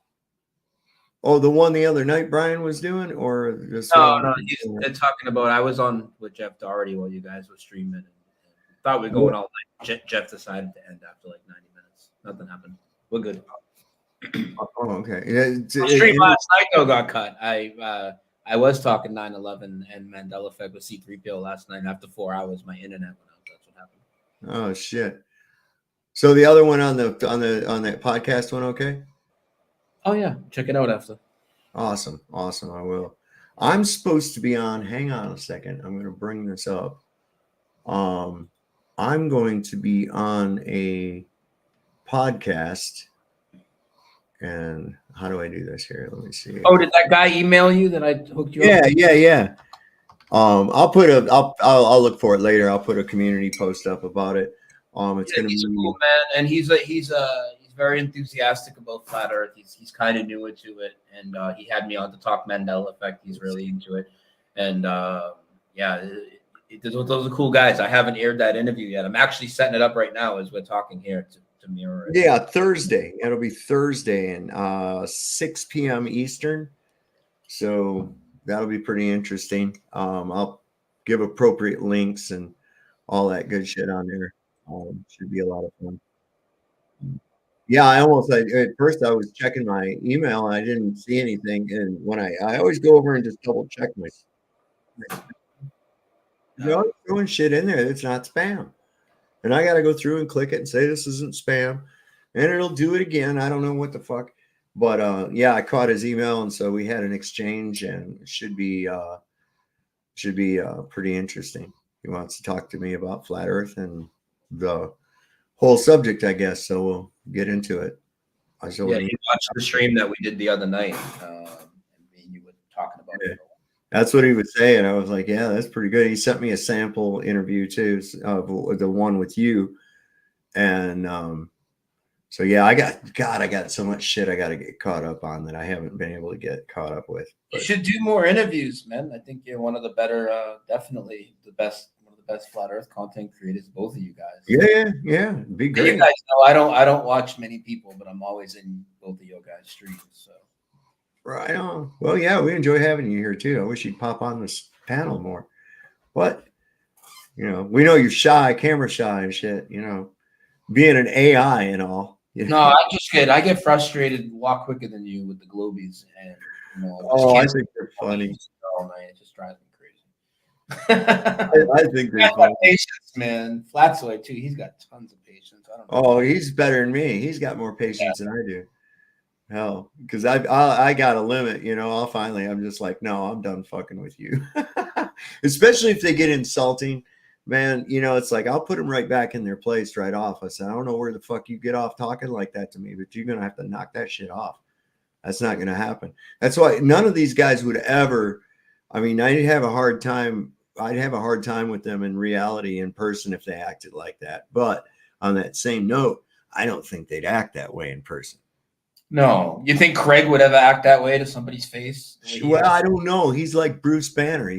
Oh, the one the other night Brian was doing, or this one? No, they're talking about. I was on with Jeff Doherty while you guys were streaming. And thought we were going all night. Jeff decided to end after like 90 minutes. Nothing happened. We're good. Oh, okay. Yeah, the stream last night though got cut. I was talking 9/11 and Mandela effect with C3PO last night. After 4 hours, my internet went out. That's what happened. Oh shit. So the other one on that podcast went okay? Oh yeah, check it out after. Awesome. I will. I'm supposed to be on. Hang on a second. I'm going to bring this up. I'm going to be on a podcast. And how do I do this here? Let me see. Oh, did that guy email you that I hooked you up? Yeah. I'll look for it later. I'll put a community post up about it. It's going to be cool, man, and he's very enthusiastic about flat Earth. He's kind of new into it, and he had me on to talk Mandela effect. He's really into it, and those are cool guys. I haven't aired that interview yet. I'm actually setting it up right now as we're talking here to mirror it. Yeah, Thursday. It'll be Thursday and 6 p.m. Eastern. So that'll be pretty interesting. I'll give appropriate links and all that good shit on there. Should be a lot of fun. Yeah, at first I was checking my email and I didn't see anything. And when I always go over and just double check my throwing shit in there that's not spam. And I got to go through and click it and say this isn't spam. And it'll do it again. I don't know what the fuck. But I caught his email, and so we had an exchange, and it should be pretty interesting. He wants to talk to me about flat Earth and the whole subject, I guess. So we'll get into it. He watched the stream that we did the other night, and you were talking about it. That's what he was saying. I was like, yeah, that's pretty good. He sent me a sample interview too of the one with you, and so yeah, I got so much shit I got to get caught up on that I haven't been able to get caught up with. You should do more interviews, man. I think you're one of the better, definitely one of the best flat Earth content creators. Both of you guys. Yeah, be great. You guys know I don't watch many people, but I'm always in both of your guys' streams. So. Right on. Well, yeah, we enjoy having you here too. I wish you'd pop on this panel more. But we know you're shy, camera shy and shit. Being an AI and all. No, I get frustrated, walk quicker than you with the globies, and I think they're funny. All night. It just drives me crazy. I think they're funny. Patience, man. Flatsoy too. He's got tons of patience. I don't know. Oh, he's better than me. He's got more patience than I do. Hell, because I got a limit. I'm just like, no, I'm done fucking with you. Especially if they get insulting. Man, it's like I'll put them right back in their place right off. I said, I don't know where the fuck you get off talking like that to me, but you're going to have to knock that shit off. That's not going to happen. That's why none of these guys would ever, I'd have a hard time with them in reality in person if they acted like that. But on that same note, I don't think they'd act that way in person. No. You think Craig would ever act that way to somebody's face? Well, I don't know. He's like Bruce Banner,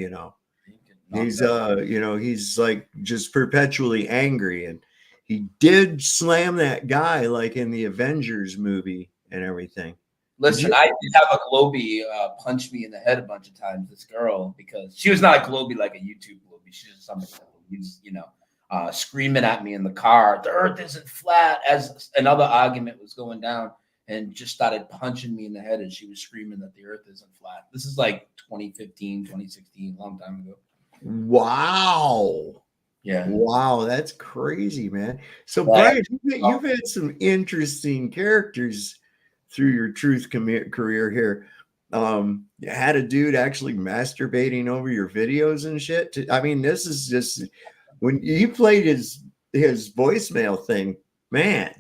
He's he's like just perpetually angry, and he did slam that guy like in the Avengers movie and everything. Listen, I did have a Globie punch me in the head a bunch of times. This girl, because she was not a Globie like a YouTube Globie. She's just somebody who's screaming at me in the car. The Earth isn't flat. As another argument was going down, and just started punching me in the head as she was screaming that the Earth isn't flat. This is like 2015, 2016, a long time ago. Wow. Yeah. Wow, that's crazy, man. So Brian, you've had some interesting characters through your truth career here. You had a dude actually masturbating over your videos and shit. I mean, this is just when you played his voicemail thing, man.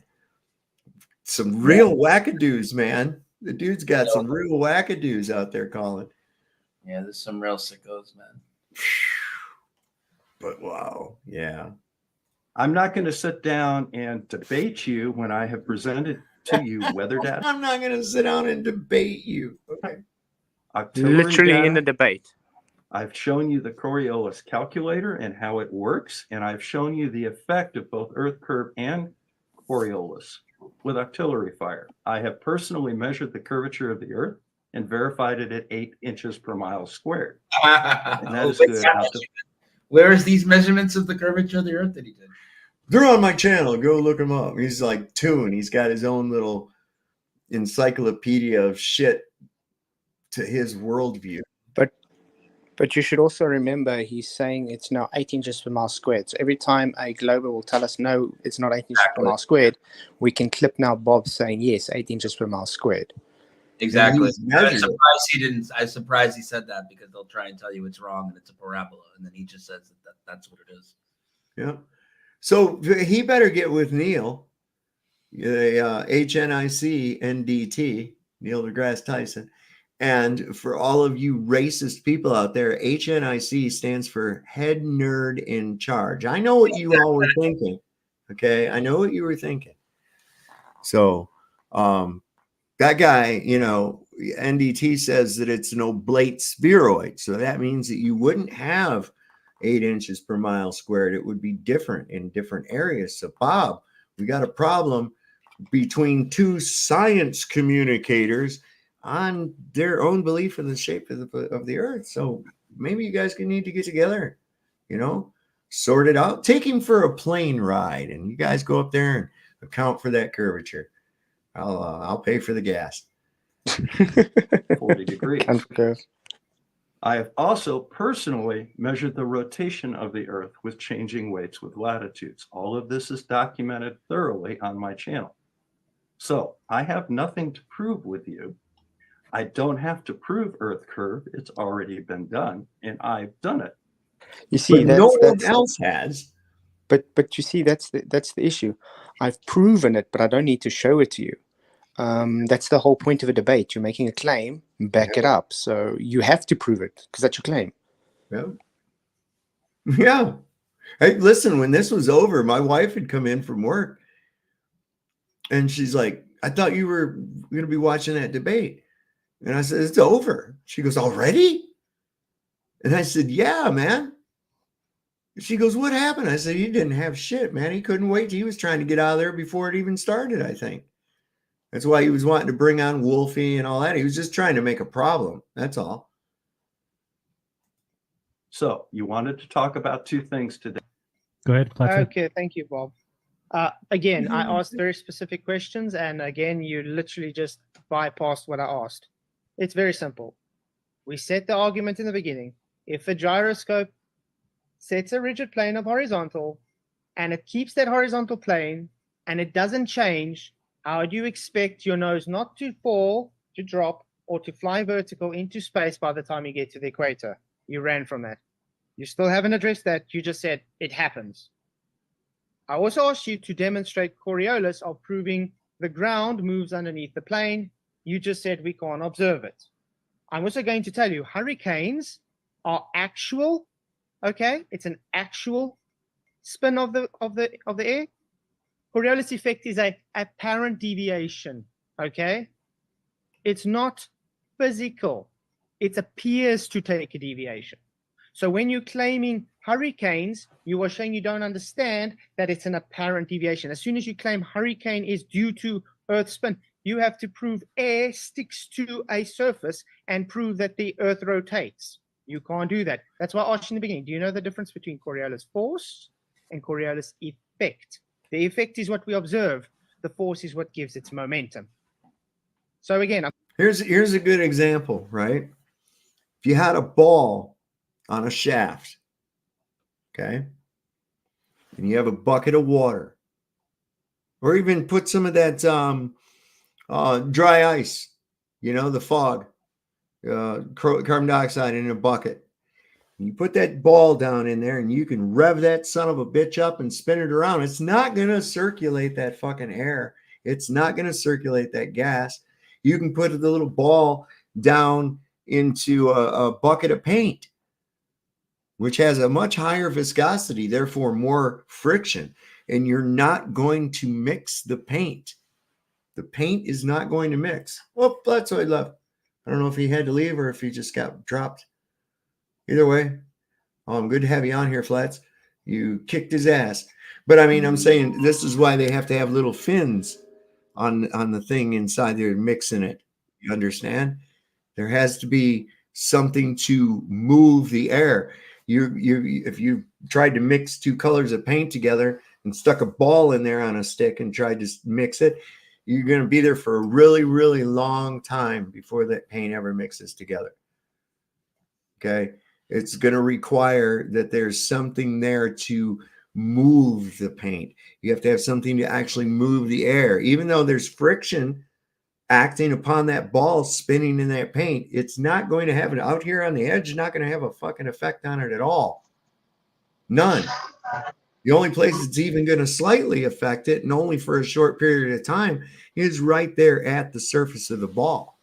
Some real wackadoos, man. The dude's got some real wackadoos out there calling. Yeah, there's some real sickos, man. But wow, yeah. I'm not going to sit down and debate you when I have presented to you weather data. I'm not going to sit down and debate you. Okay. Literally in the debate. I've shown you the Coriolis calculator and how it works, and I've shown you the effect of both Earth curve and Coriolis with artillery fire. I have personally measured the curvature of the Earth and verified it at 8 inches per mile squared. And that is good. Where is these measurements of the curvature of the Earth that he did? They're on my channel. Go look him up. He's like Toon. He's got his own little encyclopedia of shit to his worldview. But you should also remember he's saying it's now 8 inches per mile squared. So every time a glober will tell us, no, it's not 8 inches per mile squared, we can clip now Bob saying, yes, 8 inches per mile squared. Exactly. I'm surprised he said that, because they'll try and tell you it's wrong and it's a parabola. And then he just says that's what it is. Yeah. So he better get with Neil, HNIC NDT, Neil deGrasse Tyson. And for all of you racist people out there, HNIC stands for Head Nerd in Charge. I know what you all were thinking. Okay. I know what you were thinking. So that guy, NDT says that it's an oblate spheroid. So that means that you wouldn't have 8 inches per mile squared. It would be different in different areas. So Bob, we got a problem between two science communicators on their own belief in the shape of the Earth. So maybe you guys need to get together, sort it out. Take him for a plane ride, and you guys go up there and account for that curvature. I'll pay for the gas. 40 degrees. I have also personally measured the rotation of the Earth with changing weights with latitudes. All of this is documented thoroughly on my channel. So I have nothing to prove with you. I don't have to prove Earth curve. It's already been done, and I've done it. You see, no one else has. But you see, that's the issue. I've proven it, but I don't need to show it to you. That's the whole point of a debate. You're making a claim, back it up. So you have to prove it because that's your claim. Yeah. Yeah. Hey, listen, when this was over, my wife had come in from work and she's like, I thought you were going to be watching that debate. And I said, it's over. She goes, already? And I said, yeah, man. She goes, what happened? I said, he didn't have shit, man. He couldn't wait. He was trying to get out of there before it even started, I think. That's why he was wanting to bring on Wolfie and all that. He was just trying to make a problem. That's all. So you wanted to talk about two things today. Go ahead, Platform. Okay, thank you, Bob. Again, I asked very specific questions, and again, you literally just bypassed what I asked. It's very simple. We set the argument in the beginning. If a gyroscope sets a rigid plane of horizontal, and it keeps that horizontal plane, and it doesn't change, how do you expect your nose not to fall, to drop, or to fly vertical into space by the time you get to the equator? You ran from that. You still haven't addressed that. You just said it happens. I also asked you to demonstrate Coriolis of proving the ground moves underneath the plane. You just said we can't observe it. I'm also going to tell you hurricanes are actual. Okay, it's an actual spin of the air. Coriolis effect is a apparent deviation. Okay, it's not physical. It appears to take a deviation. So when you're claiming hurricanes, you are saying you don't understand that it's an apparent deviation. As soon as you claim hurricane is due to Earth spin, you have to prove air sticks to a surface and prove that the Earth rotates. You can't do that. That's why I asked you in the beginning, do you know the difference between Coriolis force and Coriolis effect? The effect is what we observe. The force is what gives its momentum. So again, here's a good example, right? If you had a ball on a shaft, okay, and you have a bucket of water, or even put some of that Dry ice, the fog, carbon dioxide in a bucket. You put that ball down in there and you can rev that son of a bitch up and spin it around. It's not going to circulate that fucking air. It's not going to circulate that gas. You can put the little ball down into a bucket of paint, which has a much higher viscosity, therefore more friction, and you're not going to mix the paint. The paint is not going to mix. Well, that's what I left. I don't know if he had to leave or if he just got dropped. Either way, good to have you on here, Flats. You kicked his ass. But I mean, I'm saying this is why they have to have little fins on the thing inside there mixing it. You understand? There has to be something to move the air. If you tried to mix two colors of paint together and stuck a ball in there on a stick and tried to mix it, you're going to be there for a really, really long time before that paint ever mixes together. Okay. It's going to require that there's something there to move the paint. You have to have something to actually move the air. Even though there's friction acting upon that ball spinning in that paint, it's not going to have it out here on the edge. It's not going to have a fucking effect on it at all. None. The only place it's even going to slightly affect it, and only for a short period of time, is right there at the surface of the ball.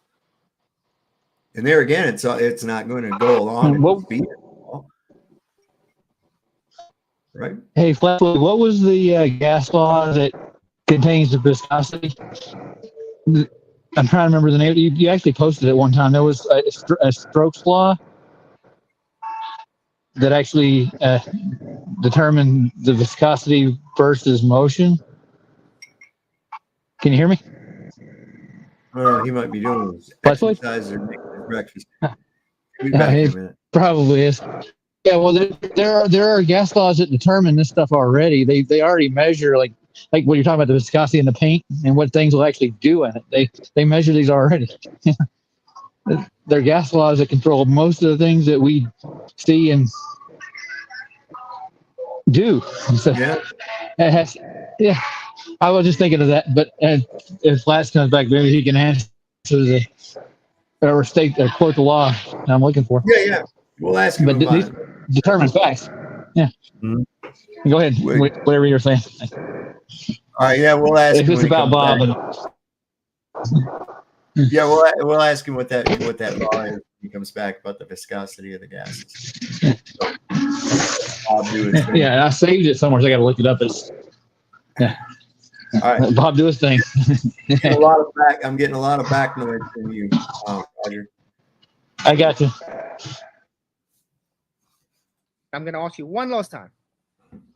And there again, it's not going to go along and beat it. Right. Hey, Flatwood, what was the gas law that contains the viscosity? I'm trying to remember the name. You actually posted it one time. There was a Stokes law that actually determined the viscosity versus motion. Can you hear me? He might be doing his exercise or making his breakfast. Be back in a minute. Probably is. Yeah, well, there are gas laws that determine this stuff already. They already measure like what you're talking about, the viscosity in the paint and what things will actually do in it. They measure these already. They're gas laws that control most of the things that we see and do. So, yeah. I was just thinking of that, but if Flats comes back, maybe he can answer or state or quote the law I'm looking for. Yeah. We'll ask him but about these it. determine facts. Yeah. Mm-hmm. Go ahead. Whatever you're saying. All right. Yeah, we'll ask him. If it's about Bob. Yeah, we'll ask him what that law is when he comes back about the viscosity of the gases. So, yeah, I saved it somewhere, so I got to look it up. All right. Bob, do his thing. I'm getting a lot of back noise from you, Roger. I got you. I'm going to ask you one last time.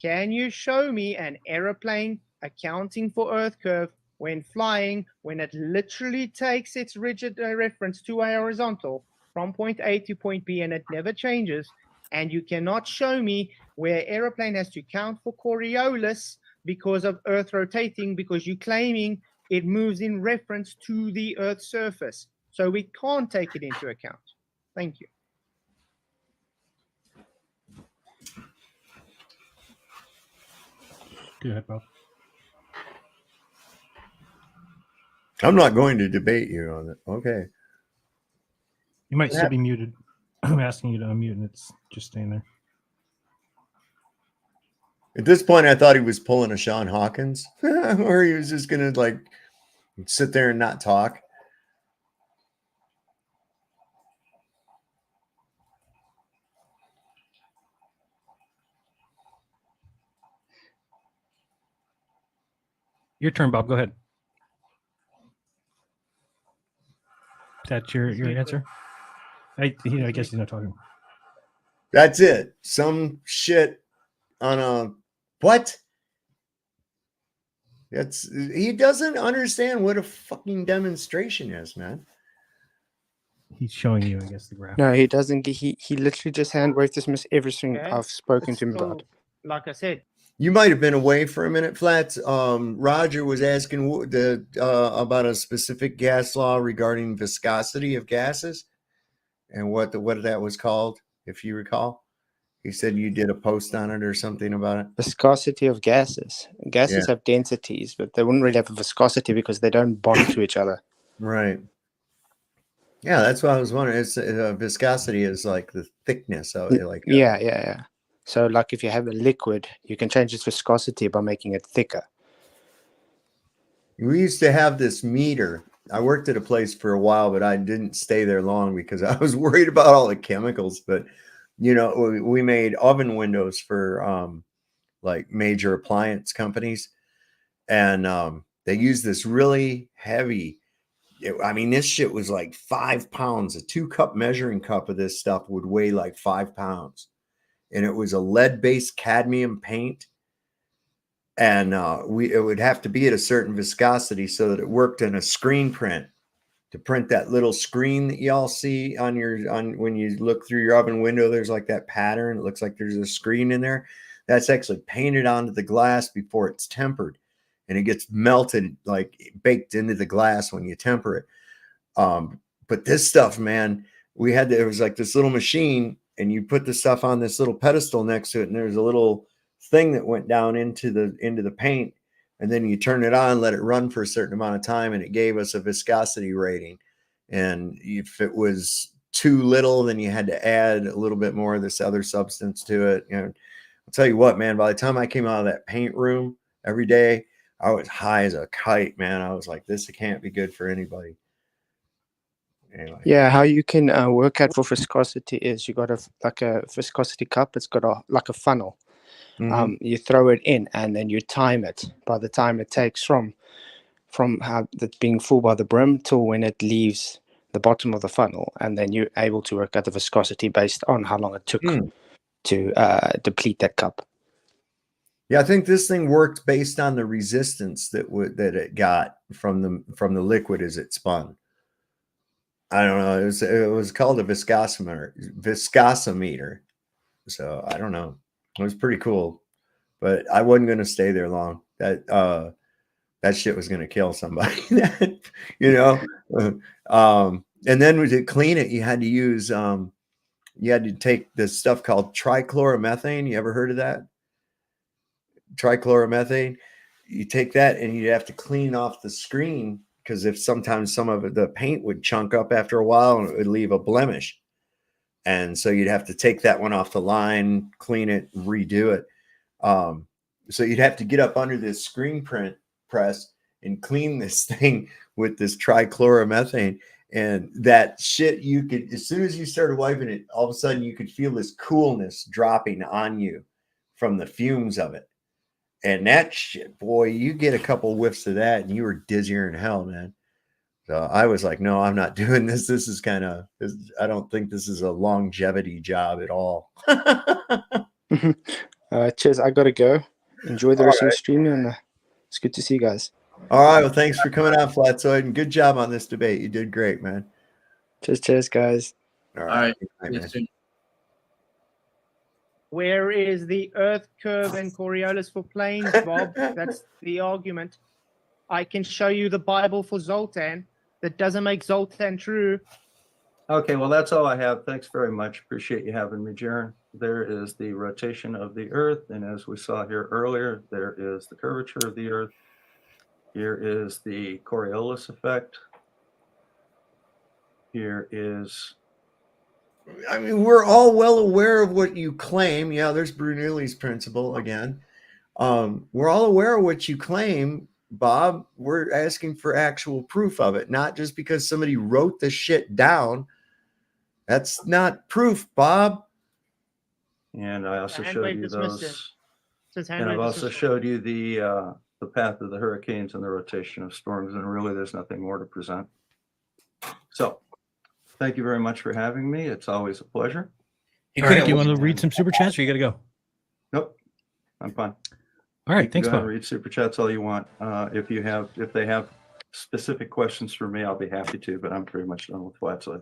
Can you show me an aeroplane accounting for Earth curve when flying, when it literally takes its rigid reference to a horizontal from point A to point B and it never changes? And you cannot show me where aeroplane has to account for Coriolis because of Earth rotating, because you're claiming it moves in reference to the Earth's surface. So we can't take it into account. Thank you. Go ahead, Bob. I'm not going to debate you on it. Okay. You might still be muted. I'm asking you to unmute, and it's just staying there. At this point, I thought he was pulling a Sean Hawkins, or he was just going to sit there and not talk. Your turn, Bob. Go ahead. That's your answer? I guess he's not talking. That's it. Some shit on a what? He doesn't understand what a fucking demonstration is, man. He's showing you, I guess, the graph. No, he doesn't. He literally just hand wave dismiss everything I've spoken to him about. Like I said, you might have been away for a minute, Flats. Roger was asking about a specific gas law regarding viscosity of gases and what that was called, if you recall. You said you did a post on it or something about it. Viscosity of gases. Gases Yeah. have densities, but they wouldn't really have a viscosity because they don't bond to each other. Right. Yeah, that's what I was wondering. It's viscosity is like the thickness of it, like Yeah. So, like if you have a liquid, you can change its viscosity by making it thicker. we used to have this meter. I worked at a place for a while, but I didn't stay there long because I was worried about all the chemicals. But you know, we made oven windows for like major appliance companies, and they used this really heavy. I mean, this shit was like 5 pounds. A 2-cup measuring cup of this stuff would weigh like 5 pounds, and it was a lead-based cadmium paint. And it would have to be at a certain viscosity so that it worked in a screen print to print that little screen that y'all see on when you look through your oven window. There's like that pattern. It looks like there's a screen in there. That's actually painted onto the glass before it's tempered, and it gets melted, like baked into the glass when you temper it. But this stuff, man, it was like this little machine, and you put the stuff on this little pedestal next to it, and there's a little thing that went down into the paint, and then you turn it on, let it run for a certain amount of time, and it gave us a viscosity rating. And if it was too little, then you had to add a little bit more of this other substance to it. You know, I'll tell you what, man, by the time I came out of that paint room every day, I was high as a kite, man. I was like, this can't be good for anybody. Anyway. Yeah, how you can work out for viscosity is you got a viscosity cup. It's got like a funnel. Mhm. You throw it in, and then you time it by the time it takes from how it's being full by the brim till when it leaves the bottom of the funnel, and then you're able to work out the viscosity based on how long it took to deplete that cup. Yeah, I think this thing worked based on the resistance that it got from the liquid as it spun. I don't know. It was called a viscosometer. So I don't know. It was pretty cool, but I wasn't going to stay there long. That shit was going to kill somebody. You know. And then to clean it, you had to use you had to take this stuff called trichloromethane. You ever heard of that? Trichloromethane. You take that and you have to clean off the screen, because if sometimes some of the paint would chunk up after a while and it would leave a blemish. And so you'd have to take that one off the line, clean it, redo it. So you'd have to get up under this screen print press and clean this thing with this trichloromethane. And that shit, you could, as soon as you started wiping it, all of a sudden you could feel this coolness dropping on you from the fumes of it. And that shit, boy, you get a couple whiffs of that and you were dizzier than hell, man. So I was like, no, I'm not doing this. This is I don't think this is a longevity job at all. Cheers, I gotta go. Enjoy the rest of the stream, and it's good to see you guys. All right, well, thanks for coming on, Flatsoid, and good job on this debate. You did great, man. Cheers, guys. All right. Where is the Earth curve and Coriolis for planes, Bob? That's the argument. I can show you the Bible for Zoltan. That doesn't make Zoltan true. Okay, well, that's all I have. Thanks very much. Appreciate you having me, Jaron. There is the rotation of the Earth, and as we saw here earlier, there is the curvature of the Earth. Here is the Coriolis effect. Here is... I mean, we're all well aware of what you claim. Yeah, there's Brunelli's principle again. We're all aware of what you claim, Bob. We're asking for actual proof of it, not just because somebody wrote the shit down. That's not proof, Bob. And I also showed you those. And I've also showed you the path of the hurricanes and the rotation of storms. And really, there's nothing more to present. So, thank you very much for having me. It's always a pleasure. All right, do you want to read some super chats, or you got to go? Nope, I'm fine. All right, thanks, Bob. Read super chats all you want. If they have specific questions for me, I'll be happy to. But I'm pretty much done with Flatsoid.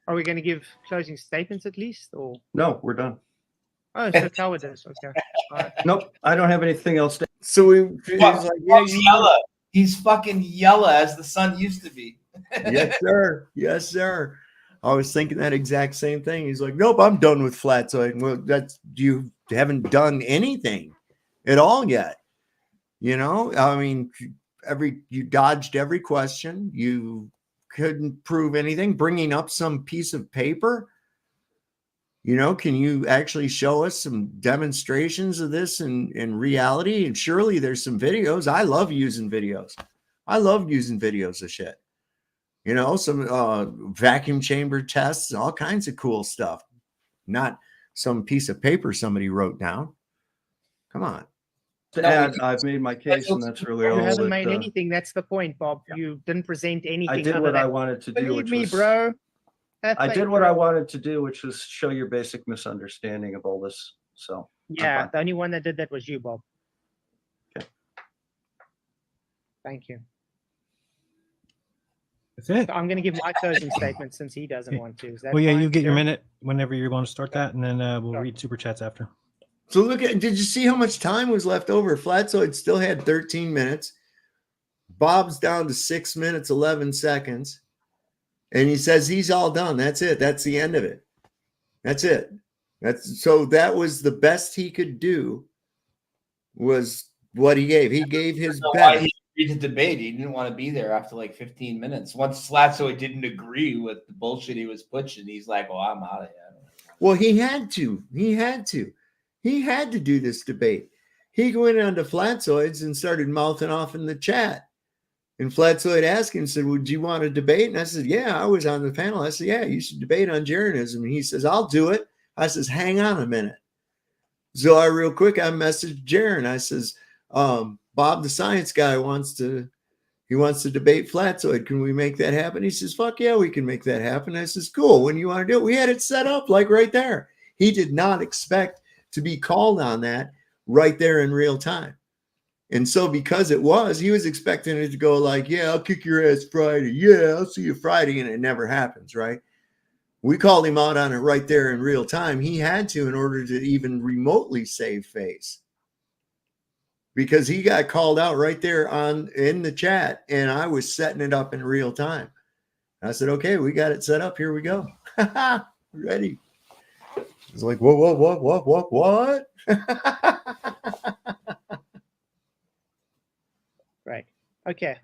Are we going to give closing statements at least, or no? We're done. Oh, so cowardice. Okay. Right. Nope, I don't have anything else to. So he's fucking yellow as the sun used to be. Yes, sir. Yes, sir. I was thinking that exact same thing. He's like, nope, I'm done with flatsoid. Well, you haven't done anything at all yet. You know, I mean, you dodged every question. You couldn't prove anything. Bringing up some piece of paper. You know, can you actually show us some demonstrations of this in reality? And surely there's some videos. I love using videos. I love using videos of shit. You know, some vacuum chamber tests, all kinds of cool stuff. Not some piece of paper somebody wrote down. Come on. To add, I've made my case, and that's really all. You haven't that, made anything. That's the point, Bob. You didn't present anything. I did other what than, I wanted to do. Believe Which me, was, bro. I did what I wanted to do, which was show your basic misunderstanding of all this. So Yeah, the only one that did that was you, Bob. Okay. Thank you. That's it. So I'm going to give my closing statement since he doesn't want to. Is that Well, yeah, fine, you get your sir? minute whenever you want to start that, and then we'll read super chats after. So look at, did you see how much time was left over? Flatsoid still had 13 minutes. Bob's down to 6 minutes, 11 seconds. And he says he's all done. That's it. That's the end of it. That's it. That was the best he could do, was what he gave. He gave his best. Why he agreed to debate. He didn't want to be there after like 15 minutes. Once Slatsoid didn't agree with the bullshit he was pushing, he's like, well, I'm out of here. Well, he had to. He had to do this debate. He went on to Flatzoids and started mouthing off in the chat. And Flatzoid asked him, said, would you want to debate? And I said, yeah, I was on the panel. I said, yeah, you should debate on Jeranism. And he says, I'll do it. I says, hang on a minute. So I messaged Jaren. I says, Bob, the science guy wants to debate Flatzoid. Can we make that happen? He says, fuck yeah, we can make that happen. I says, cool. When you want to do it? We had it set up like right there. He did not expect to be called on that right there in real time. And so because he was expecting it to go like, yeah, I'll kick your ass Friday. Yeah, I'll see you Friday. And it never happens, right? We called him out on it right there in real time. He had to in order to even remotely save face. Because he got called out right there in the chat, and I was setting it up in real time. I said, okay, we got it set up. Here we go. Ready. It's like, what? Right. Okay.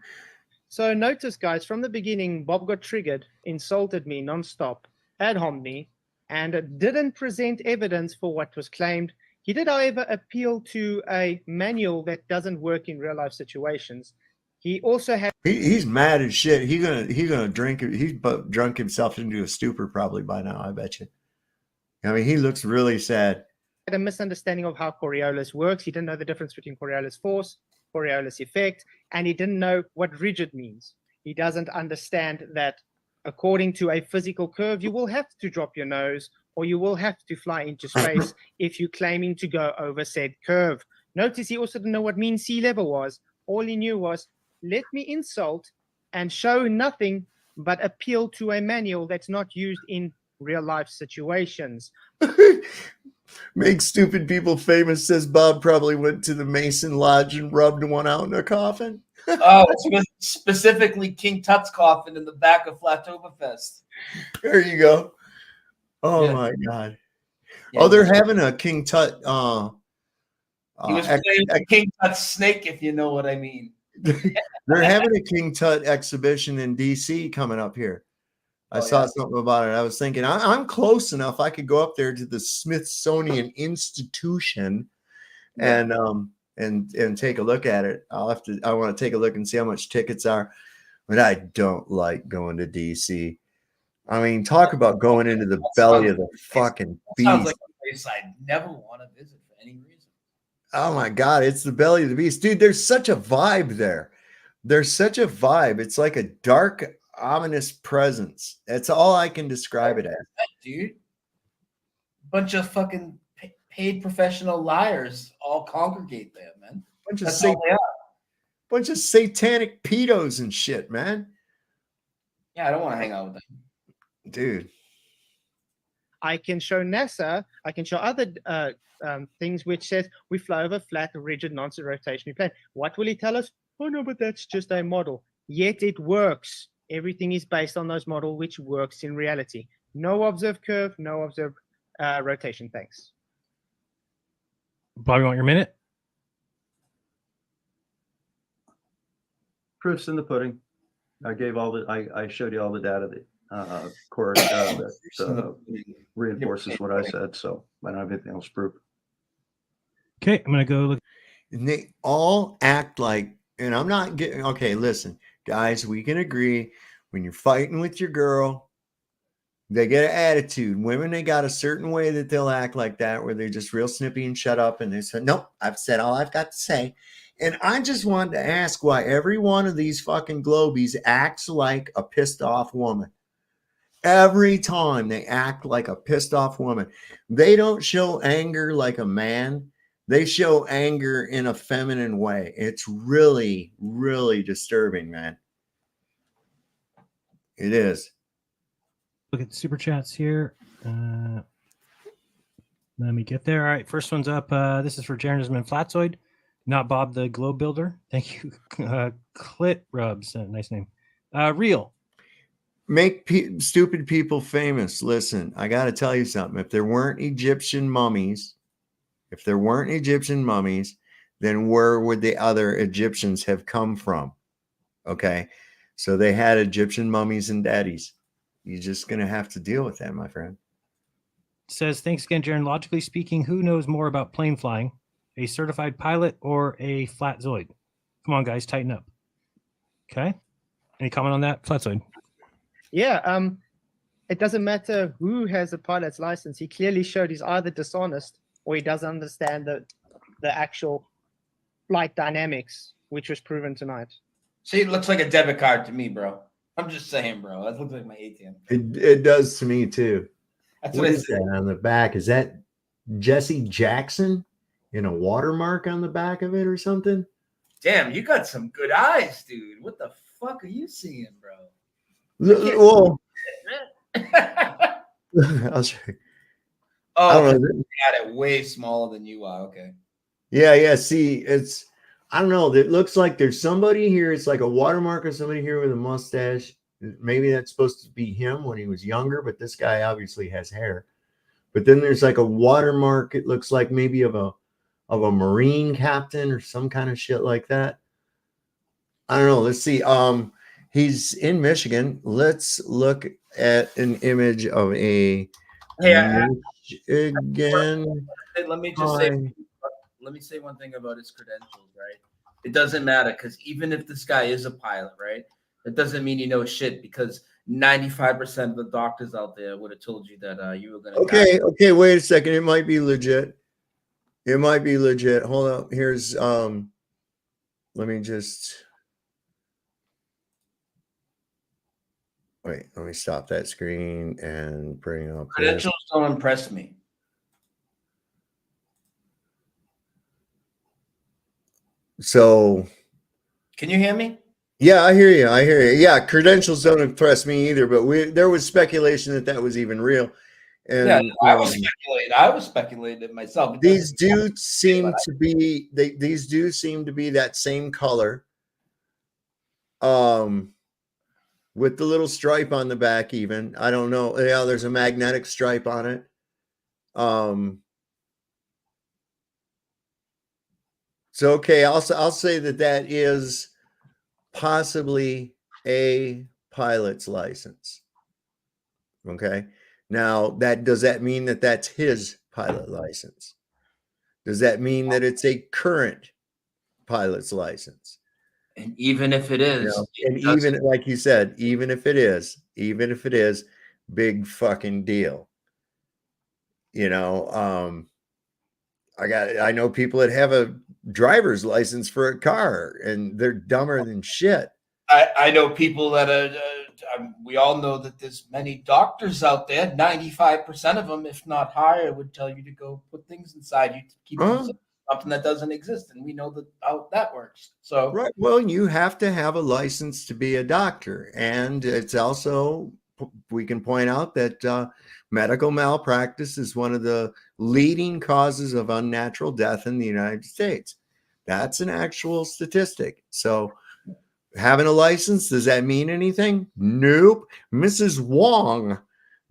So notice, guys, from the beginning, Bob got triggered, insulted me nonstop, ad homed me, and didn't present evidence for what was claimed. He did, however, appeal to a manual that doesn't work in real life situations. He also had. He's mad as shit. He's gonna drink. He's drunk himself into a stupor probably by now. I bet you. I mean, he looks really sad. Had a misunderstanding of how Coriolis works. He didn't know the difference between Coriolis force, Coriolis effect, and he didn't know what rigid means. He doesn't understand that according to a physical curve, you will have to drop your nose or you will have to fly into space if you're claiming to go over said curve. Notice he also didn't know what mean sea level was. All he knew was, let me insult and show nothing but appeal to a manual that's not used in real life situations. Make stupid people famous, says Bob probably went to the Mason Lodge and rubbed one out in a coffin. Oh, specifically King Tut's coffin in the back of Flatoberfest. There you go. Oh Yeah. my God. Yeah, They're having a King Tut. He was playing King Tut's snake, if you know what I mean. They're having a King Tut exhibition in DC coming up here. I saw something about it. I was thinking, I'm close enough. I could go up there to the Smithsonian Institution and take a look at it. I want to take a look and see how much tickets are, but I don't like going to DC. I mean, talk about going into the belly of the fucking beast. Sounds like a place I never want to visit for any reason. Oh my God, it's the belly of the beast. Dude, there's such a vibe there. There's such a vibe. It's like a dark, ominous presence. That's all I can describe it as. Dude, bunch of fucking paid professional liars all congregate there, man. Bunch of satanic pedos and shit, man. Yeah, I don't want to hang out with them. Dude. I can show NASA, I can show other things which says we fly over flat, rigid, non-rotationary plane. What will he tell us? Oh no, but that's just a model. Yet it works Everything is based on those models, which works in reality. No observed curve, no observed rotation. Thanks. Bobby, want your minute? Proofs in the pudding. I gave all the. I showed you all the data that reinforces what I said. So I don't have anything else to prove. Okay, I'm gonna go look. And they all act like, and I'm not getting, okay, listen, guys, we can agree when you're fighting with your girl, they get an attitude. Women, they got a certain way that they'll act like that, where they're just real snippy and shut up. And they say, nope, I've said all I've got to say. And I just wanted to ask why every one of these fucking globies acts like a pissed off woman. Every time they act like a pissed off woman. They don't show anger like a man. They show anger in a feminine way. It's really, really disturbing, man. It is. Look at the super chats here. Let me get there. All right, first one's up. This is for Journalism Flatzoid, not Bob the Globe Builder. Thank you. Clit Rubs, nice name. Real. Make stupid people famous. Listen, I got to tell you something. If there weren't Egyptian mummies, then where would the other Egyptians have come from? Okay. So they had Egyptian mummies and daddies. You're just going to have to deal with that, my friend. Says, thanks again, Jaron. Logically speaking, who knows more about plane flying? A certified pilot or a flatzoid? Come on, guys, tighten up. Okay. Any comment on that, flatzoid? Yeah. It doesn't matter who has a pilot's license. He clearly showed he's either dishonest or he doesn't understand the actual flight dynamics, which was proven tonight. See, it looks like a debit card to me, bro. I'm just saying, bro. That looks like my ATM. It does to me too. That's what is that on the back? Is that Jesse Jackson in a watermark on the back of it or something? Damn, you got some good eyes, dude. What the fuck are you seeing, bro? Well, I'll show you. Oh, I don't I know. had it way smaller than you are. Okay. Yeah. See, I don't know. It looks like there's somebody here. It's like a watermark of somebody here with a mustache. Maybe that's supposed to be him when he was younger, but this guy obviously has hair. But then there's like a watermark. It looks like maybe of a Marine captain or some kind of shit like that. I don't know. Let's see. He's in Michigan. Let's look at an image of a Michigan. Let me just say. Let me say one thing about his credentials, right? It doesn't matter because even if this guy is a pilot, right, it doesn't mean you know shit because 95% of the doctors out there would have told you that you were going to. Okay. Wait a second. It might be legit. Hold up. Here's let me just wait. Let me stop that screen and bring up Credentials don't impress me. So, can you hear me? Yeah, I hear you. Yeah, credentials don't impress me either. But there was speculation that was even real. And yeah, I was speculating. I was speculating it myself. These do seem to be that same color. With the little stripe on the back, even. I don't know. Yeah, there's a magnetic stripe on it. So okay, I'll say that is possibly a pilot's license. Okay. Now, does that mean that that's his pilot license? Does that mean that it's a current pilot's license? And even if it is, and even like you said, even if it is, big fucking deal. I know people that have a driver's license for a car and they're dumber than shit. I know people that we all know that there's many doctors out there. 95% of them, if not higher, would tell you to go put things inside you to keep something that doesn't exist, and we know how that works. So right, well, you have to have a license to be a doctor, and it's also we can point out that medical malpractice is one of the leading causes of unnatural death in the United States. That's an actual statistic. So Having a license, does that mean anything? Nope. Mrs. Wong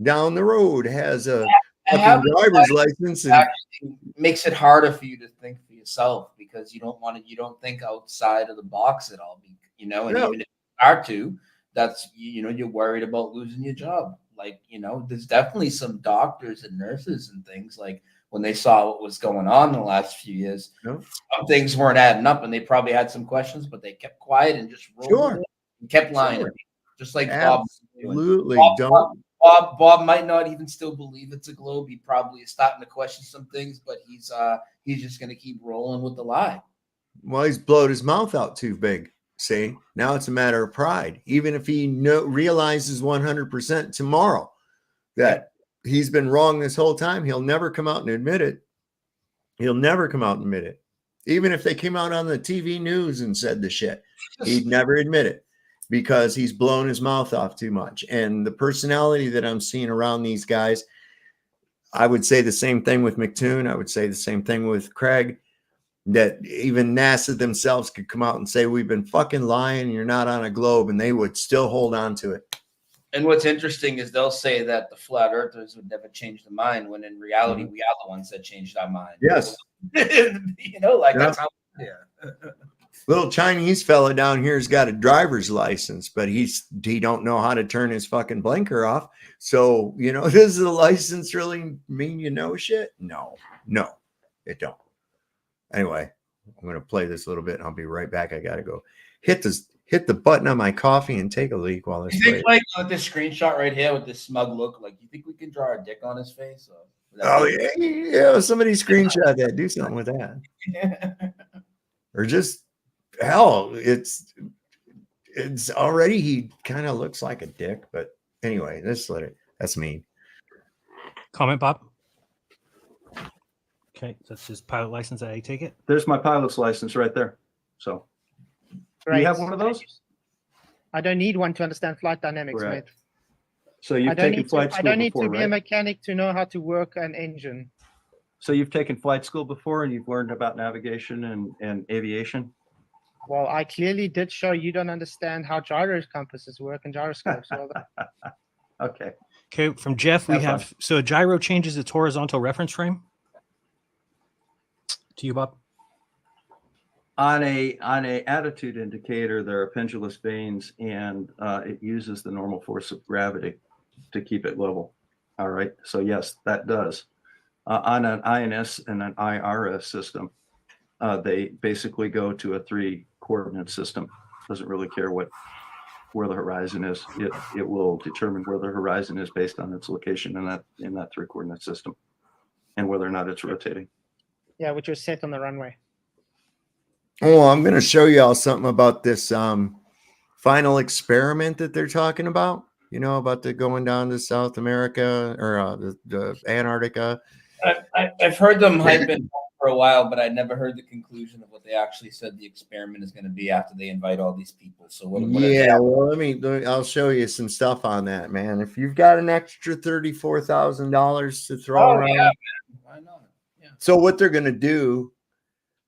down the road has a fucking driver's license and actually makes it harder for you to think for yourself because you don't think outside of the box at all, you know, and even if you are to, that's, you know, you're worried about losing your job. Like, you know, there's definitely some doctors and nurses and things, like when they saw what was going on in the last few years, some things weren't adding up and they probably had some questions, but they kept quiet and just rolled with it and kept lying to me, just like Bob. Absolutely. Bob might not even still believe it's a globe. He probably is starting to question some things, but he's just going to keep rolling with the lie. Well, he's blowed his mouth out too big. See, now it's a matter of pride. Even if he realizes 100% tomorrow that he's been wrong this whole time, he'll never come out and admit it. He'll never come out and admit it. Even if they came out on the TV news and said the shit, he'd never admit it because he's blown his mouth off too much. And the personality that I'm seeing around these guys, I would say the same thing with McToon. I would say the same thing with Craig. That even NASA themselves could come out and say, we've been fucking lying, you're not on a globe, and they would still hold on to it. And what's interesting is they'll say that the flat earthers would never change their mind, when in reality, we are the ones that changed our mind. Yes. You know, like that's how, Little Chinese fella down here's got a driver's license, but he don't know how to turn his fucking blinker off. So, you know, does the license really mean you know shit? No, it don't. Anyway, I'm going to play this a little bit and I'll be right back. I got to go hit the button on my coffee and take a leak while this plays. Like with this screenshot right here with this smug look, like, you think we can draw a dick on his face? Oh, yeah. Somebody screenshot that. Do something with that. Or just, hell, it's already, he kind of looks like a dick. But anyway, that's me. Comment, Bob? Okay, so that's his pilot license. I take it. There's my pilot's license right there. So, do you have one of those? I don't need one to understand flight dynamics, Right. mate. So you've taken flight school I don't need before, to be right? a mechanic to know how to work an engine. So you've taken flight school before and you've learned about navigation and aviation? Well, I clearly did show you don't understand how compasses work and gyroscopes. Okay. Okay, from Jeff, we have, so a gyro changes its horizontal reference frame. To you, Bob. On a attitude indicator, there are pendulous vanes, and it uses the normal force of gravity to keep it level. All right. So yes, that does. On an INS and an IRS system, they basically go to a 3-coordinate system. Doesn't really care where the horizon is. It will determine where the horizon is based on its location in that 3-coordinate system, and whether or not it's rotating. Yeah, which was set on the runway. Oh, I'm going to show you all something about this final experiment that they're talking about. You know, about the going down to South America or the Antarctica. I've heard them hyping for a while, but I never heard the conclusion of what they actually said the experiment is going to be after they invite all these people. So what well, I'll show you some stuff on that, man. If you've got an extra $34,000 to throw around, man. Why not? Yeah. So what they're going to do,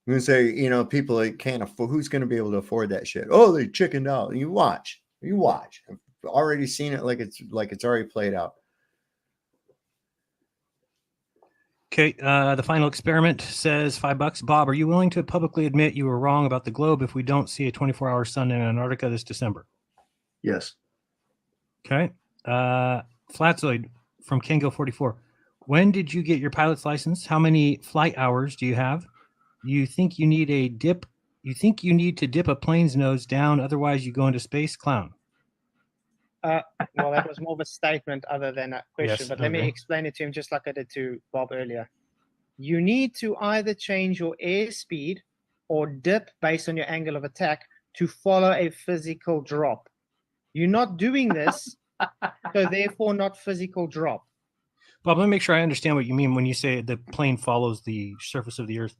I'm going to say, you know, people that can't afford, who's going to be able to afford that shit? Oh, they chickened out. You watch. I've already seen it like it's already played out. Okay, the final experiment says $5. Bob, are you willing to publicly admit you were wrong about the globe if we don't see a 24-hour sun in Antarctica this December? Yes. Okay. Flatzoid from Kengo44. When did you get your pilot's license? How many flight hours do you have? You think you need a dip? You think you need to dip a plane's nose down, otherwise you go into space, clown? Well, that was more of a statement other than a question, Yes, but let me explain it to him just like I did to Bob earlier. You need to either change your airspeed or dip based on your angle of attack to follow a physical drop. You're not doing this, so therefore not physical drop. Bob, let me make sure I understand what you mean when you say the plane follows the surface of the Earth.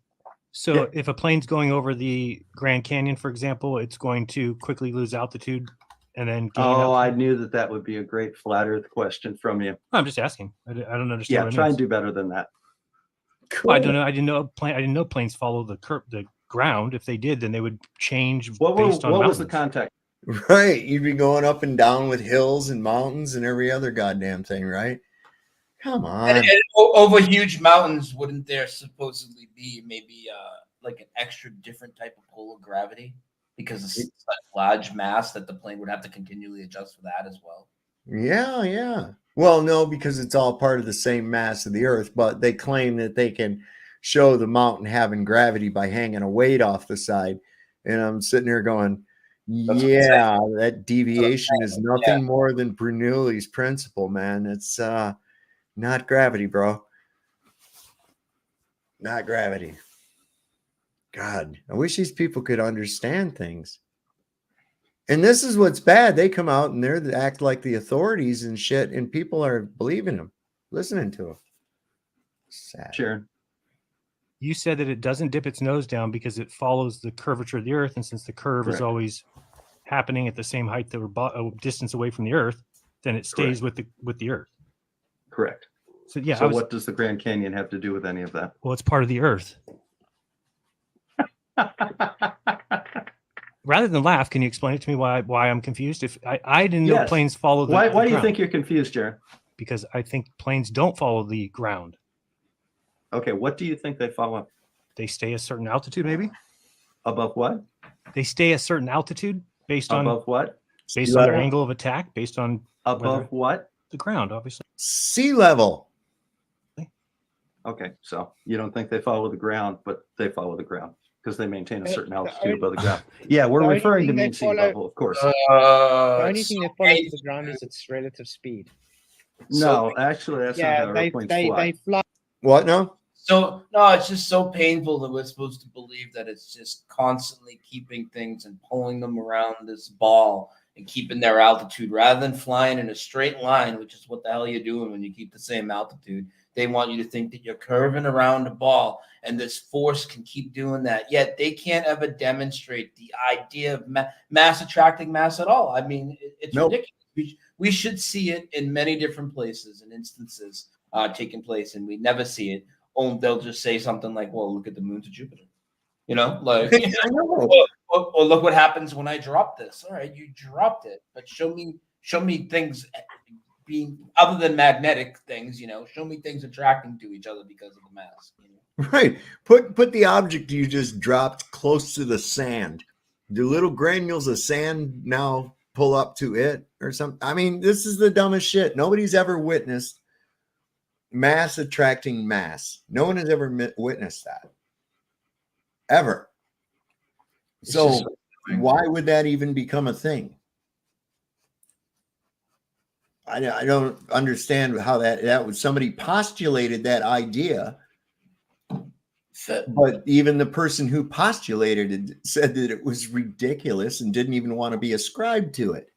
So if a plane's going over the Grand Canyon, for example, it's going to quickly lose altitude and then gain altitude. I knew that would be a great flat Earth question from you. I'm just asking. I don't understand. Yeah, what it try means. and do better than that. Cool. Well, I don't know. I didn't know planes follow the ground. If they did, then they would change What based on was the mountains. contact? Right. You'd be going up and down with hills and mountains and every other goddamn thing, right? Come on. And over huge mountains, wouldn't there supposedly be maybe like an extra different type of pull of gravity because it's such large mass that the plane would have to continually adjust for that as well? Yeah, yeah. Well, no, because it's all part of the same mass of the Earth, but they claim that they can show the mountain having gravity by hanging a weight off the side. And I'm sitting here going, yeah, that deviation is nothing more than Bernoulli's principle, man. It's not gravity, bro. Not gravity. God, I wish these people could understand things. And this is what's bad. They come out and they act like the authorities and shit, and people are believing them, listening to them. Sad. Sure. You said that it doesn't dip its nose down because it follows the curvature of the Earth, and since the curve is Correct. always happening at the same height that we're a distance away from the Earth, then it stays with the Earth. Correct. So yeah. So what does the Grand Canyon have to do with any of that? Well, it's part of the Earth. Rather than laugh, can you explain it to me why I'm confused? If I didn't know planes follow the Why do you ground. think you're confused, Jared? Because I think planes don't follow the ground. Okay, what do you think they follow? They stay a certain altitude, maybe. Above what? They stay a certain altitude based on above what? Based on their angle of attack, based on above what? The ground, obviously. Sea level. Okay, so you don't think they follow the ground, but they follow the ground because they maintain a certain altitude above the ground. Yeah, we're referring to mean sea level, of course. The only thing that follows the ground is its relative speed. No, actually, that's not how they airplanes fly. fly. What now? So no, it's just so painful that we're supposed to believe that it's just constantly keeping things and pulling them around this ball and keeping their altitude rather than flying in a straight line, which is what the hell you're doing when you keep the same altitude. They want you to think that you're curving around a ball and this force can keep doing that. Yet they can't ever demonstrate the idea of mass attracting mass at all. I mean, it's ridiculous. We should see it in many different places and instances taking place, and we never see it. Oh, they'll just say something like, well, look at the moons of Jupiter. You know, like, or look what happens when I drop this. All right, you dropped it, but show me things being other than magnetic things, you know, show me things attracting to each other because of the mass. You know? Right. Put the object you just dropped close to the sand. Do little granules of sand now pull up to it or something? I mean, this is the dumbest shit. Nobody's ever witnessed mass attracting mass. No one has ever witnessed that. Ever. So why would that even become a thing? I don't understand how that was somebody postulated that idea, but even the person who postulated it said that it was ridiculous and didn't even want to be ascribed to it.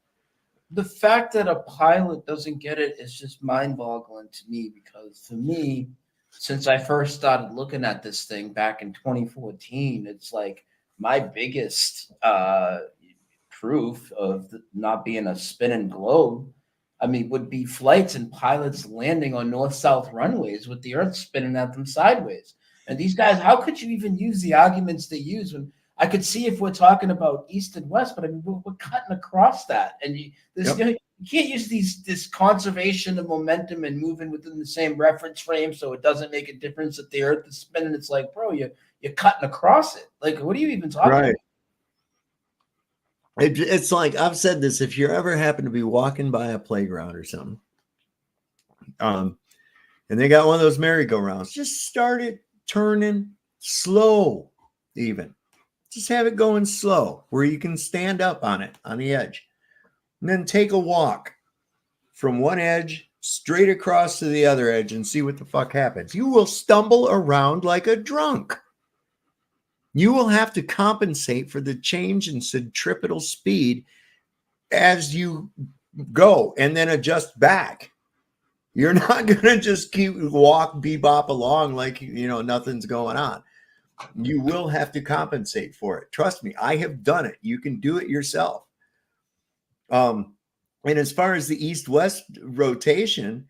The fact that a pilot doesn't get it is just mind-boggling to me, because for me, since I first started looking at this thing back in 2014, it's like my biggest proof of not being a spinning globe, I mean, would be flights and pilots landing on north-south runways with the Earth spinning at them sideways. And these guys, how could you even use the arguments they use when I could see if we're talking about east and west, but I mean, we're cutting across that. And you can't use this conservation of momentum and moving within the same reference frame so it doesn't make a difference that the Earth is spinning. It's like, bro, you're cutting across it. Like, what are you even talking about? It's like, I've said this, if you ever happen to be walking by a playground or something, and they got one of those merry-go-rounds, just start it turning slow, even. Just have it going slow where you can stand up on it, on the edge, and then take a walk from one edge straight across to the other edge and see what the fuck happens. You will stumble around like a drunk. You will have to compensate for the change in centripetal speed as you go and then adjust back. You're not going to just keep bebop along like, you know, nothing's going on. You will have to compensate for it. Trust me, I have done it. You can do it yourself. And as far as the east-west rotation,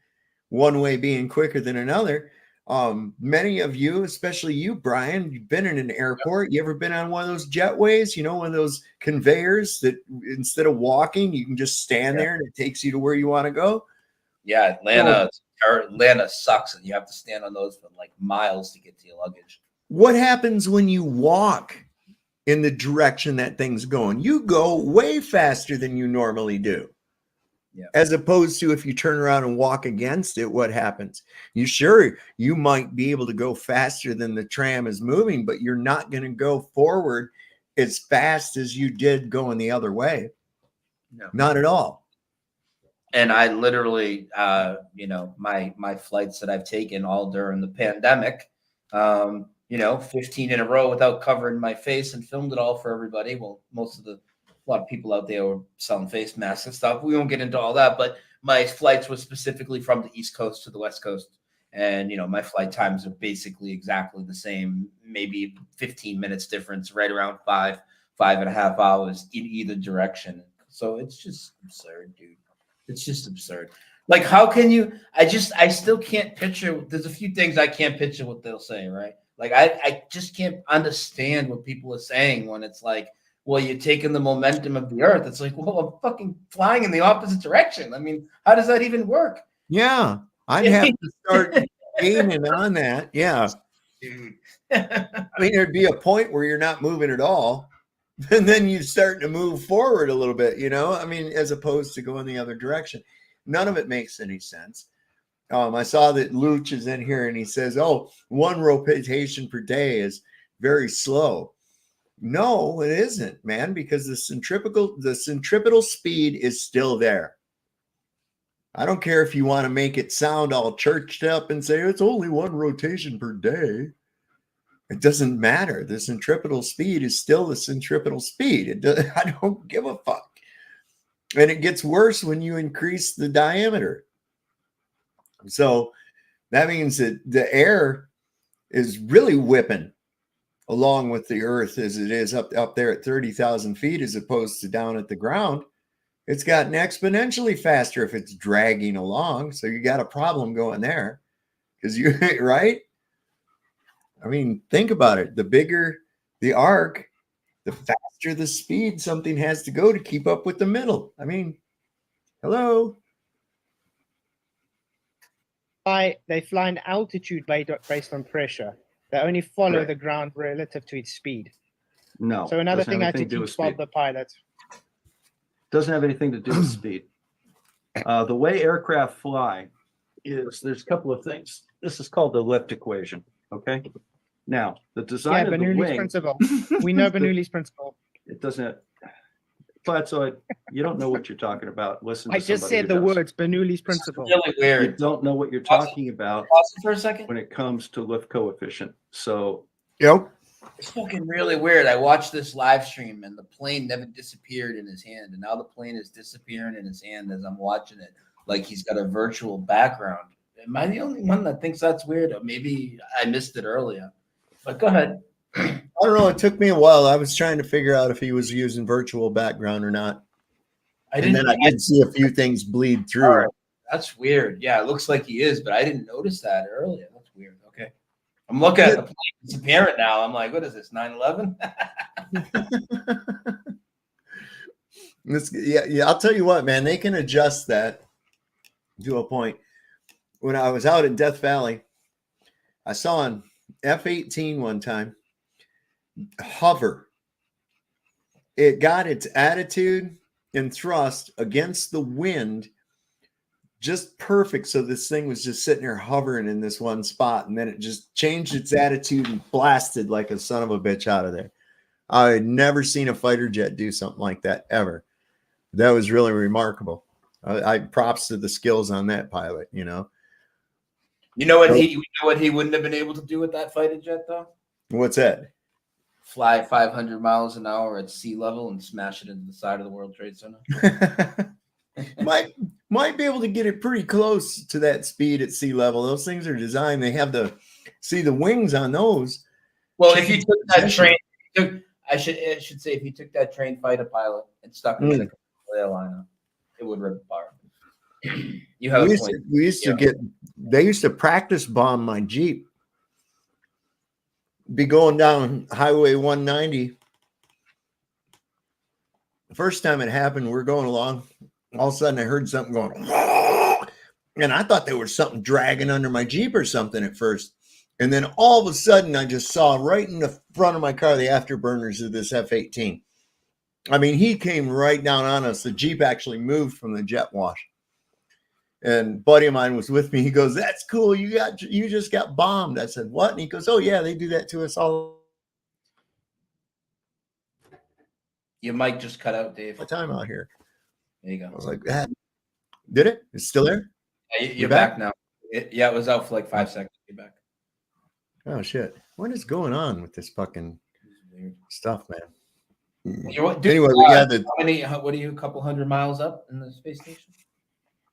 one way being quicker than another, Many of you, especially you, Brian, you've been in an airport. You ever been on one of those jetways? You know, one of those conveyors that instead of walking, you can just stand there and it takes you to where you want to go. Yeah, Atlanta sucks, and you have to stand on those for like miles to get to your luggage. What happens when you walk in the direction that thing's going? You go way faster than you normally do. Yeah. As opposed to if you turn around and walk against it, what happens? You might be able to go faster than the tram is moving, but you're not going to go forward as fast as you did going the other way. No. Not at all. And I literally, my flights that I've taken all during the pandemic, 15 in a row without covering my face and filmed it all for everybody. Well, a lot of people out there were selling face masks and stuff. We won't get into all that, but my flights were specifically from the East Coast to the West Coast. And, my flight times are basically exactly the same, maybe 15 minutes difference, right around 5.5 hours in either direction. So it's just absurd, dude. It's just absurd. Like, how can you, I still can't picture, there's a few things I can't picture what they'll say, right? Like, I just can't understand what people are saying when it's like, well, you're taking the momentum of the earth. It's like, well, I'm fucking flying in the opposite direction. I mean, how does that even work? Yeah, I'd have to start gaining on that. Yeah. Dude. I mean, there'd be a point where you're not moving at all. And then you start to move forward a little bit, I mean, as opposed to going the other direction. None of it makes any sense. I saw that Luch is in here and he says, one rotation per day is very slow. No, it isn't, man, because the centripetal speed is still there. I don't care if you want to make it sound all churched up and say it's only one rotation per day. It doesn't matter. The centripetal speed is still the centripetal speed. I don't give a fuck. And it gets worse when you increase the diameter. So that means that the air is really whipping along with the earth as it is up there at 30,000 feet as opposed to down at the ground. It's gotten exponentially faster if it's dragging along. So you got a problem going there because right? I mean, think about it. The bigger the arc, the faster the speed something has to go to keep up with the middle. I mean, hello. They fly in altitude based on pressure. They only follow the ground relative to its speed. No. So another thing I had to teach Bob the pilot. Doesn't have anything to do with speed. The way aircraft fly is there's a couple of things. This is called the lift equation. Okay. Now the design of the Bernoulli's wing. principle. We know Bernoulli's principle. It doesn't. Flatsoid, you don't know what you're talking about. Listen. I just said the words Bernoulli's principle. Really weird. You don't know what you're talking about. Pause it for a second. When it comes to lift coefficient. So. Yep. It's fucking really weird. I watched this live stream and the plane never disappeared in his hand, and now the plane is disappearing in his hand as I'm watching it, like he's got a virtual background. Am I the only one that thinks that's weird? Or maybe I missed it earlier. But go ahead. I don't know. It took me a while. I was trying to figure out if he was using virtual background or not. I did see a few things bleed through. Right. That's weird. Yeah, it looks like he is, but I didn't notice that earlier. That's weird. Okay. I'm looking at the plane disappearing now. I'm like, what is this, 9/11? Yeah, I'll tell you what, man, they can adjust that to a point. When I was out in Death Valley, I saw an F-18 one time hover. It got its attitude and thrust against the wind just perfect. So this thing was just sitting there hovering in this one spot, and then it just changed its attitude and blasted like a son of a bitch out of there. I had never seen a fighter jet do something like that ever. That was really remarkable. I props to the skills on that pilot, You know what he wouldn't have been able to do with that fighter jet though? What's that? Fly 500 miles an hour at sea level and smash it into the side of the World Trade Center. Might be able to get it pretty close to that speed at sea level. Those things are designed. They have the wings on those. Well, if you took that train, I should say if you took that trained fighter pilot and stuck it in a airliner, it would rip apart. You have a point. We used to get. They used to practice bomb my Jeep. Be going down Highway 190. The first time it happened, we're going along. All of a sudden, I heard something going, and I thought there was something dragging under my Jeep or something at first. And then all of a sudden, I just saw right in the front of my car the afterburners of this F-18. I mean, he came right down on us. The Jeep actually moved from the jet wash. And a buddy of mine was with me. He goes, "That's cool. You just got bombed." I said, "What?" And he goes, "Oh yeah, they do that to us all Your mic just cut out, Dave. the time out here." There you go. I was like, "That did it? It's still there?" Yeah, you're back now. It was out for like 5 seconds. You're back. Oh shit! What is going on with this fucking stuff, man? Anyway, we got the what are you? A couple hundred miles up in the space station?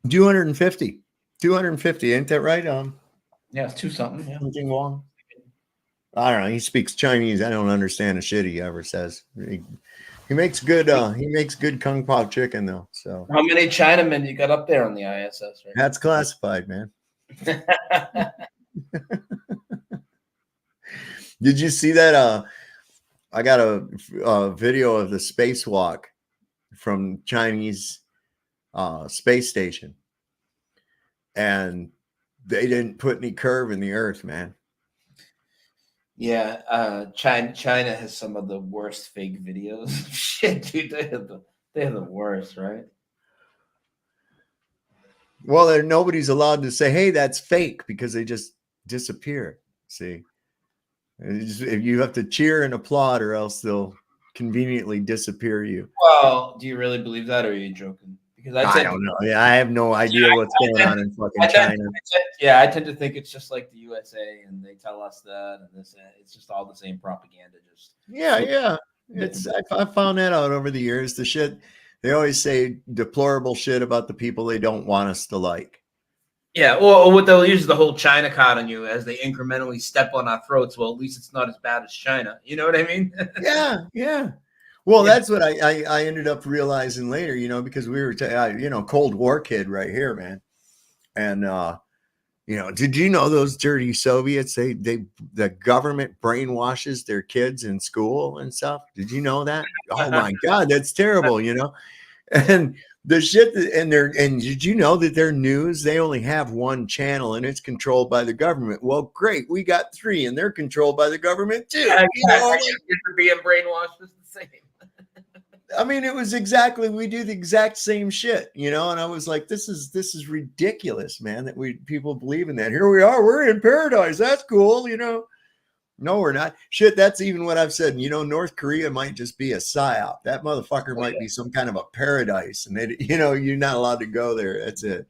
250. 250, ain't that right? Yeah, it's 2 something. Yeah. Wong. I don't know. He speaks Chinese. I don't understand a shit he ever says. He makes good. He makes good kung pao chicken though. So how many Chinamen you got up there on the ISS? Right? That's classified, man. Did you see that? I got a video of the spacewalk from Chinese space station, and they didn't put any curve in the Earth, man. Yeah, China has some of the worst fake videos. Shit, dude, they're the worst, right? Well, nobody's allowed to say, "Hey, that's fake," because they just disappear. See, you have to cheer and applaud, or else they'll conveniently disappear you. Well, do you really believe that, or are you joking? Because I don't know. Yeah, I have no idea what's going on in fucking China. I tend to think it's just like the USA, and they tell us that, and this. It's just all the same propaganda. Yeah. I found that out over the years. The shit they always say deplorable shit about the people they don't want us to like. Yeah, or what they'll use the whole China card on you as they incrementally step on our throats. Well, at least it's not as bad as China. You know what I mean? Yeah. Well, that's what I ended up realizing later, because we were, Cold War kid right here, man. And, did you know those dirty Soviets, the government brainwashes their kids in school and stuff? Did you know that? Oh my God, that's terrible, and the shit and did you know that their news, they only have one channel and it's controlled by the government? Well, great. We got 3 and they're controlled by the government too. Being brainwashed is the same. I mean, we do the exact same shit, and I was like, this is ridiculous, man, that people believe in that. Here we are, we're in paradise. That's cool, No, we're not. Shit, that's even what I've said. North Korea might just be a psyop. That motherfucker might be some kind of a paradise, and you're not allowed to go there. That's it.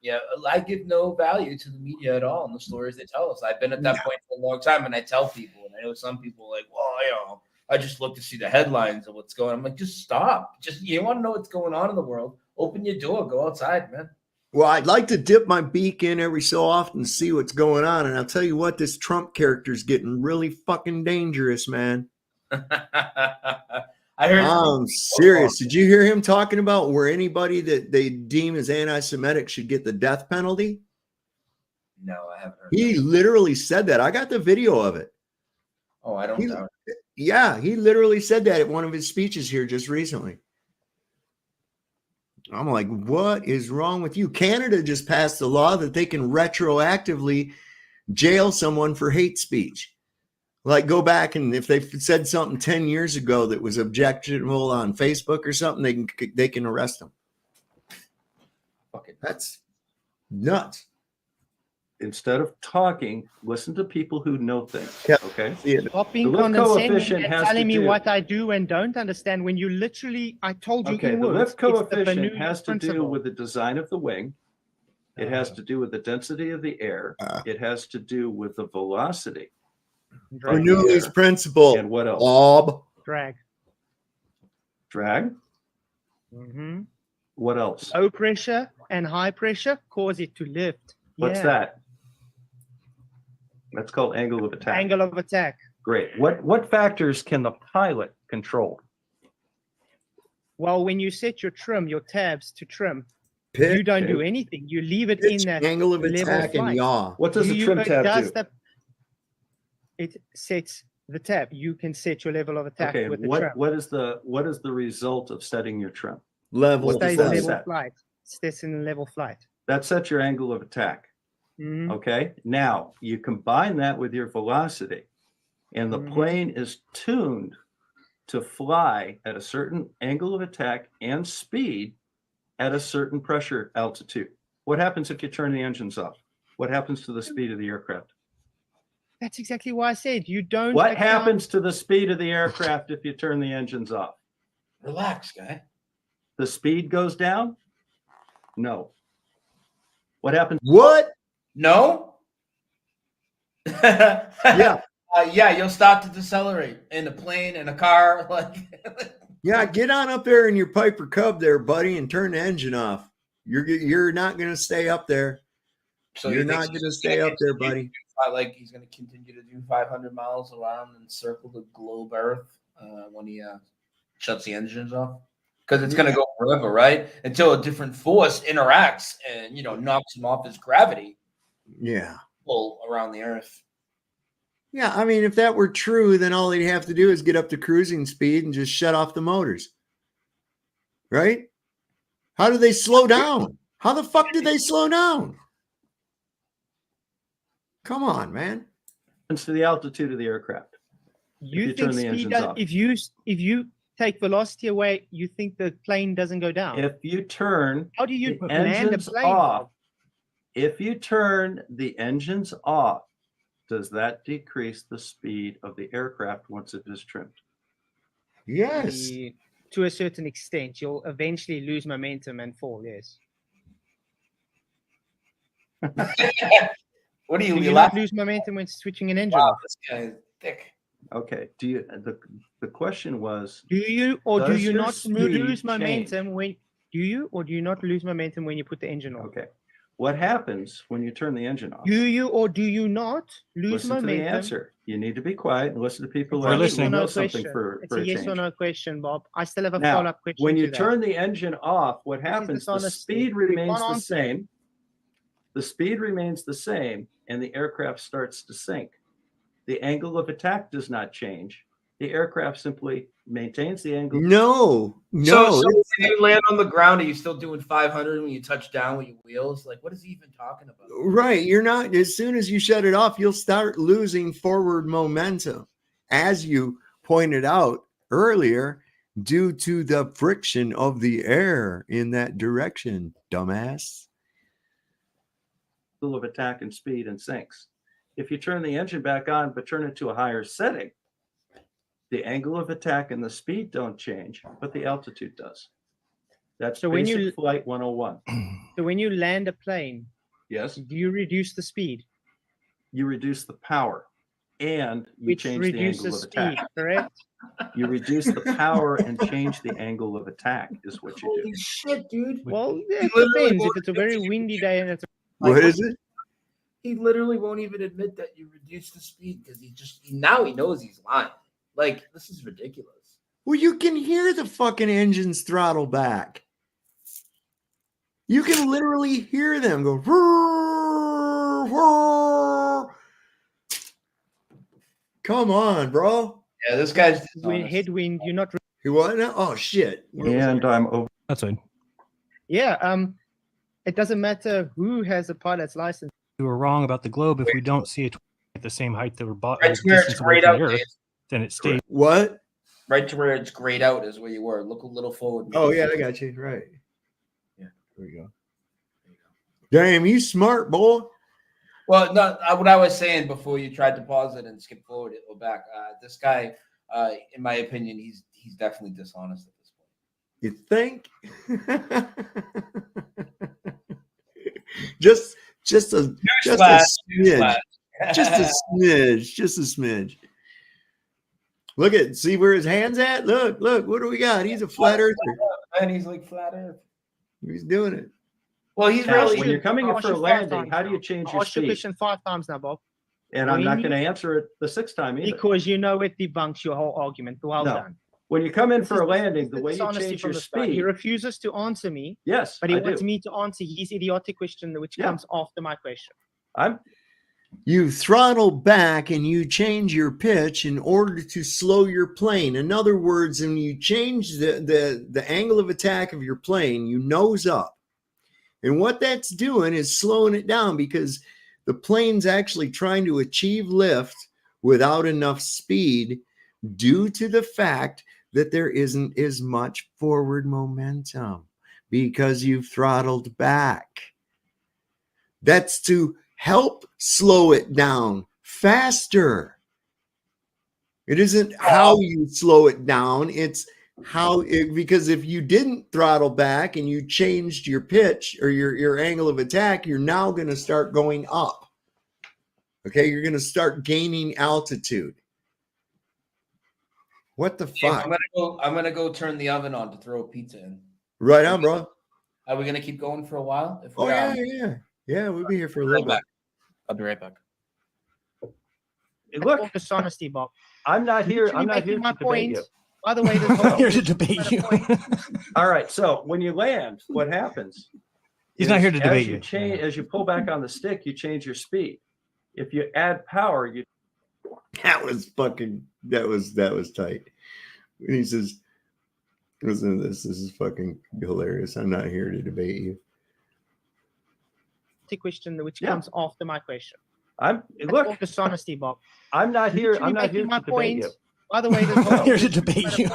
Yeah, I give no value to the media at all and the stories they tell us. I've been at that point for a long time, and I tell people, and I know some people are like, well, I just look to see the headlines of what's going on. I'm like, just stop. You want to know what's going on in the world? Open your door, go outside, man. Well, I'd like to dip my beak in every so often and see what's going on. And I'll tell you what, this Trump character's getting really fucking dangerous, man. I heard. I'm serious. Did you hear him talking about where anybody that they deem as anti-Semitic should get the death penalty? No, I haven't heard. He literally said that. I got the video of it. Oh, I don't know. Yeah, he literally said that at one of his speeches here just recently. I'm like, what is wrong with you? Canada just passed a law that they can retroactively jail someone for hate speech. Like, go back, and if they said something 10 years ago that was objectionable on Facebook or something, they can arrest them. Okay, that's nuts. Instead of talking, listen to people who know things. Okay. Stop being The lift condescending coefficient and has telling to me do- what I do and don't understand when you literally, I told you Okay, in the words. lift it's the coefficient Bernoulli has to do principle. with the design of the wing. It has to do with the density of the air. It has to do with the velocity. Bernoulli's principle. And what else? Bob. Drag. Drag. Mm-hmm. What else? Low pressure and high pressure cause it to lift. What's Yeah. that? That's called angle of attack. Angle of attack. Great. What factors can the pilot control? Well, when you set your tabs to trim, You don't do anything. You leave it in that angle of level attack and flight. yaw. What does the trim tab do? It sets the tab. You can set your level of attack Okay, with the trim. what is the result of setting your trim? Level What does Stays that level set? flight. Stays in level flight. That sets your angle of attack. Mhm. Okay. Now you combine that with your velocity, and the plane is tuned to fly at a certain angle of attack and speed at a certain pressure altitude. What happens if you turn the engines off? What happens to the speed of the aircraft? That's exactly why I said you don't. What account- happens to the speed of the aircraft if you turn the engines off? Relax, guy. The speed goes down? No. What happens? What? No. Yeah. Yeah, you'll start to decelerate in a plane, in a car. Like, Yeah, get on up there in your Piper Cub there, buddy, and turn the engine off. You're not going to stay up there. so You're you think not he's going to stay up there, buddy. Like he's going to continue to do 500 miles around and circle the globe Earth when he shuts the engines off? Because it's going to go forever, right? Until a different force interacts and knocks him off his gravity Yeah. pull around the Earth. Yeah, I mean, if that were true, then all they'd have to do is get up to cruising speed and just shut off the motors. Right? How do they slow down? How the fuck did they slow down? Come on, man. Happens to the altitude of the aircraft? You if think turn the speed engines does, off? if you take velocity away, you think the plane doesn't go down? If you turn How do you the land a engines plane? off, if you turn the engines off, does that decrease the speed of the aircraft once it is trimmed? Yes. To a certain extent, you'll eventually lose momentum and fall. Yes. What do you, Do you you laugh? not lose momentum when switching an engine? Wow, off? this guy is thick. Okay. Do you? The question was, Do you or do does you your not speed lose change? momentum when? Do you or do you not lose momentum when you put the engine on? Okay. What happens when you turn the engine off? Do you or do you not lose Listen to the momentum? answer. You need to be quiet and listen to people It's who a yes actually or no know something question. for It's a a yes or change. no question, Bob. I still have a Now, follow-up question. when you to that. turn the engine off, what This is happens? The dishonesty. speed You remains can't the answer. same. The speed remains the same, and the aircraft starts to sink. The angle of attack does not change. The aircraft simply maintains the angle. No. So when you land on the ground, are you still doing 500 when you touch down with your wheels? Like, what is he even talking about? Right. You're not, as soon as you shut it off, you'll start losing forward momentum. As you pointed out earlier, due to the friction of the air in that direction, dumbass. Of attack and speed and sinks. If you turn the engine back on but turn it to a higher setting, the angle of attack and the speed don't change, but the altitude does. That's So when basic you- flight 101. So when you land a plane, Yes, do you reduce the speed? you reduce the power and you Which change the angle reduces of attack. speed, correct? You reduce the power and change the angle of attack is what you do. Holy shit, dude. Well, He it literally depends. If won't it's a admit very that you windy reduce- day and it's What is it? He literally won't even admit that you reduced the speed because now he knows he's lying. Like, this is ridiculous. Well, you can hear the fucking engines throttle back. You can literally hear them go. "Whirr, whirr." Come on, bro. Yeah, this guy's when headwind, you're not. He what? now? Oh shit. Where was And I? I'm over. That's it. Yeah. It doesn't matter who has a pilot's license. We were wrong about the globe. If we don't see it at the same height that we're Right to where it's grayed out, Dave. then it stays. What? Right to where it's grayed out is where you were. Look a little forward. Oh yeah, I got you. Right. Yeah. There we go. Damn, you smart boy. Well, no, what I was saying before you tried to pause it and skip forward or back. This guy, in my opinion, he's definitely dishonest at this point. You think? just a Newsflash, smidge. newsflash. Just a smidge. Look at, see where his hand's at? Look, what do we got? He's a flat earther. And he's like flat earth. He's doing it. Well, he's Now, really when you're coming in Ask for a you 5 landing, times how do you now. change I'll your ask the speed? question 5 times now, Bob. And I'm not When going to you- answer it the 6th time either. Because you know it debunks your whole argument. Well No. done. When you come in This for is- a this is landing, the way you dishonesty change from your this guy. He speed. refuses to answer me. Yes, But he I wants do. me to answer his idiotic question, which comes after my question. You throttle back and you change your pitch in order to slow your plane. In other words, when you change the angle of attack of your plane, you nose up. And what that's doing is slowing it down because the plane's actually trying to achieve lift without enough speed due to the fact that there isn't as much forward momentum because you've throttled back. That's to help slow it down faster. It isn't how you slow it down. It's because if you didn't throttle back and you changed your pitch or your angle of attack, you're now going to start going up. Okay, you're going to start gaining altitude. What the fuck? I'm gonna go turn the oven on to throw a pizza in. Right on, bro. Are we gonna keep going for a while? If Oh we're, yeah. We'll be here for a little bit. I'll be right back. Look, dishonesty, Bob. I'm not here. I'm not making here my to debate point. you. By the way, I'm here to debate you. All right. So when you land, what happens? He's not here to debate you. As you pull back on the stick, you change your speed. If you add power, you. That was tight. And he says, listen to this. This is fucking hilarious. I'm not here to debate you. Question which comes after my question. Look, dishonesty, Bob. I'm not here. I'm not here my to debate you. By the way, I'm here to debate you.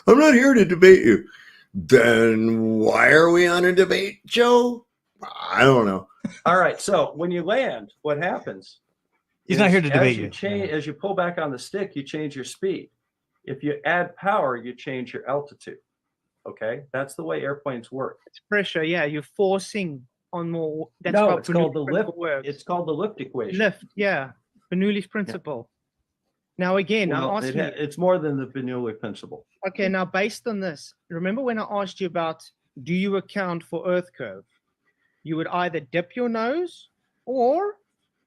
I'm not here to debate you. Then why are we on a debate show? I don't know. All right. So when you land, what happens? He's not here to debate you. As you pull back on the stick, you change your speed. If you add power, you change your altitude. Okay, that's the way airplanes work. It's pressure. Yeah, you're forcing on more. That's No, how it's called the Bernoulli's lift. principle works. It's called the lift equation. Lift. Yeah, Bernoulli's principle. Now again, Well, I'm asking. it's more than the Bernoulli principle. Okay, now based on this, remember when I asked you about do you account for Earth curve? You would either dip your nose, or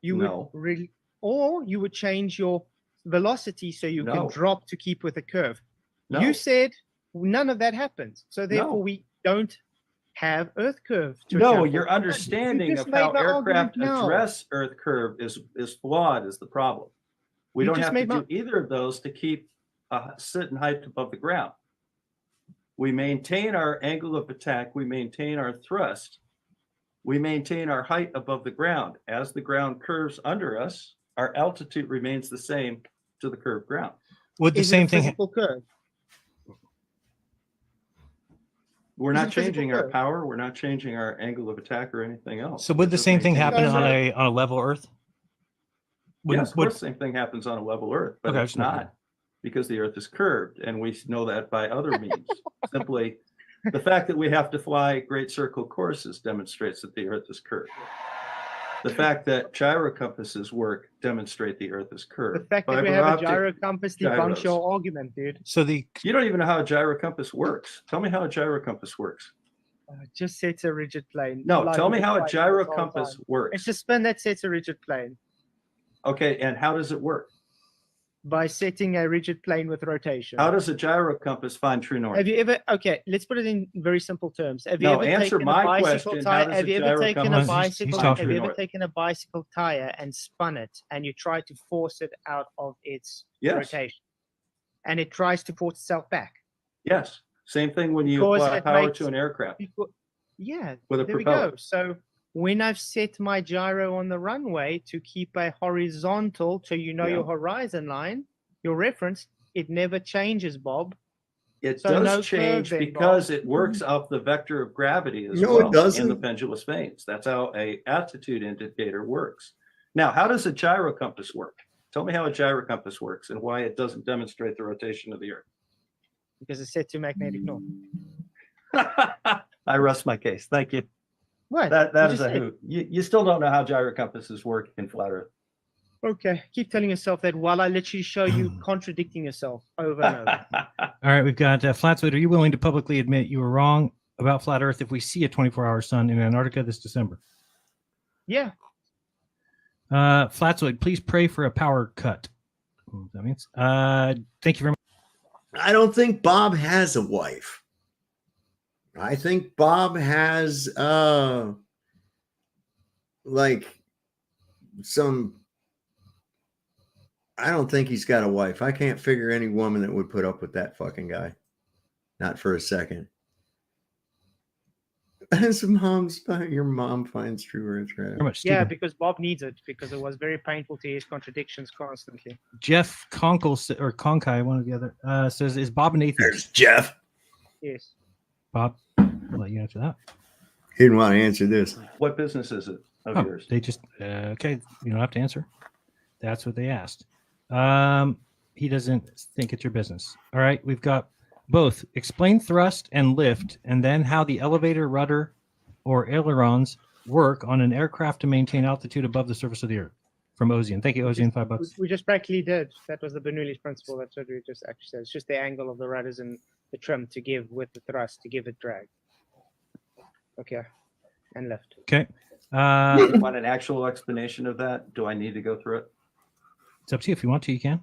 you would change your velocity so you can drop to keep with the curve. No. You said none of that happens, so therefore we don't have Earth curve. No, your understanding of how aircraft address Earth curve is flawed is the problem. We don't have to do either of those to keep sitting height above the ground. We maintain our angle of attack. We maintain our thrust. We maintain our height above the ground. As the ground curves under us, our altitude remains the same to the curved ground. Would the same thing? Curve? We're not changing our power. We're not changing our angle of attack or anything else. So would the same thing happen on a level Earth? Yes, of course, the same thing happens on a level Earth, but it's not because the Earth is curved, and we know that by other means. Simply, the fact that we have to fly great circle courses demonstrates that the Earth is curved. The fact that gyrocompasses work demonstrate the Earth is curved. The fact that we have a gyrocompass debunks your argument, dude. So you don't even know how a gyrocompass works. Tell me how a gyrocompass works. Just sets a rigid plane. No, tell me how a gyrocompass works. It's a spin that sets a rigid plane. Okay, and how does it work? By setting a rigid plane with rotation. How does a gyrocompass find true north? Have you ever? Okay, let's put it in very simple terms. Have you ever answer taken my a bicycle question. tire? Have you ever taken a bicycle? Have you ever north? taken a bicycle tire and spun it, and you try to force it out of its rotation, and it tries to force itself back? Yes. Same thing when you apply power to an aircraft. Yeah. With a there propeller. we go. So when I've set my gyro on the runway to keep a horizontal, so you know your horizon line, your reference, it never changes, Bob. It does change because it works off the vector of gravity as well in the pendulous vanes. That's how a altitude indicator works. Now, how does a gyrocompass work? Tell me how a gyrocompass works and why it doesn't demonstrate the rotation of the Earth. Because it's set to magnetic north. I rest my case. Thank you. What? That is a hoot. You still don't know how gyrocompasses work in flat Earth. Okay, keep telling yourself that while I literally show you contradicting yourself over and over. All right, we've got Flatsuit. Are you willing to publicly admit you were wrong about flat Earth if we see a 24-hour sun in Antarctica this December? Yeah. Flatsuit, please pray for a power cut. That means. Thank you very much. I don't think Bob has a wife. I think Bob has like some. I don't think he's got a wife. I can't figure any woman that would put up with that fucking guy. Not for a second. As your mom finds true earth. Yeah, because Bob needs it, because it was very painful to hear his contradictions constantly. Jeff Conkle or Conkai, one or the other, says, "Is Bob an atheist?" There's Jeff. Yes. Bob, I'll let you answer that. He didn't want to answer this. What business is it of yours? They just okay. You don't have to answer. That's what they asked. He doesn't think it's your business. All right, we've got both. Explain thrust and lift, and then how the elevator, rudder, or ailerons work on an aircraft to maintain altitude above the surface of the earth. From Ozian. Thank you, Ozian. $5. We just practically did. That was the Bernoulli's principle. That's what we just actually said. It's just the angle of the rudders and the trim to give with the thrust to give it drag. Okay. And lift. Okay. You want an actual explanation of that? Do I need to go through it? It's up to you. If you want to, you can.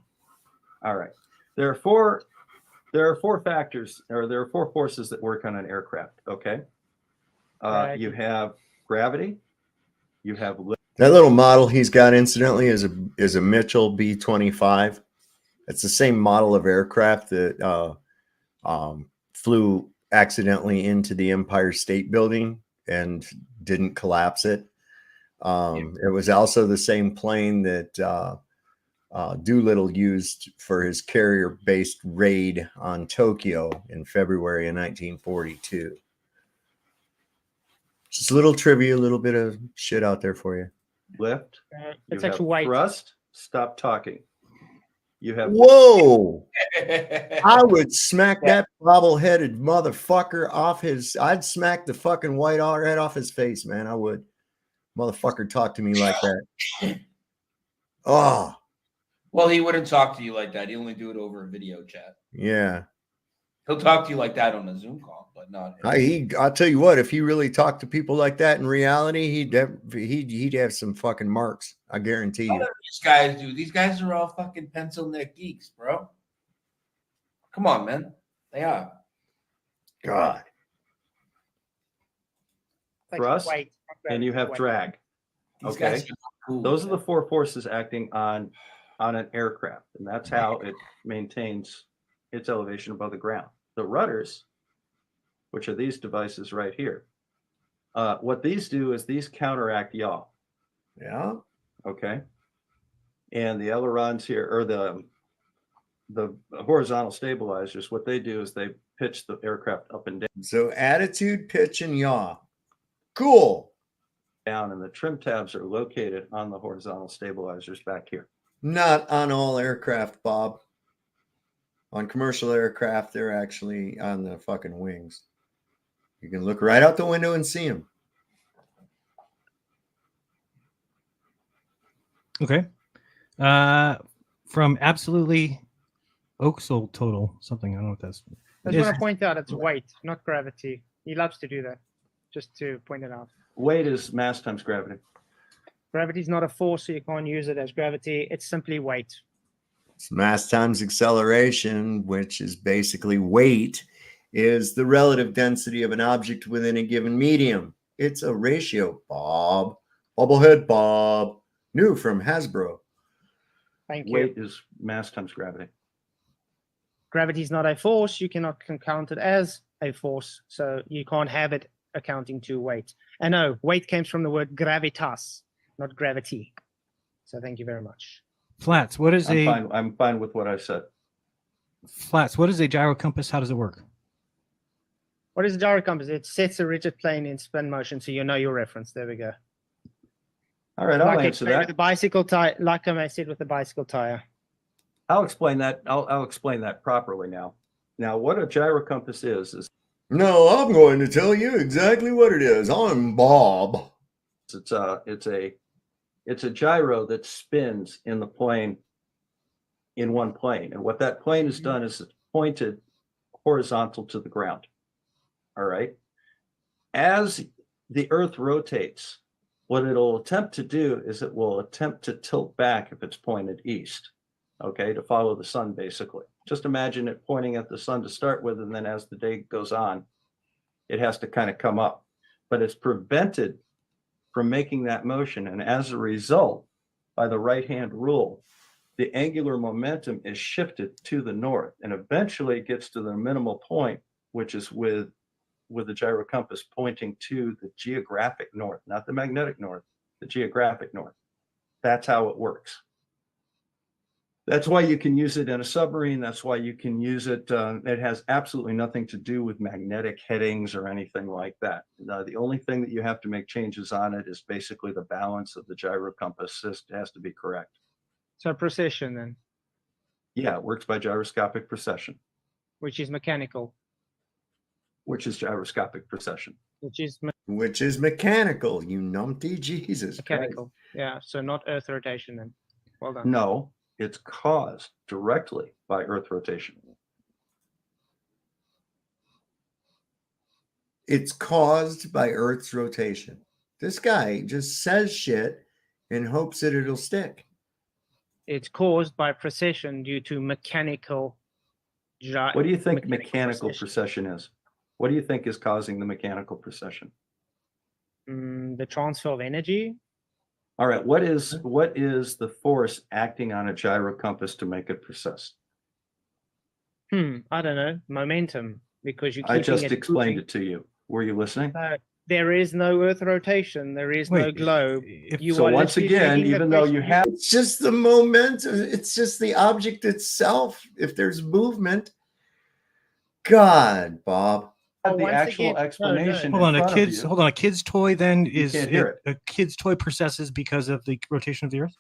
All right. There are four factors, or there are four forces that work on an aircraft. Okay. You have gravity. You have lift. That little model he's got, incidentally, is a Mitchell B-25. It's the same model of aircraft that flew accidentally into the Empire State Building and didn't collapse it. It was also the same plane that Doolittle used for his carrier-based raid on Tokyo in February of 1942. Just a little trivia, a little bit of shit out there for you. Lift. It's you actually have white. Thrust. Stop talking. You have. Whoa! I would smack that bobble-headed motherfucker off his. I'd smack the fucking white right off his face, man. I would. Motherfucker, talk to me like that. Oh. Well, he wouldn't talk to you like that. He only do it over a video chat. Yeah. He'll talk to you like that on a Zoom call, but not. I'll tell you what. If he really talked to people like that in reality, he'd have some fucking marks. I guarantee you. These guys do. These guys are all fucking pencil neck geeks, bro. Come on, man. They are. God. Thrust, and you have drag. These Okay. guys are cool, Those are the four forces acting on an aircraft, and that's how it maintains its elevation above the ground. The rudders, which are these devices right here, what these do is these counteract yaw. Yeah. Okay. And the ailerons here, or the horizontal stabilizers, what they do is they pitch the aircraft up and down. So attitude, pitch, and yaw. Cool. Down, and the trim tabs are located on the horizontal stabilizers back here. Not on all aircraft, Bob. On commercial aircraft, they're actually on the fucking wings. You can look right out the window and see them. Okay. From absolutely Oaksel total something. I don't know what that's. I just want to point out it's weight, not gravity. He loves to do that, just to point it out. Weight is mass times gravity. Gravity is not a force, so you can't use it as gravity. It's simply weight. It's mass times acceleration, which is basically weight, is the relative density of an object within a given medium. It's a ratio, Bob. Bubblehead Bob. New from Hasbro. Thank you. Weight is mass times gravity. Gravity is not a force. You cannot count it as a force, so you can't have it accounting to weight. And no, weight comes from the word gravitas, not gravity. So thank you very much. Flats, what is I'm fine with what I said. Flats, what is a gyro compass? How does it work? What is a gyro compass? It sets a rigid plane in spin motion, so you know your reference. There we go. All right, I'll like answer that. With the bicycle tire, like I said with the bicycle tire. I'll explain that. I'll explain that properly now. Now, what a gyro compass is no, I'm going to tell you exactly what it is. I'm Bob. It's a gyro that spins in the plane, in one plane, and what that plane has done is it's pointed horizontal to the ground. All right. As the Earth rotates, what it'll attempt to do is it will attempt to tilt back if it's pointed east. Okay, to follow the sun, basically. Just imagine it pointing at the sun to start with, and then as the day goes on, it has to kind of come up. But it's prevented from making that motion. And as a result, by the right-hand rule, the angular momentum is shifted to the north, and eventually it gets to the minimal point, which is with the gyro compass pointing to the geographic north, not the magnetic north, the geographic north. That's how it works. That's why you can use it in a submarine. That's why you can use it. It has absolutely nothing to do with magnetic headings or anything like that. The only thing that you have to make changes on it is basically the balance of the gyro compass. It has to be correct. So precession then, Yeah, it works by gyroscopic precession, which is mechanical, which is gyroscopic precession. which is mechanical, you numpty Jesus mechanical. Christ. Yeah, so not Earth rotation then. Well done. No, it's caused directly by Earth rotation. It's caused by Earth's rotation. This guy just says shit and hopes that it'll stick. It's caused by precession due to mechanical. What do you think mechanical precession is? What do you think is causing the mechanical precession? The transfer of energy. All right, what is the force acting on a gyro compass to make it precess? I don't know. Momentum, because you. I just explained it to you. Were you listening? There is no Earth rotation. There is no globe. So once again, even though you have, it's just the momentum. It's just the object itself. If there's movement, God, Bob. The actual explanation. Hold on, a kid's toy then is can't hear it. a kid's toy precesses because of the rotation of the Earth.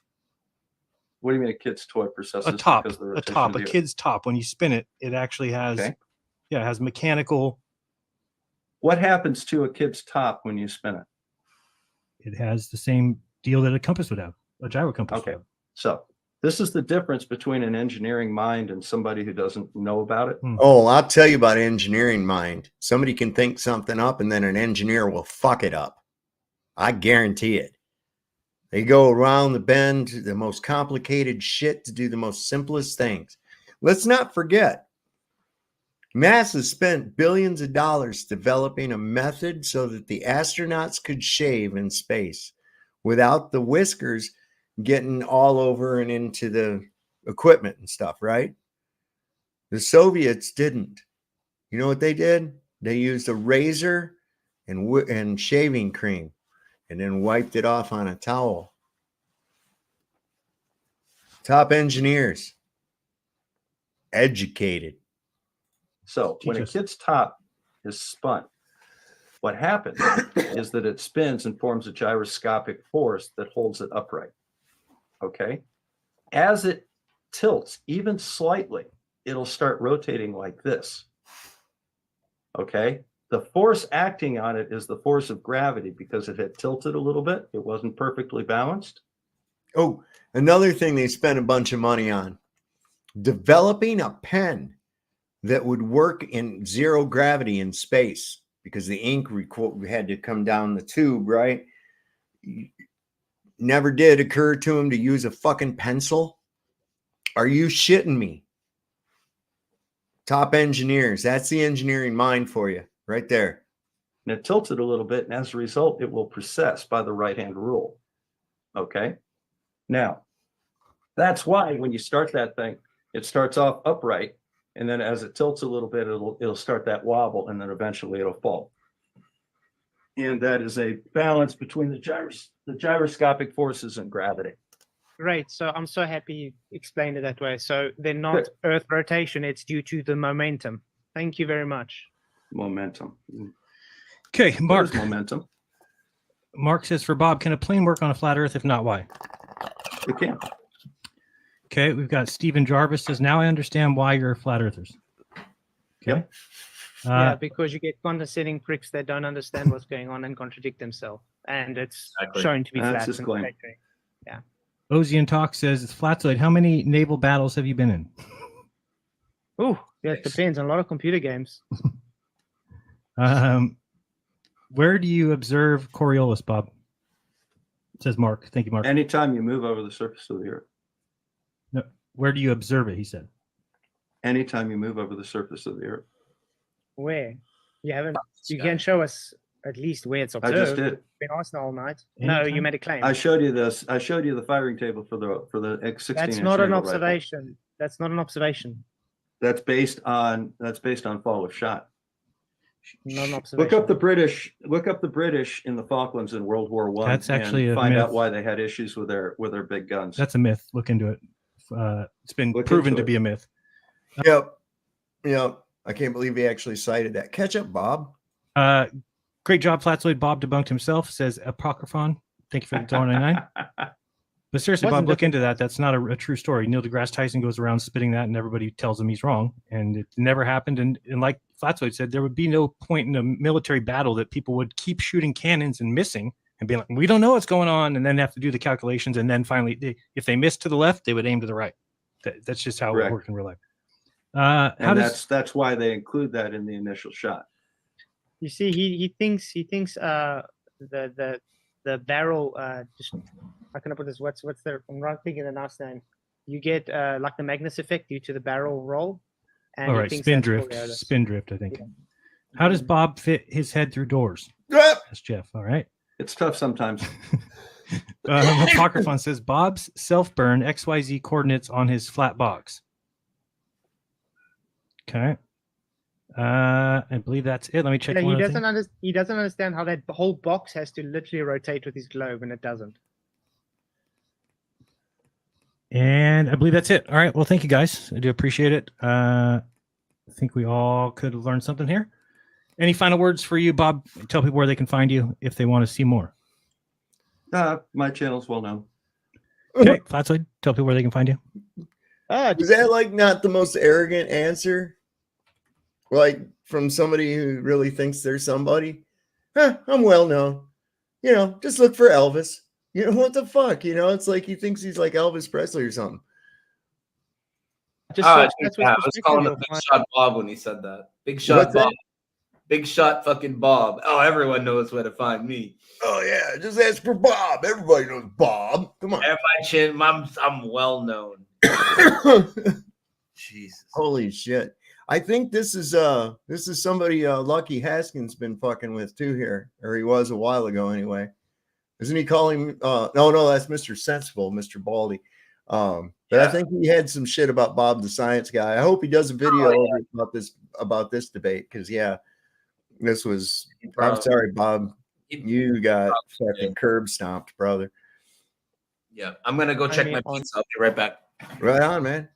What do you mean a kid's toy precesses? A top, because of the a rotation top, of a the Earth? kid's top. When you spin it, it actually has, Okay. yeah, it has mechanical. What happens to a kid's top when you spin it? It has the same deal that a compass would have, a gyro compass. Okay, so this is the difference between an engineering mind and somebody who doesn't know about it. Oh, I'll tell you about engineering mind. Somebody can think something up and then an engineer will fuck it up. I guarantee it. They go around the bend, the most complicated shit to do the most simplest things. Let's not forget, NASA spent billions of dollars developing a method so that the astronauts could shave in space without the whiskers getting all over and into the equipment and stuff, right? The Soviets didn't. You know what they did? They used a razor and shaving cream and then wiped it off on a towel. Top engineers, educated. So when a kid's top is spun, what happens is that it spins and forms a gyroscopic force that holds it upright. Okay. As it tilts even slightly, it'll start rotating like this. Okay. The force acting on it is the force of gravity because it had tilted a little bit. It wasn't perfectly balanced. Oh, another thing they spent a bunch of money on, developing a pen that would work in zero gravity in space because the ink had to come down the tube, right? Never did occur to him to use a fucking pencil. Are you shitting me? Top engineers. That's the engineering mind for you right there. And it tilted a little bit, and as a result, it will precess by the right-hand rule. Okay. Now, that's why when you start that thing, it starts off upright, and then as it tilts a little bit, it'll start that wobble, and then eventually it'll fall. And that is a balance between the gyroscopic forces and gravity. Great. So I'm so happy you explained it that way. So they're not Earth rotation. It's due to the momentum. Thank you very much. Momentum. Okay, Mark. Momentum. Mark says for Bob, can a plane work on a flat Earth? If not, why? It can. Okay, we've got Stephen Jarvis says, now I understand why you're flat earthers. Okay. Yeah, because you get condescending pricks that don't understand what's going on and contradict themselves. And it's shown to be flat. Yeah. Ozian Talk says, it's Flatzoid. How many naval battles have you been in? Oh, yeah, it depends on a lot of computer games. Where do you observe Coriolis, Bob? Says Mark. Thank you, Mark. Anytime you move over the surface of the Earth. No, where do you observe it? He said. anytime you move over the surface of the Earth. Where? You haven't. You can show us at least where it's I observed. just did. Been asked all night. No, you made a claim. I showed you this. I showed you the firing table for the 16-inch. That's not an naval rifle. observation. That's not an observation. That's based on fall of shot. Not an observation. Look up the British. Look up the British in the Falklands in World War I. That's actually and a find myth. out why they had issues with their big guns. That's a myth. Look into it. It's been proven to be a myth. Yep. I can't believe he actually cited that. Catch up, Bob. Great job, Flatzoid. Bob debunked himself, says Apocryphon. Thank you for the $1.99. But seriously, Bob, look into that. That's not a true story. Neil deGrasse Tyson goes around spitting that, and everybody tells him he's wrong. And it never happened. And like Flatzoid said, there would be no point in a military battle that people would keep shooting cannons and missing and be like, we don't know what's going on, and then have to do the calculations. And then finally, if they missed to the left, they would aim to the right. That's just how it would work in real life. That's why they include that in the initial shot. You see, he thinks the barrel just, how can I put this? What's the, I'm not thinking the nice name. You get like the Magnus effect due to the barrel roll. And all right, spin drift, I think. Yeah. How does Bob fit his head through doors? That's Jeff. All right. It's tough sometimes. Apocryphon says Bob's self-burn XYZ coordinates on his flat box. Okay. I believe that's it. Let me check. Yeah, he doesn't understand how that whole box has to literally rotate with his globe, and it doesn't. And I believe that's it. All right. Well, thank you guys. I do appreciate it. I think we all could have learned something here. Any final words for you, Bob? Tell people where they can find you if they want to see more. My channel's well known. Okay, Flatzoid, tell people where they can find you. Is that like not the most arrogant answer? Like from somebody who really thinks they're somebody? I'm well known. Just look for Elvis. What the fuck? It's like he thinks he's like Elvis Presley or something. I was calling him Big Shot Bob when he said that. Big Shot Bob. Big Shot fucking Bob. Oh, everyone knows where to find me. Oh yeah, just ask for Bob. Everybody knows Bob. Come on. And my chin, I'm well known. Jesus. Holy shit. I think this is somebody Lucky Haskins been fucking with too here, or he was a while ago anyway. Isn't he calling? No, that's Mr. Sensible, Mr. Baldy. But I think he had some shit about Bob the Science Guy. I hope he does a video about this debate because this was. I'm sorry, Bob. You got fucking curb stomped, brother. Yeah, I'm gonna go check my pizza. I'll be right back. Right on, man.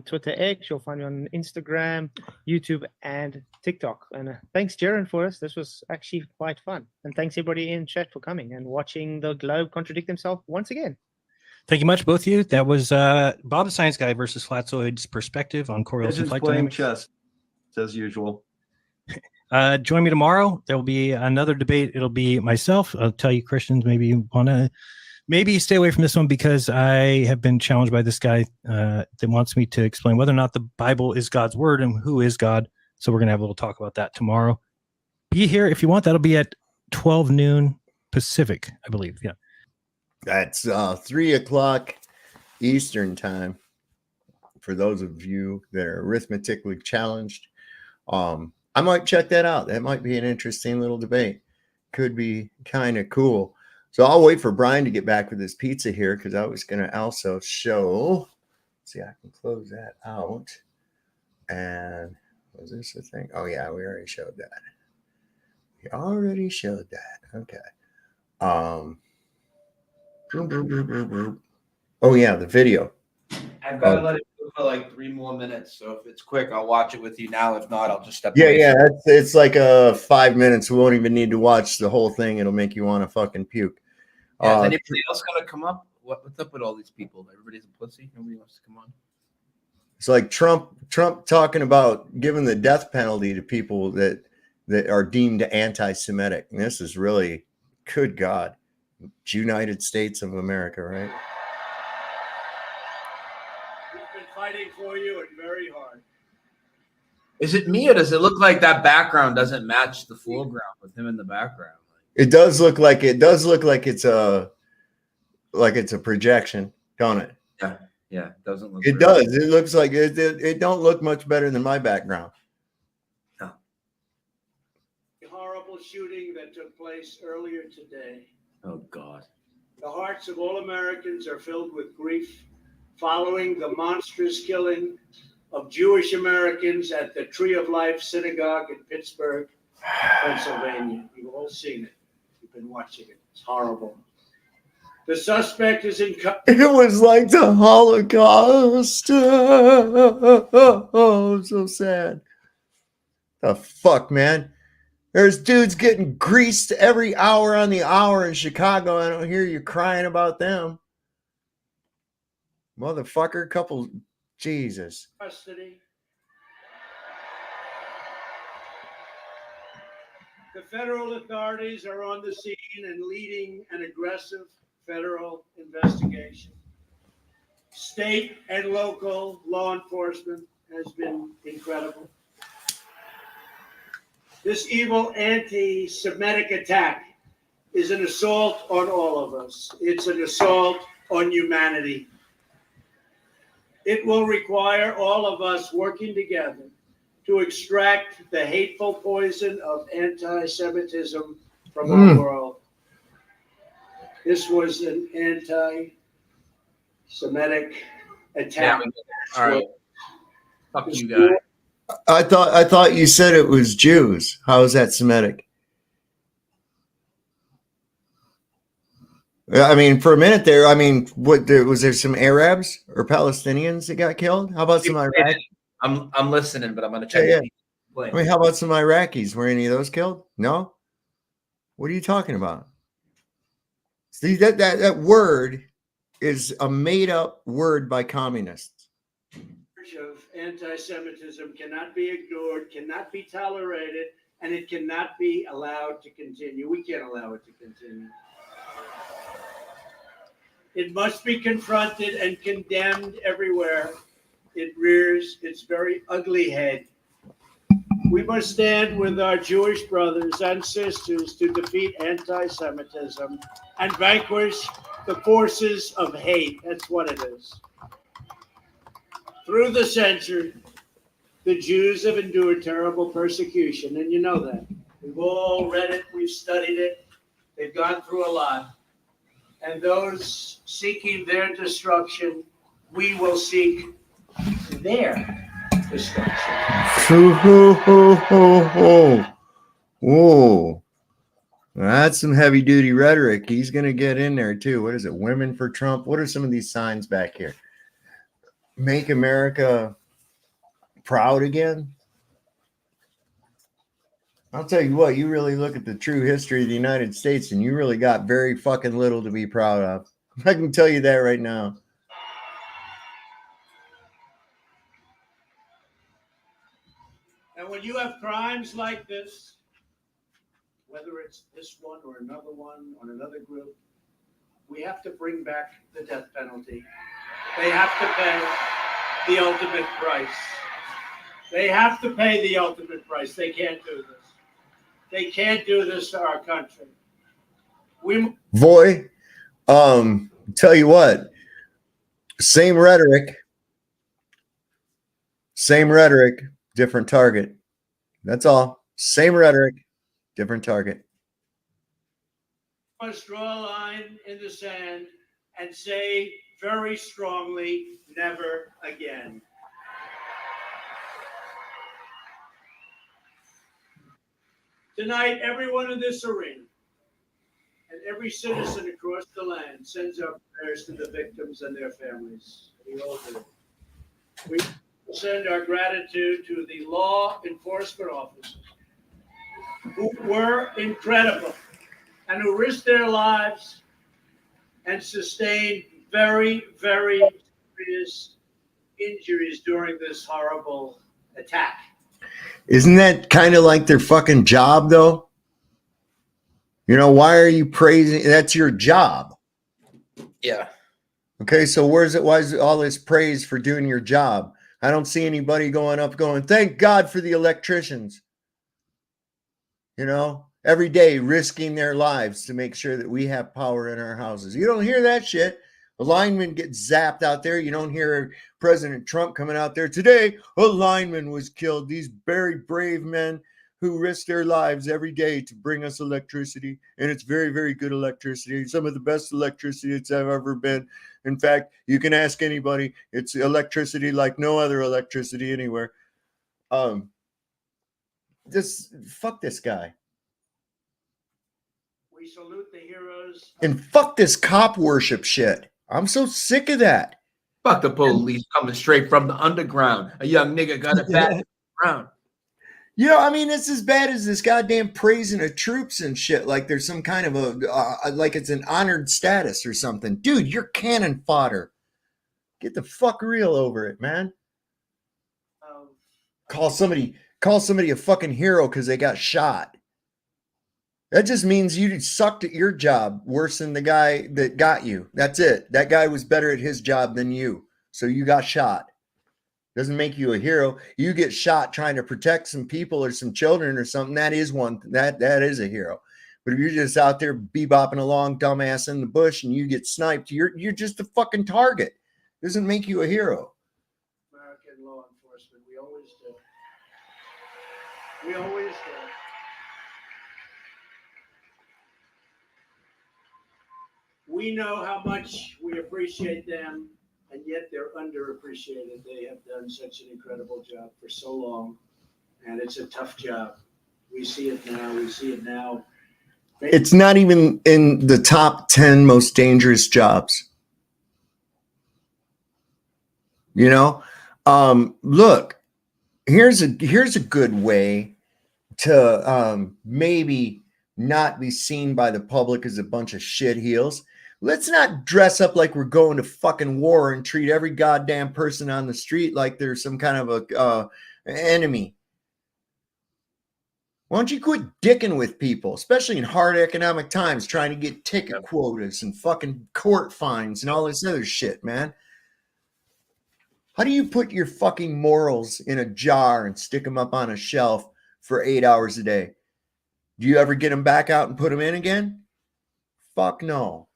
Twitter X, you'll find me on Instagram, YouTube, and TikTok. And thanks, Jaron, for us. This was actually quite fun. And thanks everybody in chat for coming and watching the globe contradict himself once again. Thank you much, both of you. That was Bob the Science Guy versus Flatzoid's perspective on Coriolis and flight playing dynamics. chess, as usual. Join me tomorrow. There will be another debate. It'll be myself. I'll tell you, Christians, maybe you want to stay away from this one because I have been challenged by this guy that wants me to explain whether or not the Bible is God's word and who is God. So we're going to have a little talk about that tomorrow. Be here if you want. That'll be at 12 noon Pacific, I believe. Yeah. That's 3 o'clock Eastern time for those of you that are arithmetically challenged. I might check that out. That might be an interesting little debate. Could be kind of cool. So I'll wait for Brian to get back with his pizza here because I was going to also show. See, I can close that out. And was this a thing? Oh, yeah, we already showed that. Okay. Oh, yeah, the video. I've got to let it go for like 3 more minutes. So if it's quick, I'll watch it with you now. If not, I'll just step away. Yeah. It's like 5 minutes. We won't even need to watch the whole thing. It'll make you want to fucking puke. Yeah, is anybody else going to come up? What's up with all these people? Everybody's a pussy. Nobody wants to come on. It's like Trump talking about giving the death penalty to people that are deemed anti-Semitic. And this is really, good God, United States of America, right? We've been fighting for you and very hard. Is it me or does it look like that background doesn't match the foreground with him in the background? It does look like it's a projection, don't it? Yeah. Yeah, it doesn't look. It very does. It looks like it don't look much better than my background. No. Horrible shooting that took place earlier today. Oh God. The hearts of all Americans are filled with grief following the monstrous killing of Jewish Americans at the Tree of Life Synagogue in Pittsburgh, Pennsylvania. You've all seen it. You've been watching it. It's horrible. The suspect is in. It was like the Holocaust. Oh, so sad. The fuck, man. There's dudes getting greased every hour on the hour in Chicago. I don't hear you crying about them. Motherfucker, couple. Jesus. Custody. The federal authorities are on the scene and leading an aggressive federal investigation. State and local law enforcement has been incredible. This evil anti-Semitic attack is an assault on all of us. It's an assault on humanity. It will require all of us working together to extract the hateful poison of anti-Semitism from our world. This was an anti-Semitic attack. All right. Fuck you guys. I thought you said it was Jews. How is that Semitic? I mean, for a minute there, I mean, was there some Arabs or Palestinians that got killed? How about some Iraqis? I'm listening, but I'm gonna check. Yeah. I mean, how about some Iraqis? Were any of those killed? No. What are you talking about? See, that word is a made-up word by communists. Of anti-Semitism cannot be ignored, cannot be tolerated, and it cannot be allowed to continue. We can't allow it to continue. It must be confronted and condemned everywhere it rears its very ugly head. We must stand with our Jewish brothers and sisters to defeat anti-Semitism and vanquish the forces of hate. That's what it is. Through the century, the Jews have endured terrible persecution, and you know that. We've all read it, we've studied it. They've gone through a lot. And those seeking their destruction, we will seek their destruction. Whoa. That's some heavy duty rhetoric. He's going to get in there too. What is it? Women for Trump. What are some of these signs back here? Make America proud again. I'll tell you what, you really look at the true history of the United States and you really got very fucking little to be proud of. I can tell you that right now. And when you have crimes like this, whether it's this one or another one on another group, we have to bring back the death penalty. They have to pay the ultimate price. They have to pay the ultimate price. They can't do this. They can't do this to our country. Tell you what, same rhetoric, different target. That's all. Same rhetoric, different target. We must draw a line in the sand and say very strongly, never again. Tonight, everyone in this arena and every citizen across the land sends our prayers to the victims and their families. We all do. We send our gratitude to the law enforcement officers who were incredible and who risked their lives and sustained very, very serious injuries during this horrible attack. Isn't that kind of like their fucking job, though? You know, why are you praising? That's your job. Yeah. Okay, so why is all this praise for doing your job? I don't see anybody going, thank God for the electricians. You know, every day risking their lives to make sure that we have power in our houses. You don't hear that shit. A lineman gets zapped out there. You don't hear President Trump coming out there today. A lineman was killed. These very brave men who risk their lives every day to bring us electricity. And it's very, very good electricity. Some of the best electricity it's ever been. In fact, you can ask anybody. It's electricity like no other electricity anywhere. Just fuck this guy. We salute the heroes. And fuck this cop worship shit. I'm so sick of that. Fuck the police coming straight from the underground. A young nigga got a bat in the ground. You know, I mean, it's as bad as this goddamn praising of troops and shit. Like there's some kind of a, like it's an honored status or something. Dude, you're cannon fodder. Get the fuck real over it, man. Call somebody a fucking hero because they got shot. That just means you sucked at your job worse than the guy that got you. That's it. That guy was better at his job than you. So you got shot. Doesn't make you a hero. You get shot trying to protect some people or some children or something. That is that is a hero. But if you're just out there bebopping along, dumbass in the bush, and you get sniped, you're just a fucking target. Doesn't make you a hero. American law enforcement, we always do. We always do. We know how much we appreciate them, and yet they're underappreciated. They have done such an incredible job for so long, and it's a tough job. We see it now. We see it now. It's not even in the top 10 most dangerous jobs. You know, look, here's a good way to maybe not be seen by the public as a bunch of shitheels. Let's not dress up like we're going to fucking war and treat every goddamn person on the street like they're some kind of a enemy. Why don't you quit dicking with people, especially in hard economic times, trying to get ticket quotas and fucking court fines and all this other shit, man? How do you put your fucking morals in a jar and stick them up on a shelf for 8 hours a day? Do you ever get them back out and put them in again? Fuck no.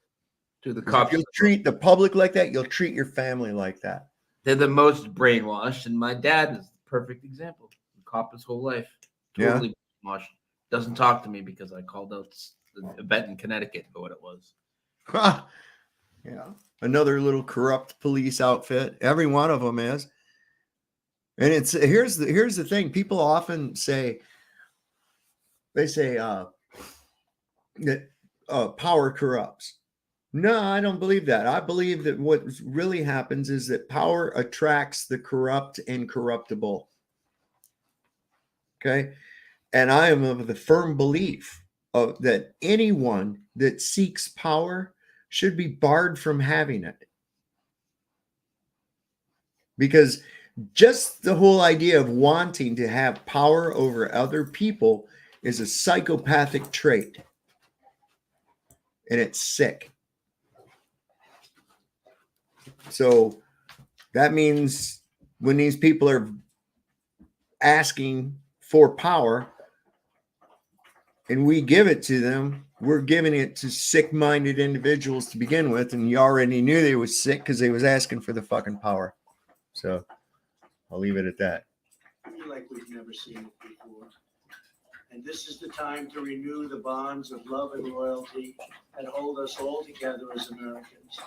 To the cops. If you'll treat the public like that, you'll treat your family like that. They're the most brainwashed, and my dad is the perfect example. Cop his whole life. Totally brainwashed. Doesn't talk to me because I called out the event in Connecticut for what it was. Yeah. Another little corrupt police outfit. Every one of them is. And it's here's the thing. People often say that power corrupts. No, I don't believe that. I believe that what really happens is that power attracts the corrupt and corruptible. Okay. And I am of the firm belief that anyone that seeks power should be barred from having it. Because just the whole idea of wanting to have power over other people is a psychopathic trait. And it's sick. So that means when these people are asking for power and we give it to them, we're giving it to sick-minded individuals to begin with, and you already knew they was sick because they was asking for the fucking power. So I'll leave it at that. Like we've never seen it before. And this is the time to renew the bonds of love and loyalty that hold us all together as Americans.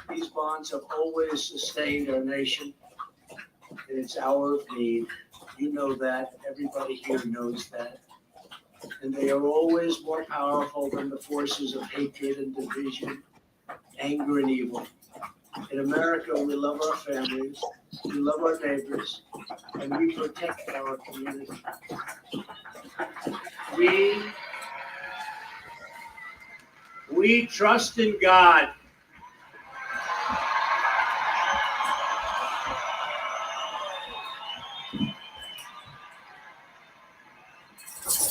These bonds have always sustained our nation in its hour of need. You know that. Everybody here knows that. And they are always more powerful than the forces of hatred and division, anger and evil. In America, we love our families, we love our neighbors, and we protect our community. We trust in God.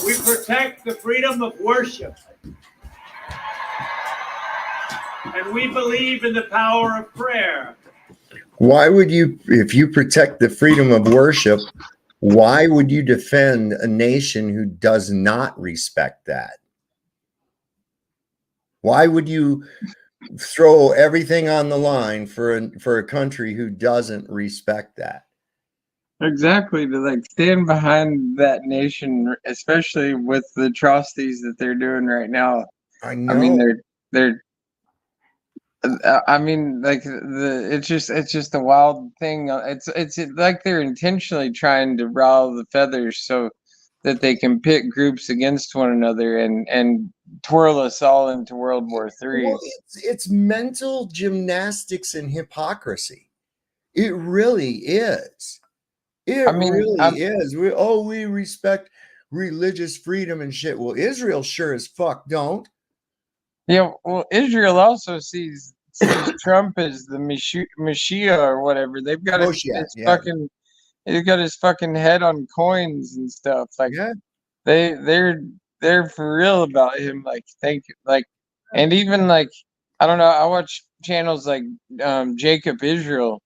We protect the freedom of worship. And we believe in the power of prayer. Why would you, if you protect the freedom of worship, why would you defend a nation who does not respect that? Why would you throw everything on the line for a country who doesn't respect that. Exactly, to like stand behind that nation, especially with the atrocities that they're doing right now. I know. I mean, they're. I mean, like it's just a wild thing. It's like they're intentionally trying to rile the feathers so that they can pit groups against one another and twirl us all into World War III. Well, it's mental gymnastics and hypocrisy. It really is. It really is. We respect religious freedom and shit. Well, Israel sure as fuck don't. Yeah, well, Israel also sees Trump as the Mashiach or whatever. They've got his fucking, he's got his fucking head on coins and stuff. Like, they're for real about him. Like, thank you. Like, and even like, I don't know. I watch channels like Jacob Israel,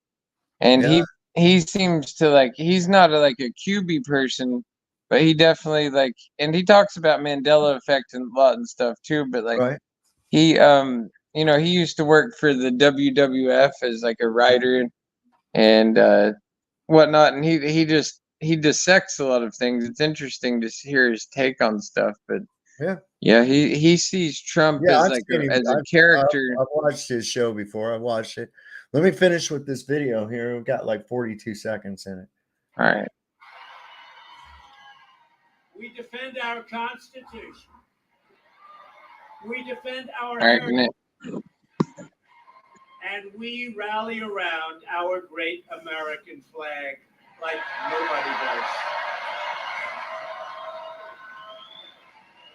and he seems to like he's not like a QB person, but he definitely like, and he talks about Mandela effect and a lot and stuff too. But like, he you know, he used to work for the WWF as like a writer and whatnot, and he dissects a lot of things. It's interesting to hear his take on stuff, but yeah, he sees Trump as like as a character. I've watched his show before. I've watched it. Let me finish with this video here. We've got like 42 seconds in it. All right. We defend our Constitution. We defend our All right, heritage. And we rally around our great American flag like nobody does.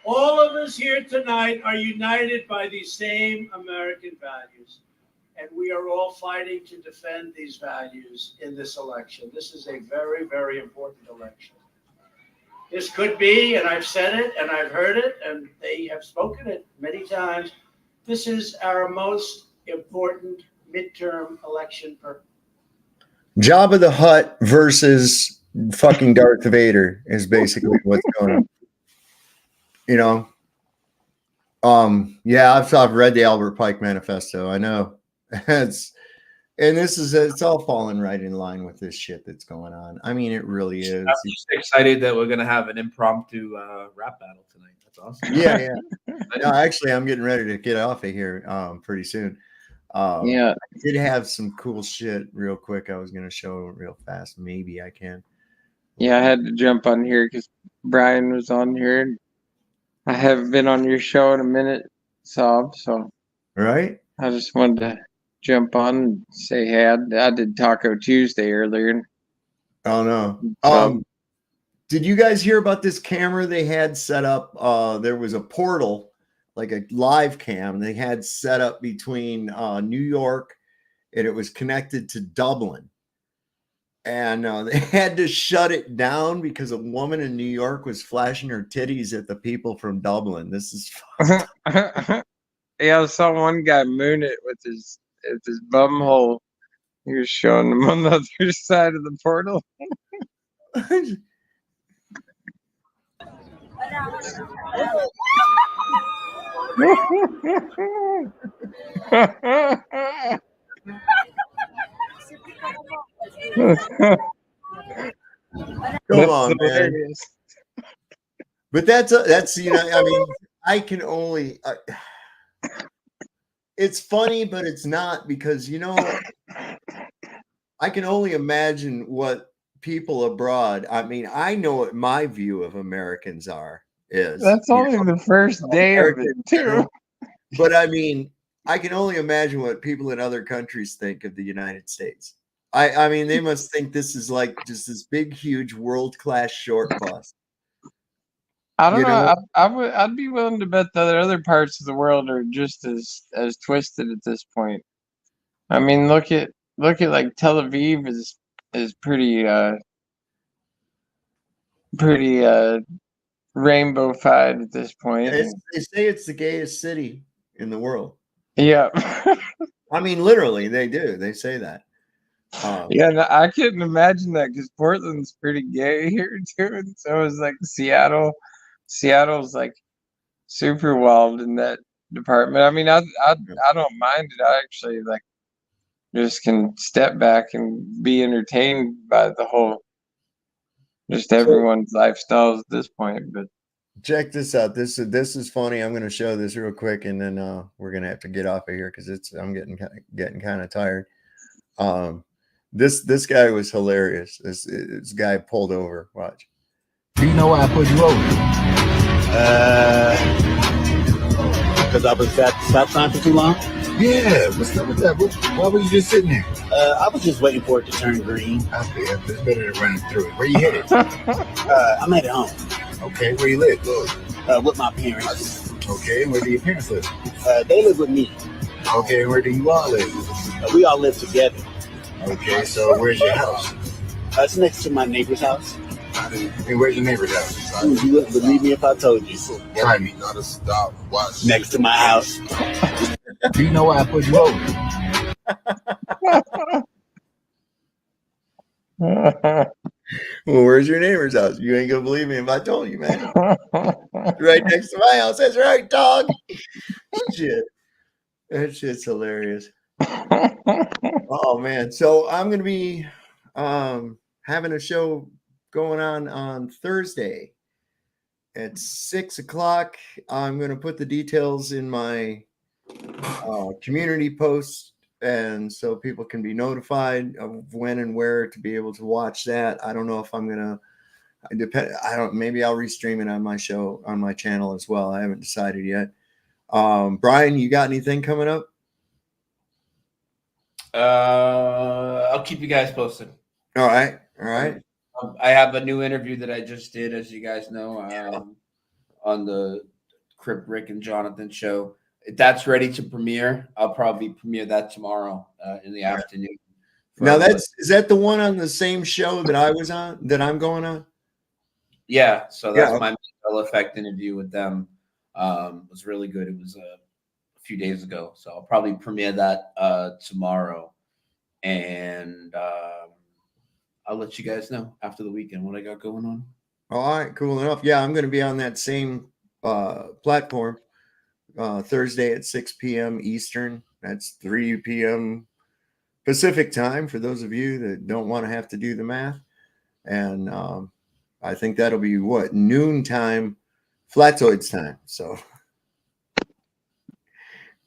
All of us here tonight are united by these same American values, and we are all fighting to defend these values in this election. This is a very, very important election. This could be, and I've said it, and I've heard it, and they have spoken it many times, this is our most important midterm election. Jabba the Hutt versus fucking Darth Vader is basically what's going on. You know, yeah, I've read the Albert Pike Manifesto. I know it's all falling right in line with this shit that's going on. I mean, it really is. I'm just excited that we're gonna have an impromptu rap battle tonight. That's awesome. Yeah. No, actually, I'm getting ready to get off of here pretty soon. I did have some cool shit real quick. I was gonna show real fast. Maybe I can. Yeah, I had to jump on here because Brian was on here. I haven't been on your show in a minute, so right. I just wanted to jump on and say hey. I did Taco Tuesday earlier. Oh no. Did you guys hear about this camera they had set up? There was a portal, like a live cam they had set up between New York, and it was connected to Dublin. And they had to shut it down because a woman in New York was flashing her titties at the people from Dublin. This is Yeah, I saw one guy moon it with his bum hole. He was showing them on the other side of the portal. Come on, man. But that's you know, I mean, I can only it's funny, but it's not, because you know, I can only imagine what people abroad, I mean, I know what my view of Americans is. That's only the first day of it too. But I mean, I can only imagine what people in other countries think of the United States. I mean, they must think this is like just this big, huge, world-class short bus. I don't know. I'd be willing to bet that other parts of the world are just as twisted at this point. I mean, look at like Tel Aviv is pretty rainbow-fied at this point. They say it's the gayest city in the world. Yeah. I mean, literally, they do. They say that. Yeah, no, I couldn't imagine that because Portland's pretty gay here too, and so is like Seattle. Seattle's like super wild in that department. I mean, I don't mind it. I actually like just can step back and be entertained by the whole, just everyone's lifestyles at this point. But check this out. This is funny. I'm going to show this real quick, and then we're going to have to get off of here because I'm getting kind of tired. This guy was hilarious. This guy pulled over. Watch. Do you know why I pulled you over? Because I was at the stop sign for too long? Yeah, what's up with that? Why were you just sitting there? I was just waiting for it to turn green. Okay, it's better than running through it. Where you headed? I'm headed home. Okay, where you live? With my parents. Okay, and where do your parents live? They live with me. Okay, and where do you all live? We all live together. Okay, so where's your house? It's next to my neighbor's house. And where's your neighbor's house? You wouldn't believe me if I told you. Try me. Next to my house. Do you know why I put you over? Well, where's your neighbor's house? You ain't gonna believe me if I told you, man. Right next to my house. That's right, dog. Shit. That shit's hilarious. Oh man. So I'm gonna be having a show going on Thursday at 6 o'clock. I'm gonna put the details in my community post, and so people can be notified of when and where to be able to watch that. I don't know if I'm gonna maybe I'll restream it on my show on my channel as well. I haven't decided yet. Brian, you got anything coming up? I'll keep you guys posted. All right. I have a new interview that I just did, as you guys know, on the Crip Rick and Jonathan show. If that's ready to premiere, I'll probably premiere that tomorrow in the afternoon. Now is that the one on the same show that I was on, that I'm going on? Yeah, so that's my Mandela Effect interview with them. It was really good. It was a few days ago, so I'll probably premiere that tomorrow, and I'll let you guys know after the weekend what I got going on. All right, cool enough. Yeah, I'm going to be on that same platform Thursday at 6 p.m. Eastern. That's 3 p.m. Pacific time for those of you that don't want to have to do the math. And I think that'll be noon time, Flatoids time. So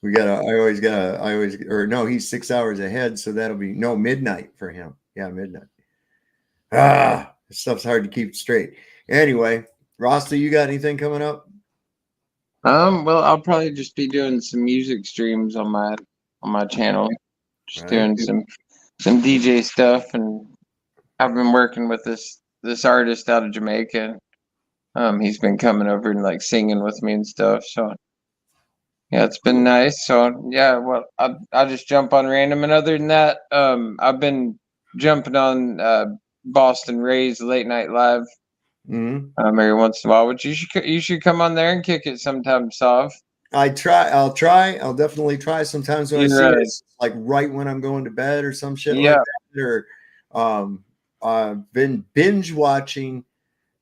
he's 6 hours ahead. So that'll be midnight for him. Yeah, midnight. This stuff's hard to keep straight. Anyway, Rasta, you got anything coming up? Well, I'll probably just be doing some music streams on my channel, just doing some DJ stuff, and I've been working with this artist out of Jamaica. He's been coming over and like singing with me and stuff. So yeah, it's been nice. So yeah, well, I'll just jump on random. And other than that, I've been jumping on Boston Ray's Late Night Live. Every once in a while, which you should come on there and kick it sometime, Sav. I'll definitely try sometimes when I see it, like right when I'm going to bed or some shit like that. Or I've been binge watching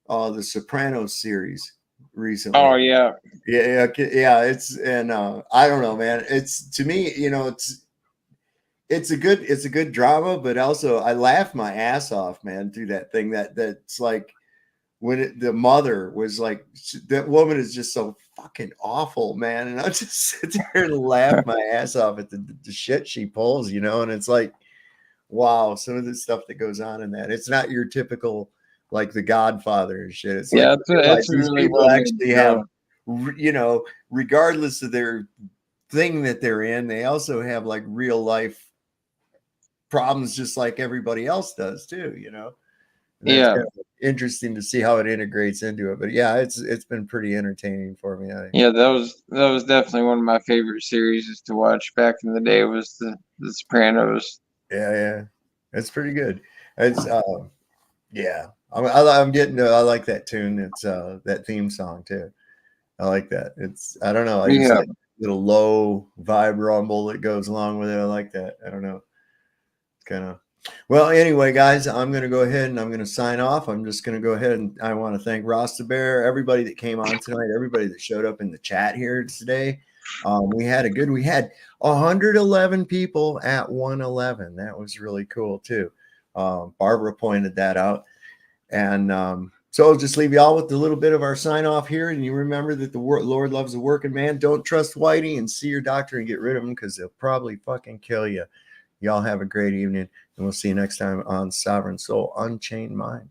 the Sopranos series recently. Oh yeah. It's I don't know, man. It's, to me, it's a good drama, but also I laughed my ass off, man, through that thing. That's like when the mother was like, that woman is just so fucking awful, man. And I just sit there and laugh my ass off at the shit she pulls, and it's like, wow, some of the stuff that goes on in that. It's not your typical, like The Godfather and shit. It's like, it's these really people actually have, regardless of their thing that they're in, they also have like real life problems just like everybody else does too, And that's kind of interesting to see how it integrates into it. But yeah, it's been pretty entertaining for me. Yeah, that was definitely one of my favorite series to watch back in the day, was the Sopranos. Yeah, it's pretty good. It's I like that tune. It's that theme song too. I like that. I don't know. I just like little low vibe rumble that goes along with it. I like that. I don't know. It's kind of. Well, anyway, guys, I'm going to go ahead and I'm going to sign off. I'm just going to go ahead and I want to thank Rasta Bear, everybody that came on tonight, everybody that showed up in the chat here today. We had 111 people at 111. That was really cool too. Barbara pointed that out. And so I'll just leave y'all with a little bit of our sign off here. And you remember that the Lord loves a working man. Don't trust Whitey, and see your doctor and get rid of him, because they'll probably fucking kill you. Y'all have a great evening, and we'll see you next time on Sovereign Soul Unchained Mind.